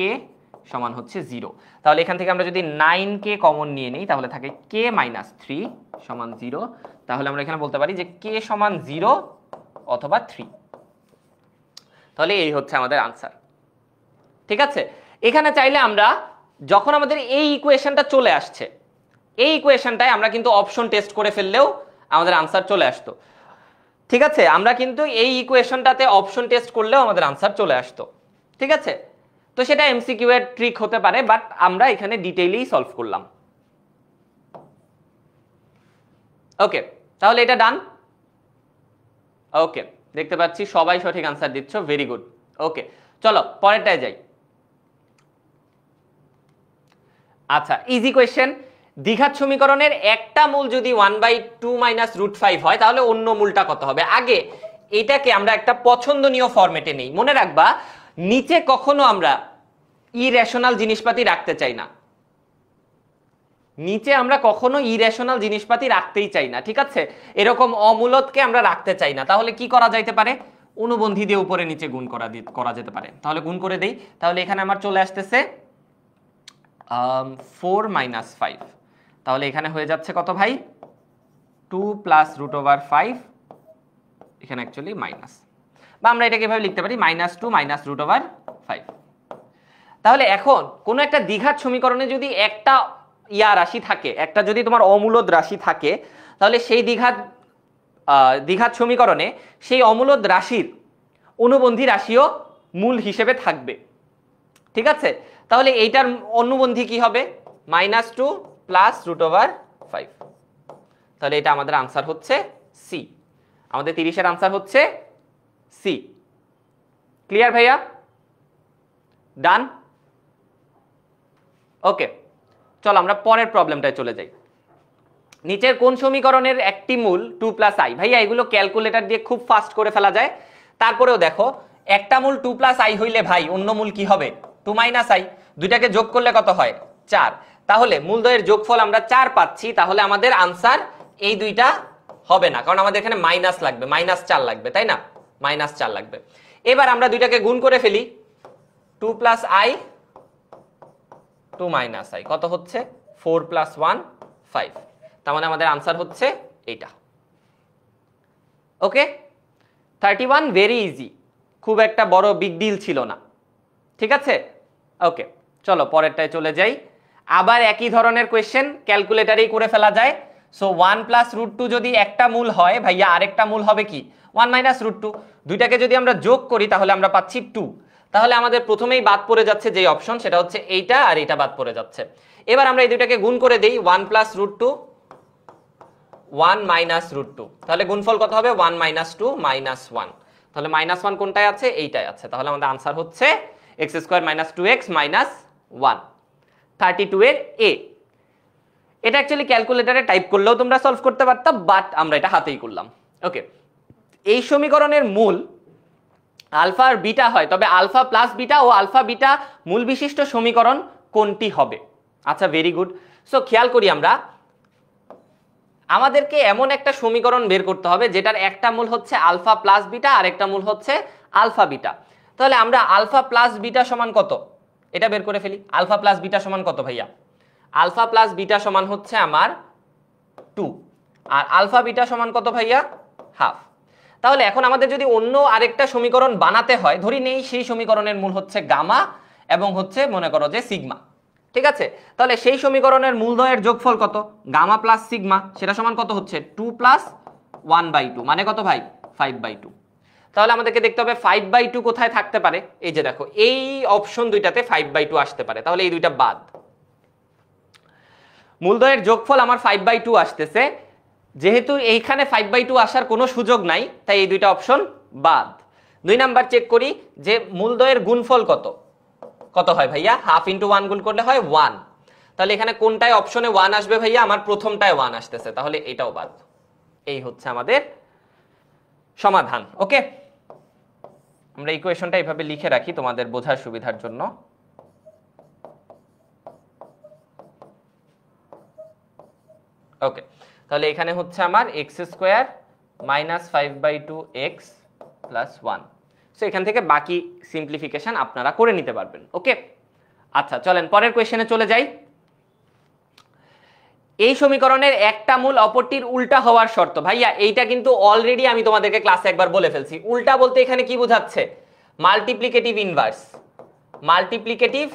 সমান হচ্ছে 0। তাহলে এখান থেকে আমরা যদি 9k কমন নিয়ে নিই, তাহলে থাকে k - 3 সমান 0। তাহলে আমরা এখানে বলতে পারি যে k সমান 0 অথবা 3। তাহলে এই হচ্ছে আমাদের আনসার। ঠিক আছে, এখানে চাইলে আমরা যখন আমাদের এই ইকুয়েশনটা চলে আসছে, এই ইকুয়েশনটায় আমরা কিন্তু অপশন টেস্ট করে ফেললেও আমাদের আনসার চলে আসতো। ঠিক আছে, আমরা কিন্তু এই ইকুয়েশনটাতে অপশন টেস্ট করলেও আমাদের আনসার চলে আসতো। ঠিক আছে, তো সেটা এমসিকিউ এর ট্রিক হতে পারে, বাট আমরা এখানে ডিটেইলেই সলভ করলাম। ওকে, তাহলে এটা ডান। ওকে, দেখতে পাচ্ছি সবাই সঠিক আনসার দিচ্ছ, ভেরি গুড। ওকে, চলো পরেরটায় যাই। আচ্ছা, ইজি কোয়েশ্চেন। দ্বিঘাত সমীকরণের একটা মূল যদি 1/2 - √5 হয়, তাহলে অন্য মূলটা কত হবে? আগে এটাকে আমরা একটা পছন্দনীয় ফরম্যাটে নেই। মনে রাখবা, নিচে কখনো আমরা ইরেশনাল জিনিসপাতি রাখতে চাই না। নিচে আমরা কখনো ইরেশনাল জিনিসপাতি রাখতেই চাই না, ঠিক আছে? এরকম অমূলদকে আমরা রাখতে চাই না। তাহলে কি করা যাইতে পারে? অনুবন্ধী দিয়ে উপরে নিচে গুণ করা যেতে পারে। তাহলে গুণ করে দেই। তাহলে এখানে আমার চলে আসতেছে 4 - 5। তাহলে এখানে হয়ে যাচ্ছে কত ভাই? 2 + √5, এখানে অ্যাকচুয়ালি মাইনাস, বা আমরা এটাকে এভাবে লিখতে পারি -2 - √5। তাহলে এখন কোন একটা দ্বিঘাত সমীকরণে যদি একটা রাশি থাকে, একটা যদি তোমার অমূলদ রাশি থাকে, তাহলে সেই দ্বিঘাত সমীকরণে সেই অমূলদ রাশির অনুবন্ধী রাশিও মূল হিসেবে থাকবে, ঠিক আছে? তাহলে এইটার অনুবন্ধী কি হবে? -2 + √5। তাহলে এটা আমাদের আনসার হচ্ছে সি। আমাদের 30 এর আনসার হচ্ছে সি। ক্লিয়ার ভাইয়া? ডান? ওকে, চলো আমরা পরের প্রবলেমটায় চলে যাই। নিচের কোন সমীকরণের একটি মূল 2 + i? ভাইয়া এগুলো ক্যালকুলেটর দিয়ে খুব ফাস্ট করে ফেলা যায়। তারপরেও দেখো, একটা মূল 2 + i হইলে ভাই অন্য মূল কি হবে? 2 - i। দুইটাকে যোগ করলে কত হয়? 4। তাহলে মূলদ্বয়ের যোগফল আমরা 4 পাচ্ছি। তাহলে আমাদের আনসার এই দুইটা হবে না, কারণ আমাদের এখানে মাইনাস লাগবে, -4 লাগবে, তাই না? -4 লাগবে। এবার আমরা দুইটাকে গুণ করে ফেলি। 2 + i 2 - i কত হচ্ছে? 4 + 1 5। তার মানে আমাদের আনসার হচ্ছে এইটা। ওকে, 31 ভেরি ইজি, খুব একটা বড় বিগ ডিল ছিল না, ঠিক আছে? ওকে, চলো পরেরটায় চলে যাই। আবার একই ধরনের কোয়েশ্চেন ক্যালকুলেটরেই করে ফেলা যায়। সো 1 + √2 যদি একটা মূল হয় ভাইয়া, আরেকটা মূল হবে কি? 1 - √2। দুইটাকে যদি আমরা যোগ করি তাহলে আমরা পাচ্ছি 2। তাহলে আমাদের প্রথমেই বাদ পড়ে যাচ্ছে যে অপশন, সেটা হচ্ছে এইটা, আর এইটা বাদ পড়ে যাচ্ছে। এবার আমরা এই দুইটাকে গুণ করে দেই। 1 + √2 1 - √2। তাহলে গুণফল কত হবে? 1 - 2 - 1। তাহলে -1 কোনটায় আছে? এইটাই আছে। তাহলে আমাদের আনসার হচ্ছে x² - 2x - 1। 32 এর এ। এটা অ্যাকচুয়ালি ক্যালকুলেটরে টাইপ করলেও তোমরা সলভ করতে পারতাম, বাট আমরা এটা হাতেই করলাম। ওকে, এই সমীকরণের মূল আলফা আর বিটা হয়, তবে আলফা প্লাস বিটা ও আলফা বিটা মূল বিশিষ্ট সমীকরণ কোনটি হবে? আচ্ছা, ভেরি গুড। সো খেয়াল করি আমরা, আমাদেরকে এমন একটা সমীকরণ বের করতে হবে যেটার একটা মূল হচ্ছে আলফা প্লাস বিটা আর একটা মূল হচ্ছে আলফা বিটা। তাহলে আমরা আলফা প্লাস বিটা সমান কত এটা বের করে ফেলি। আলফা প্লাস বিটা সমান কত ভাইয়া? আলফা প্লাস বিটা সমান হচ্ছে আমার 2, আর আলফা বিটা সমান কত ভাইয়া? হাফ। তাহলে এখন আমাদের যদি অন্য আরেকটা সমীকরণ বানাতে হয়, ধরি নেই সেই সমীকরণের মূল হচ্ছে গামা এবং হচ্ছে মনে করো যে সিগমা, ঠিক আছে? তাহলে সেই সমীকরণের মূলদ্বয়ের যোগফল কত? গামা প্লাস সিগমা, সেটা সমান কত হচ্ছে? 2 + 1/2, মানে কত ভাই? 5/2। তাহলে আমাদেরকে দেখতে হবে 5/2 কোথায় থাকতে পারে। এই যে দেখো, এই অপশন দুইটাতে 5/2 আসতে পারে, তাহলে এই দুইটা বাদ। মূলদ্বয়ের যোগফল আমার 5/2 আসতেছে, যেহেতু এইখানে 5/2 আসার কোনো সুযোগ নাই, তাই এই দুইটা অপশন বাদ। 2 নাম্বার চেক করি যে মূলদ্বয়ের গুণফল কত কত হয় ভাইয়া? হাফ ইন্টু 1 গুণ করলে হয় 1। তাহলে এখানে কোনটায় অপশনে 1 আসবে ভাইয়া? আমার প্রথমটায় 1 আসতেছে, তাহলে এটাও বাদ। এই হচ্ছে আমাদের সমাধান। ওকে, আমরা ইকুয়েশনটা এইভাবে লিখে রাখি তোমাদের বোঝার সুবিধার জন্য। ওকে, তাহলে এখানে হচ্ছে আমার x² - 5/2x + 1। সো এখান থেকে বাকি সিম্পলিফিকেশন আপনারা করে নিতে পারবেন। ওকে, আচ্ছা চলেন পরের কোয়েশ্চেনে চলে যাই। এই সমীকরণের একটা মূল অপরটির উল্টা হওয়ার শর্ত। ভাইয়া এইটা কিন্তু অলরেডি আমি তোমাদেরকে ক্লাসে একবার বলে ফেলছি। উল্টা বলতে এখানে কি বোঝাচ্ছে? Multiplicative inverse. মাল্টিপ্লিকেটিভ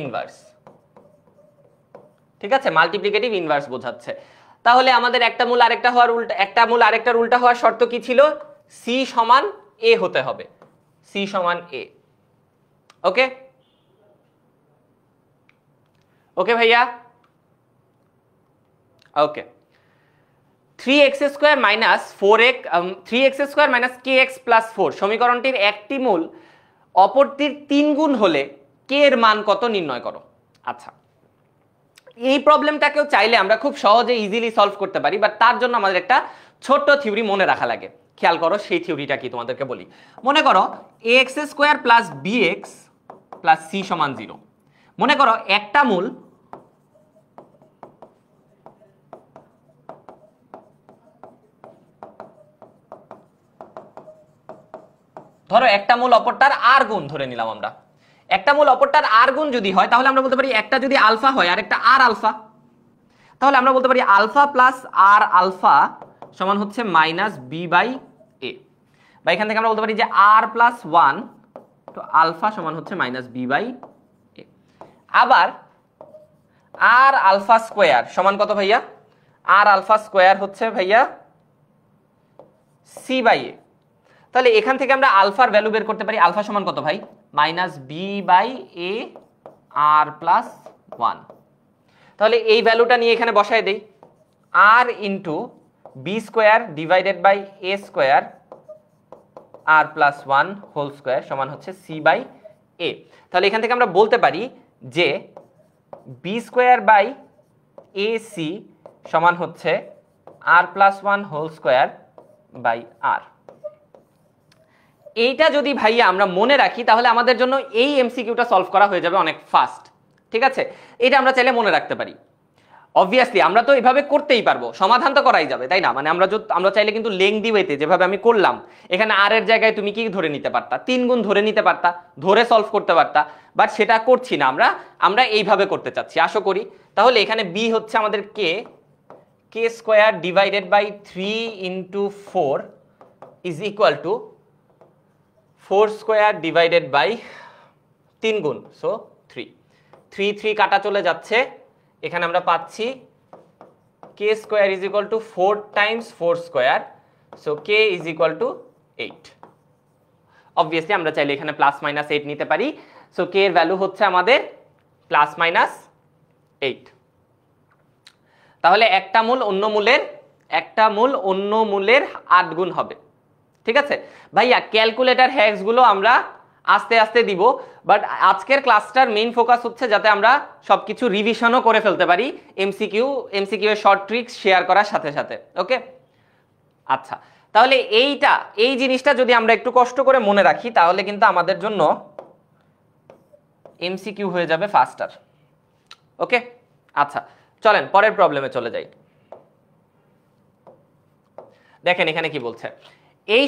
ইনভার্স, ঠিক আছে? মাল্টিপ্লিকেটিভ ইনভার্স বোঝাচ্ছে। তাহলে আমাদের একটা মূল আরেকটা হওয়ার উল্টা, একটা মূল আরেকটার উল্টা হওয়ার শর্ত কি ছিল? c = a হতে হবে। c = a। ওকে, ওকে ভাইয়া। ওকে, 3x² - 4x 3x² - kx + 4 সমীকরণটির একটি মূল অপরটির 3 গুণ হলে k এর মান কত নির্ণয় করো। আচ্ছা, এই প্রবলেমটাকেও চাইলে আমরা খুব সহজে ইজিলি সলভ করতে পারি, বাট তার জন্য আমাদের একটা ছোট্ট থিওরি মনে রাখা লাগে। খেয়াল করো সেই থিওরিটা কি তোমাদেরকে বলি। মনে করো ax² + bx + c = 0। মনে করো একটা মূল ধরো একটা মূল অপরটার আর গুণ ধরে নিলাম আমরা। একটা মূল অপরটার আর গুণ যদি হয় তাহলে আমরা বলতে পারি একটা যদি আলফা হয় আর একটা আর আলফা, তাহলে আমরা বলতে পারি আলফা প্লাস আর আলফা সমান হচ্ছে মাইনাস বি বাই এ, বা এখান থেকে আমরা বলতে পারি যে আর প্লাস ওয়ান তো আলফা সমান হচ্ছে মাইনাস বি বাই এ। আবার আর আলফা স্কোয়ার সমান কত ভাইয়া? আর আলফা স্কোয়ার হচ্ছে ভাইয়া সি বাই এ। তাহলে এখান থেকে আমরা আলফার ভ্যালু বের করতে পারি। আলফা সমান কত ভাই? Minus B by A R plus one. তাহলে এই ভ্যালুটা নিয়ে এখানে বসায় দেই, R into B square divided by A square R plus one whole square সমান হচ্ছে সি বাই এ। তাহলে এখান থেকে আমরা বলতে পারি যে B square by A C সমান হচ্ছে R plus one whole square by R. এইটা যদি ভাইয়া আমরা মনে রাখি তাহলে আমাদের জন্য এই এমসিকিউটা সলভ করা হয়ে যাবে অনেক ফাস্ট। ঠিক আছে, এটা আমরা চাইলে মনে রাখতে পারি। অবভিয়াসলি আমরা তো এভাবে করতেই পারবো, সমাধান তো করাই যাবে, তাই না? মানে আমরা চাইলে কিন্তু লেংদি ওয়েতে যেভাবে আমি করলাম, এখানে আর এর জায়গায় তুমি কি ধরে নিতে পারতা? 3 গুণ ধরে নিতে পারতা, ধরে সলভ করতে পারতা, বাট সেটা করছি না আমরা এইভাবে করতে চাচ্ছি আশা করি। তাহলে এখানে বি হচ্ছে আমাদের K square divided by 3 into 4 is equal to 4 square divided by 3 গুণ, সো 3 কাটা চলে যাচ্ছে, এখানে আমরা পাচ্ছি K square is equal to 4 times 4 square, so K is equal to 8। Obviously আমরা চাইলে এখানে প্লাস মাইনাস 8 নিতে পারি, সো কে এর ভ্যালু হচ্ছে আমাদের প্লাস মাইনাস 8। তাহলে একটা মূল অন্য মূলের 8 গুণ হবে। ঠিক আছে ভাইয়া, ক্যালকুলেটর হ্যাক্স গুলো আমরা আস্তে আস্তে দিব, বাট আজকের ক্লাসটার মেইন ফোকাস হচ্ছে যাতে আমরা সবকিছু রিভিশনও করে ফেলতে পারি এমসিকিউ এর শর্ট ট্রিক্স শেয়ার করার সাথে সাথে। ওকে, আচ্ছা, তাহলে এই জিনিসটা যদি আমরা একটু কষ্ট করে মনে রাখি তাহলে কিন্তু আমাদের জন্য এমসিকিউ হয়ে যাবে ফাস্টার। ওকে, আচ্ছা চলেন পরের প্রবলেমে চলে যাই। দেখেন এখানে কি বলছে, এই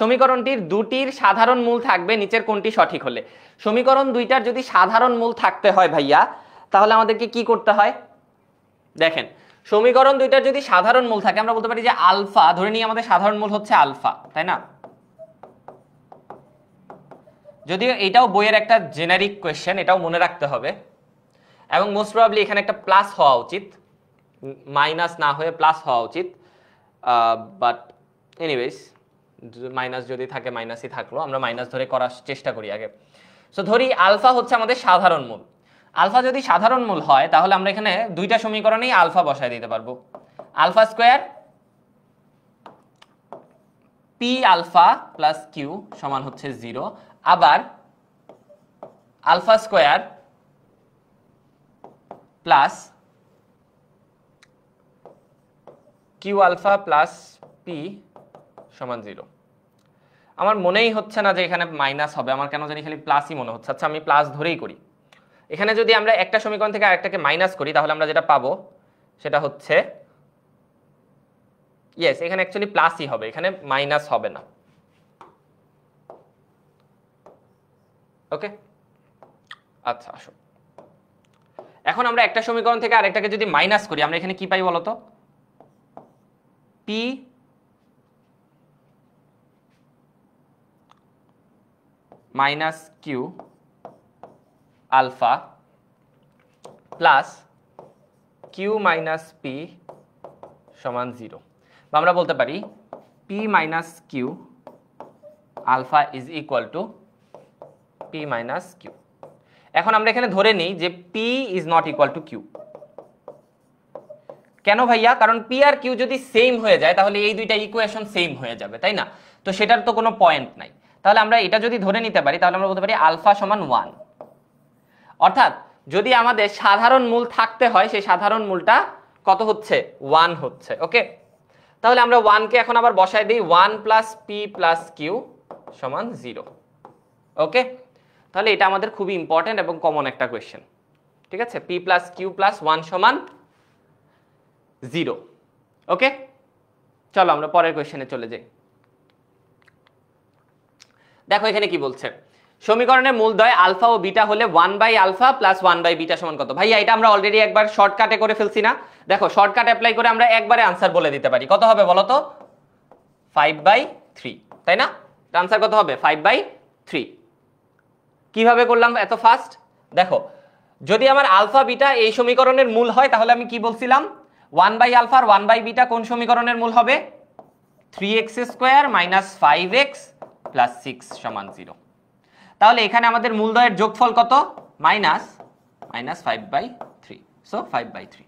সমীকরণটির দুটির সাধারণ মূল থাকবে নিচের কোনটি সঠিক হলে। সমীকরণ দুইটার যদি সাধারণ মূল থাকতে হয় ভাইয়া তাহলে আমাদেরকে কি করতে হয়? দেখেন সমীকরণ দুইটার যদি সাধারণ মূল থাকে আমরা বলতে পারি যে আলফা, ধরে নিই আমাদের সাধারণ মূল হচ্ছে আলফা, তাই না? যদিও এটাও বইয়ের একটা জেনারিক কোয়েশ্চেন, এটাও মনে রাখতে হবে, এবং মোস্ট প্রবাবলি এখানে একটা প্লাস হওয়া উচিত, মাইনাস না হয়ে প্লাস হওয়া উচিত, বাট এনিওয়েজ মাইনাস যদি থাকে মাইনাসই থাকলো, আমরা মাইনাস ধরে করার চেষ্টা করি আগে। সো ধরি আলফা হচ্ছে আমাদের সাধারণ মূল। আলফা যদি সাধারণ মূল হয় তাহলে আমরা এখানে দুইটা সমীকরণেই আলফা বসায় দিতে পারবো। Alpha square p alpha plus q সমান হচ্ছে 0, আবার alpha square plus q alpha plus p সমান 0। আমার মনেই হচ্ছে না যে এখানে মাইনাস হবে, আমার কেন জানি খালি প্লাসই মনে হচ্ছে। আচ্ছা আমি প্লাস ধরেই করি। এখানে যদি আমরা একটা সমীকরণ থেকে আরেকটাকে মাইনাস করি তাহলে আমরা যেটা পাবো সেটা হচ্ছে ইয়েস, এখানে অ্যাকচুয়ালি প্লাসই হবে, এখানে মাইনাস হবে না। ওকে, আচ্ছা আসো এখন আমরা একটা সমীকরণ থেকে আরেকটাকে যদি মাইনাস করি আমরা এখানে কি পাই বলতো? P minus q alpha plus q minus p সমান 0, বা আমরা বলতে পারি p minus q alpha is equal to p minus q. এখন আমরা এখানে ধরে নিই যে p is not equal to q. কেন ভাইয়া? কারণ পি আর কিউ যদি সেম হয়ে যায় তাহলে এই দুইটা ইকুয়েশন সেম হয়ে যাবে, তাই না? তো সেটার তো কোনো পয়েন্ট নাই। তাহলে আমরা এটা যদি ধরে নিতে পারি তাহলে আমরা বলতে পারি আলফা সমান 1, অর্থাৎ যদি আমাদের সাধারণ মূল থাকতে হয় সেই সাধারণ মূলটা কত হচ্ছে? 1 হচ্ছে। ওকে, তাহলে আমরা 1 কে এখন আবার বসায় দিই, 1 প্লাস পি প্লাস কিউ সমান 0। ওকে, তাহলে এটা আমাদের খুবই ইম্পর্টেন্ট এবং কমন একটা কোয়েশ্চেন। ঠিক আছে, p প্লাস কিউ প্লাস 1 সমান 0। ওকে, চলো আমরা পরের কোয়েশ্চেনে চলে যাই। দেখো এখানে কি বলছে, সমীকরণের মূলদ্বয় আলফা ও বিটা হলে 1/α প্লাস 1/β সমান কত? ভাইয়া এটা আমরা অলরেডি একবার শর্টকাটে করে ফেলছি না? দেখো শর্টকাট অ্যাপ্লাই করে আমরা একবারে আনসার বলে দিতে পারি। কত হবে বলো তো? 5/3, তাই না? আনসার কত হবে? 5/3। কিভাবে করলাম এত ফাস্ট? দেখো যদি আমার আলফা বিটা এই সমীকরণের মূল হয় তাহলে আমি কি বলছিলাম, 1/α আর 1/β কোন সমীকরণের মূল হবে? 3x² - 5x + 6 = 0। তাহলে এখানে আমাদের মূলদ্বয়ের যোগফল কত? -5/3, সো 5/3।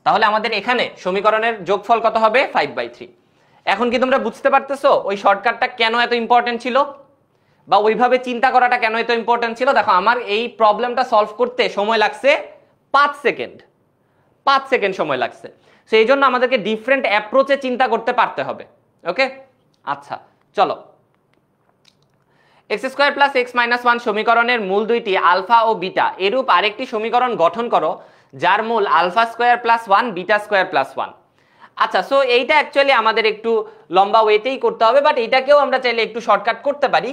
তাহলে আমাদের এখানে সমীকরণের যোগফল কত হবে? 5/3। এখন কি তোমরা বুঝতে পারতেছো ওই শর্টকাটটা কেন এত ইম্পর্টেন্ট ছিল, বা ওইভাবে চিন্তা করাটা কেন এত ইম্পর্টেন্ট ছিল? দেখো আমার এই প্রবলেমটা সলভ করতে সময় লাগছে 5 সেকেন্ড, 5 সেকেন্ড সময় লাগছে। সো এই জন্য আমাদেরকে ডিফারেন্ট অ্যাপ্রোচে চিন্তা করতে পারতে হবে। ওকে, আচ্ছা চলো, x² + x - 1 সমীকরণের মূল দুইটি আলফা ও বিটা এরূপ আরেকটি সমীকরণ গঠন করো যার মূল α² + 1 β² + 1। আচ্ছা, সো এইটা অ্যাকচুয়ালি আমাদের একটু লম্বা ওয়েতেই করতে হবে, বাট এটাকেও আমরা চাইলে একটু শর্টকাট করতে পারি,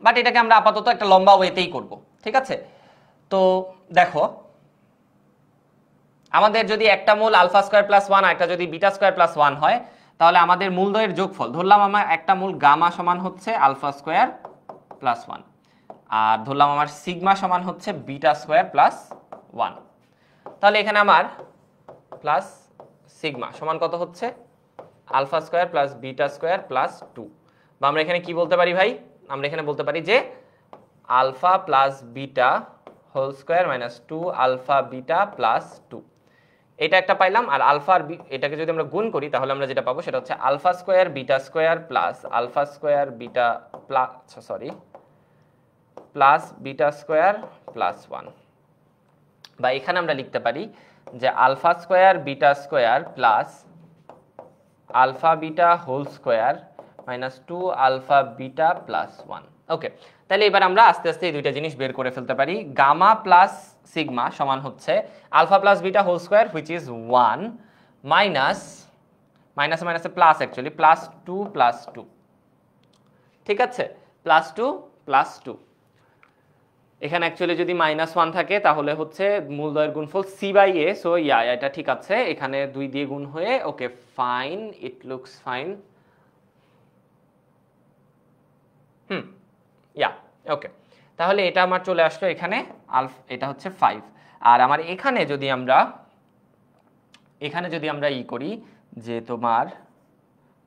বাট এটাকে আমরা আপাতত একটা লম্বা ওয়েতেই করব। ঠিক আছে, তো দেখো আমাদের যদি একটা মূল α² + 1 আর একটা যদি β² + 1 হয়, তাহলে আমাদের মূলদ্বয়ের যোগফল ধরলাম আমার একটা মূল গামা সমান হচ্ছে α² + 1, আর ধরলাম আমার সিগমা সমান হচ্ছে β² + 1। তাহলে এখানে আমার প্লাস সিগমা সমান কত হচ্ছে? α² + β² + 2। বা আমরা এখানে কি বলতে পারি ভাই? আমরা এখানে বলতে পারি যে α + β² - 2α β + 2। এটা একটা পাইলাম, আর আলফা আর এটাকে যদি আমরা গুণ করি তাহলে আমরা যেটা পাবো সেটা হচ্ছে α² β² প্লাস α² β প্লাস β² + 1। বা এখানে আমরা লিখতে পারি যে α² β² প্লাস α β² - 2α β + 1। ওকে, তাহলে এবার আমরা আস্তে আস্তে এই দুইটা জিনিস বের করে ফেলতে পারি। গামা প্লাস সিগমা সমান হচ্ছে α + β² which is 1 মাইনাস মাইনাসে প্লাস অ্যাকচুয়ালি +2 + 2। ঠিক আছে, +2 + 2। এখানে অ্যাকচুয়ালি যদি -1 থাকে তাহলে হচ্ছে মূলদ্বয়ের গুণফল c/a। সো ইয়া এটা ঠিক আছে, এখানে 2 দিয়ে গুণ হয়ে okay fine, it looks fine. Yeah okay, তাহলে এটা আমার চলে আসলো এখানে এটা হচ্ছে 5। আর আমার এখানে যদি আমরা ই করি যে তোমার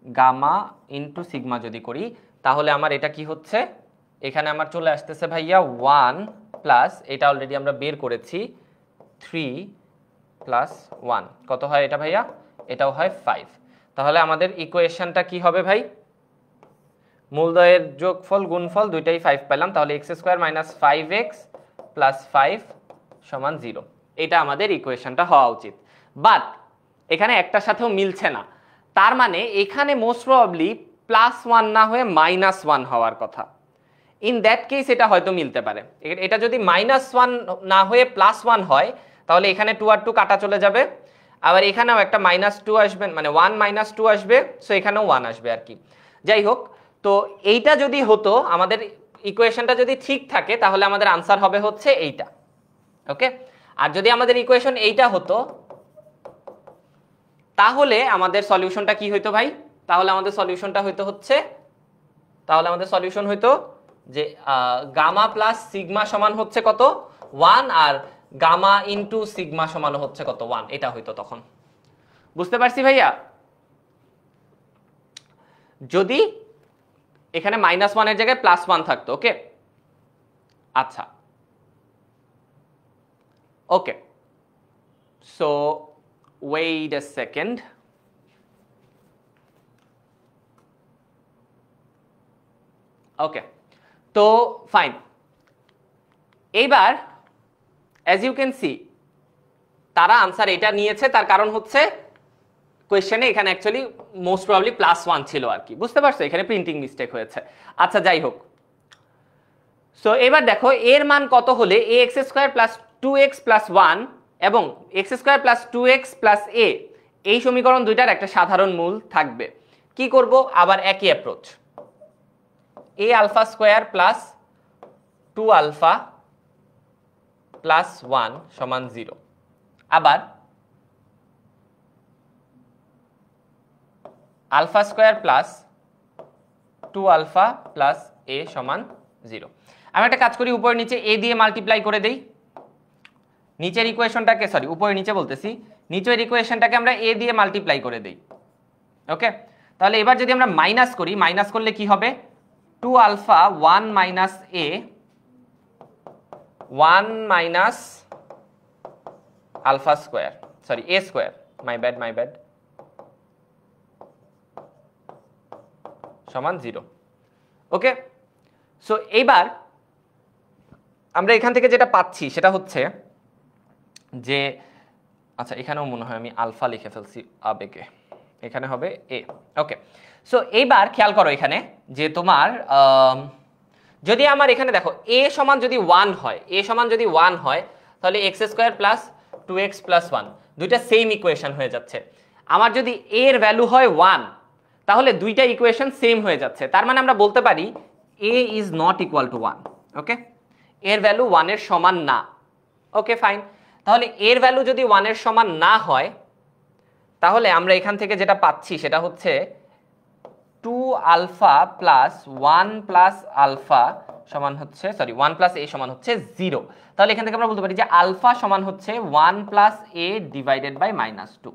গামা ইনটু সিগমা যদি করি, তাহলে আমার এটা কি হচ্ছে? এখানে আমার চলে আসতেছে ভাইয়া 1 প্লাস, এটা অলরেডি আমরা বের করেছি 3 + 1 কত হয় এটা ভাইয়া? এটাও হয় 5। তাহলে আমাদের ইকুয়েশনটা কি হবে ভাই? মূলদ্বয়ের যোগফল গুণফল দুইটাই 5 পেলাম, তাহলে x² - 5x + 5 = 0। এটা আমাদের ইকুয়েশনটা হওয়া উচিত, বাট এখানে একটার সাথেও মিলছে না। তার মানে এখানে মোস্ট প্রবাবলি +1 না হয়ে -1 হওয়ার কথা। ইন দ্যাট কেস এটা হয়তো মিলতে পারে। এটা যদি -1 না হয়ে +1 হয় তাহলে এখানে 2 আর 2 কাটা চলে যাবে, আবার এখানেও একটা -2 আসবে, মানে 1 - 2 আসবে, সো এখানেও 1 আসবে আর কি। যাই হোক, তো এইটা যদি হতো, আমাদের ইকুয়েশনটা যদি ঠিক থাকে তাহলে আমাদের আনসার হবে হচ্ছে এইটা। ওকে, আর যদি আমাদের ইকুয়েশন এইটা হতো তাহলে আমাদের সলিউশনটা কি হইতো ভাই? তাহলে আমাদের সলিউশনটা হইতো যে গামা প্লাস সিগমা সমান হচ্ছে কত? 1, আর গামা ইনটু সিগমা সমান হচ্ছে কত? 1। এটা হইতো তখন। বুঝতে পারছি ভাইয়া? যদি এখানে -1 এর জায়গায় +1 থাকতো। ওকে, আচ্ছা ওকে, সো ওয়েট আ সেকেন্ড। ওকে, তো ফাইন। এইবার অ্যাজ ইউ ক্যান সি তারা আনসার এটা নিয়েছে, তার কারণ হচ্ছে কোয়েশ্চেনে এখানে অ্যাকচুয়ালি মোস্ট প্রবাবলি +1 ছিল আর কি। বুঝতে পারছো? এখানে প্রিন্টিং মিস্টেক হয়েছে। আচ্ছা যাই হোক, সো এবার দেখো এর মান কত হলে ax square plus 2x plus 1 এবং x square plus 2x plus a এই সমীকরণ দুইটার একটা সাধারণ মূল থাকবে। কি করব? আবার একই approach, a alpha square plus 2 alpha plus 1 সমান 0। আবার alpha square plus 2 alpha plus a সমান 0। আমি একটা কাজ করি, উপরে নিচে a দিয়ে মাল্টিপ্লাই করে দেই। নিচের ইকুয়েশনটাকে, সরি উপরে নিচে বলতেছি, নিচের ইকুয়েশনটাকে আমরা a দিয়ে মাল্টিপ্লাই করে দেই। ওকে, তাহলে এবার যদি আমরা মাইনাস করি, মাইনাস করলে কি হবে? 2 alpha 1 minus a 1 minus alpha square, sorry a square, my bad সমান 0। ওকে, সো এইবার আমরা এখান থেকে যেটা পাচ্ছি সেটা হচ্ছে যে, আচ্ছা এখানেও মনে হয় আমি আলফা লিখে ফেলছি আবেগে, এখানে হবে a। ওকে, সো এইবার খেয়াল করো এখানে যে তোমার যদি আমার এখানে দেখো a সমান যদি 1 হয়, a সমান যদি 1 হয় তাহলে x square plus 2x plus 1 দুইটা সেম ইকুয়েশন হয়ে যাচ্ছে। আমার যদি a এর ভ্যালু হয় 1 তাহলে দুইটা ইকুয়েশন সেম হয়ে যাচ্ছে। তার মানে আমরা বলতে পারি a is not equal to 1। ওকে, এর ভ্যালু 1 এর সমান না। ওকে ফাইন, তাহলে এর ভ্যালু যদি 1 এর সমান না হয় তাহলে আমরা এখান থেকে যেটা পাচ্ছি সেটা হচ্ছে 2 আলফা প্লাস 1 প্লাস আলফা সমান হচ্ছে, সরি 1 প্লাস a সমান হচ্ছে 0। তাহলে এখান থেকে আমরা বলতে পারি যে আলফা সমান হচ্ছে 1 প্লাস a ডিভাইডেড বাই -2।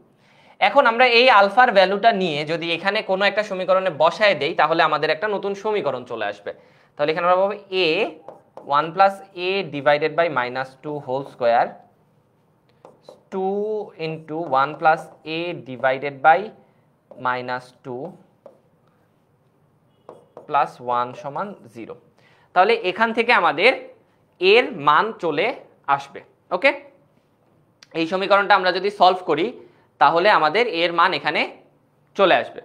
এখন আমরা এই আলফার ভ্যালুটা নিয়ে যদি এখানে কোনো একটা সমীকরণে বসায় দেই তাহলে আমাদের একটা নতুন সমীকরণ চলে আসবে। তাহলে এখানে আমরা পাবো a 1 plus a divided by -2 whole square 2 into 1 plus a divided by -2 plus 1 সমান 0। তাহলে এখান থেকে আমাদের এর মান চলে আসবে। ওকে, এই সমীকরণটা আমরা যদি সলভ করি তাহলে আমাদের এর মান এখানে চলে আসবে।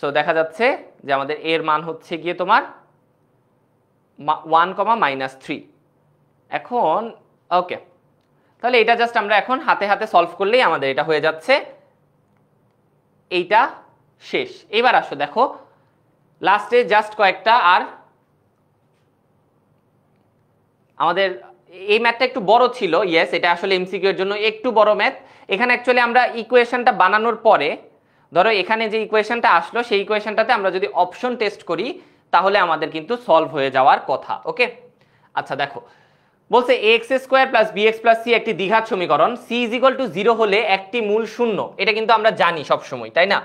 সো দেখা যাচ্ছে যে আমাদের এর মান হচ্ছে গিয়ে তোমার 1,-3। এখন ওকে, তাহলে এটা জাস্ট আমরা এখন হাতে হাতে সলভ করলেই আমাদের এটা হয়ে যাচ্ছে, এইটা শেষ। এবার আসো দেখো লাস্টে জাস্ট কয়েকটা, আর আমাদের এই ম্যাথটা একটু বড় ছিল, ইয়েস এটা আসলে এমসিকিউ এর জন্য একটু বড় ম্যাথ। এখানে অ্যাকচুয়ালি আমরা ইকুয়েশনটা বানানোর পরে ধরো এখানে যে ইকুয়েশনটা আসলো সেই ইকুয়েশনটাতে আমরা যদি অপশন টেস্ট করি তাহলে আমাদের কিন্তু সলভ হয়ে যাওয়ার কথা। ওকে, আচ্ছা দেখো বলছে ax square plus bx plus c একটি দ্বিঘাত সমীকরণ, c ইজ ইকুয়াল টু 0 হলে একটি মূল শূন্য। এটা কিন্তু আমরা জানি সব সময়, তাই না?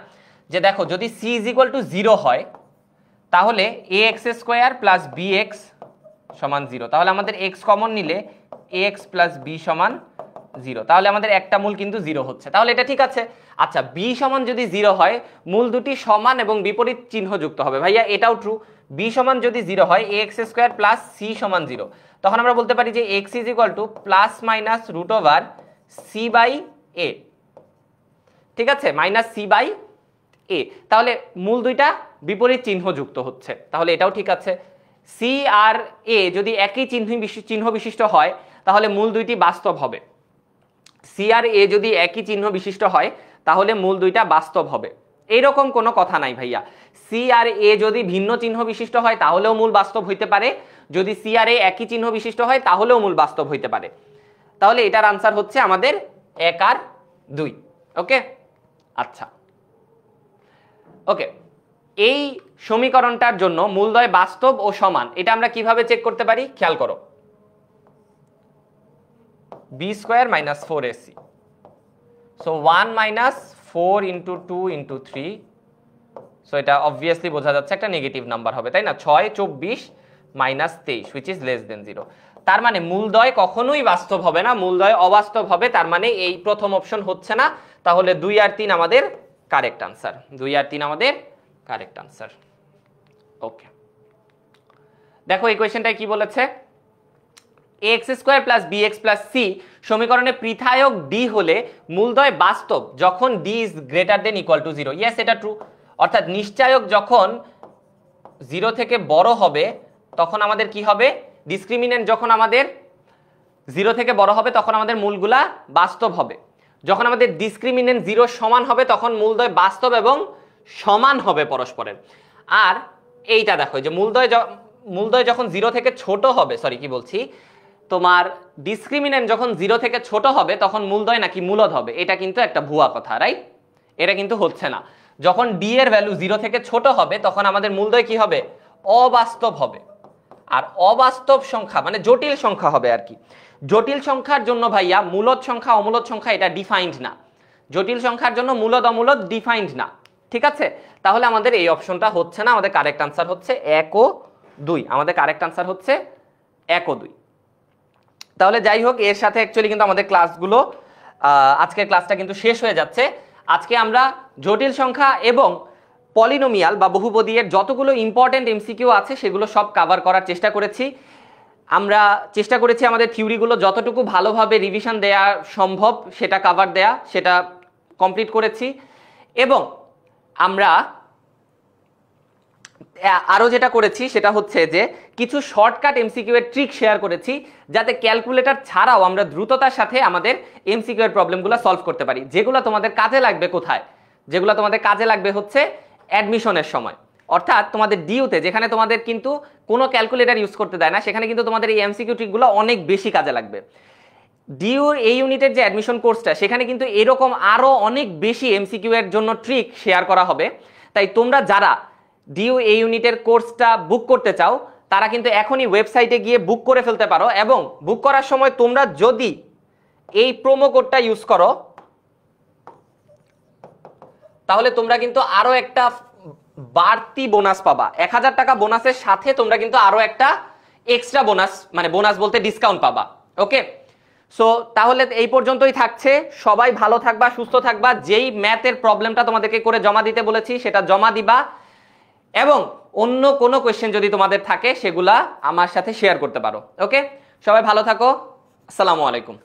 যে দেখো যদি c ইজ ইকুয়াল টু 0 হয় তাহলে ax স্কয়ার প্লাস bx সমান 0। তাহলে আমাদের x কমন নিলে ax প্লাস b সমান 0। তাহলে আমাদের একটা মূল কিন্তু 0 হচ্ছে, তাহলে এটা ঠিক আছে। আচ্ছা b সমান যদি 0 হয় মূল দুটি সমান এবং বিপরীত চিহ্ন যুক্ত হবে। ভাইয়া এটাও ট্রু, b সমান যদি 0 হয় ax স্কয়ার প্লাস c সমান 0। তখন আমরা বলতে পারি যে x is equal to plus minus root over c by a। ঠিক আছে, মাইনাস c বাই a। তাহলে মূল দুইটা বিপরীত চিহ্ন যুক্ত হচ্ছে, তাহলে এটাও ঠিক আছে। c আর a যদি একই চিহ্ন বিশিষ্ট হয় তাহলে মূল দুইটি বাস্তব হবে। c আর a যদি একই চিহ্ন বিশিষ্ট হয় তাহলে মূল দুইটা বাস্তব হবে। এইরকম কোনো কথা নাই ভাইয়া। c আর a যদি ভিন্ন চিহ্ন বিশিষ্ট হয় তাহলেও মূল বাস্তব হইতে পারে, যদি c আর a একই চিহ্ন বিশিষ্ট হয় তাহলেও মূল বাস্তব হইতে পারে। তাহলে এটার আনসার হচ্ছে আমাদের 1 আর 2। ওকে, আচ্ছা ওকে, এই সমীকরণটার জন্য মূলদ্বয় বাস্তব ও সমান এটা আমরা কিভাবে চেক করতে পারি খেয়াল করো, b square minus 4ac, so 1 minus 4 into 2 into 3, so এটা অবভিয়াসলি বোঝা যাচ্ছে একটা নেগেটিভ নাম্বার হবে, তাই না? 6 24 minus 23 which is less than 0। তার মানে মূলদ্বয় কখনোই বাস্তব হবে না, মূলদ্বয় অবাস্তব হবে। তার মানে এই প্রথম অপশন হচ্ছে না, তাহলে 2 আর 3 আমাদের কারেক্ট আনসার, 2 আর 3 আমাদের কারেক্ট আনসার। ওকে, দেখো এই কোয়েশ্চেনটায় কি বলেছে, ax square plus bx plus c সমীকরণে পৃথায়ক d হলে মূলদ্বয় বাস্তব যখন d is greater than equal to 0। Yes এটা ট্রু, অর্থাৎ নিশ্চায়ক যখন 0 থেকে বড় হবে তখন আমাদের কি হবে, ডিসক্রিমিনেন্ট যখন আমাদের 0 থেকে বড় হবে তখন আমাদের মূলগুলা বাস্তব হবে। যখন আমাদের ডিসক্রিমিনেন্ট 0 সমান হবে তখন মূলদ্বয় বাস্তব এবং সমান হবে পরস্পরের। আর এইটা দেখো যে মূলদ্বয় যখন 0 থেকে ছোট হবে, সরি কি বলছি, তোমার ডিসক্রিমিনেন্ট যখন 0 থেকে ছোট হবে তখন মূলদ্বয় নাকি মূলদ হবে, এটা কিন্তু একটা ভুয়া কথা, রাইট? এটা কিন্তু হচ্ছে না। যখন ডি এর ভ্যালু 0 থেকে ছোট হবে তখন আমাদের মূলদ্বয় কি হবে, অবাস্তব হবে। আর অবাস্তব সংখ্যা মানে জটিল সংখ্যা হবে আর কি। জটিল সংখ্যার জন্য ভাইয়া মূলদ সংখ্যা অমূলদ সংখ্যা এটা ডিফাইন্ড না। জটিল সংখ্যার জন্য মূলদ অমূলদ ডিফাইন্ড না, ঠিক আছে? তাহলে আমাদের এই অপশনটা হচ্ছে না, আমাদের কারেক্ট আনসার হচ্ছে 1 ও 2। আমাদের কারেক্ট আনসার হচ্ছে 1 ও 2। তাহলে যাই হোক, এর সাথে অ্যাকচুয়ালি কিন্তু আমাদের ক্লাসগুলো আজকের ক্লাসটা কিন্তু শেষ হয়ে যাচ্ছে। আজকে আমরা জটিল সংখ্যা এবং পলিনোমিয়াল বা বহুপদী এর যতগুলো ইম্পর্টেন্ট এমসিকিউ আছে সেগুলো সব কভার করার চেষ্টা করেছি। আমরা চেষ্টা করেছি আমাদের থিওরিগুলো যতটুকু ভালোভাবে রিভিশন দেয়া সম্ভব সেটা কভার দেয়া, সেটা কমপ্লিট করেছি। এবং আমরা আরো যেটা করেছি সেটা হচ্ছে যে কিছু শর্টকাট এমসিকিউ এর ট্রিক শেয়ার করেছি, যাতে ক্যালকুলেটর ছাড়াও আমরা দ্রুততার সাথে আমাদের এমসিকিউ এর প্রবলেমগুলো সলভ করতে পারি। যেগুলো তোমাদের কাজে লাগবে কোথায়, যেগুলো তোমাদের কাজে লাগবে হচ্ছে অ্যাডমিশনের সময়। অর্থাৎ তোমাদের ডিইউতে যেখানে তোমাদের কিন্তু কোনো ক্যালকুলেটর ইউজ করতে দেয় না, সেখানে কিন্তু তোমাদের এই এমসিকিউ ট্রিকগুলো অনেক বেশি কাজে লাগবে। ডিইউ এই ইউনিটের যে অ্যাডমিশন কোর্সটা, সেখানে কিন্তু এরকম আরো অনেক বেশি এমসিকিউ এর জন্য ট্রিক শেয়ার করা হবে। তাই তোমরা যারা ডিইউ এই ইউনিটের কোর্সটা বুক করতে চাও তারা কিন্তু এখনই ওয়েবসাইটে গিয়ে বুক করে ফেলতে পারো। এবং বুক করার সময় তোমরা যদি এই প্রোমো কোডটা ইউজ করো তাহলে তোমরা কিন্তু আরো একটা বাড়তি বোনাস পাবা। 1000 টাকা বোনাসের সাথে তোমরা কিন্তু আরো একটা এক্সট্রা বোনাস, মানে বোনাস বলতে ডিসকাউন্ট পাবা। ওকে, সো তাহলে এই পর্যন্তই থাকছে। সবাই ভালো থাকবা, সুস্থ থাকবা। যেই ম্যাথের প্রবলেমটা তোমাদেরকে করে জমা দিতে বলেছি সেটা জমা দিবা, এবং অন্য কোনো কোয়েশ্চেন যদি তোমাদের থাকে সেগুলা আমার সাথে শেয়ার করতে পারো। ওকে, সবাই ভালো থাকো। আসসালামু আলাইকুম।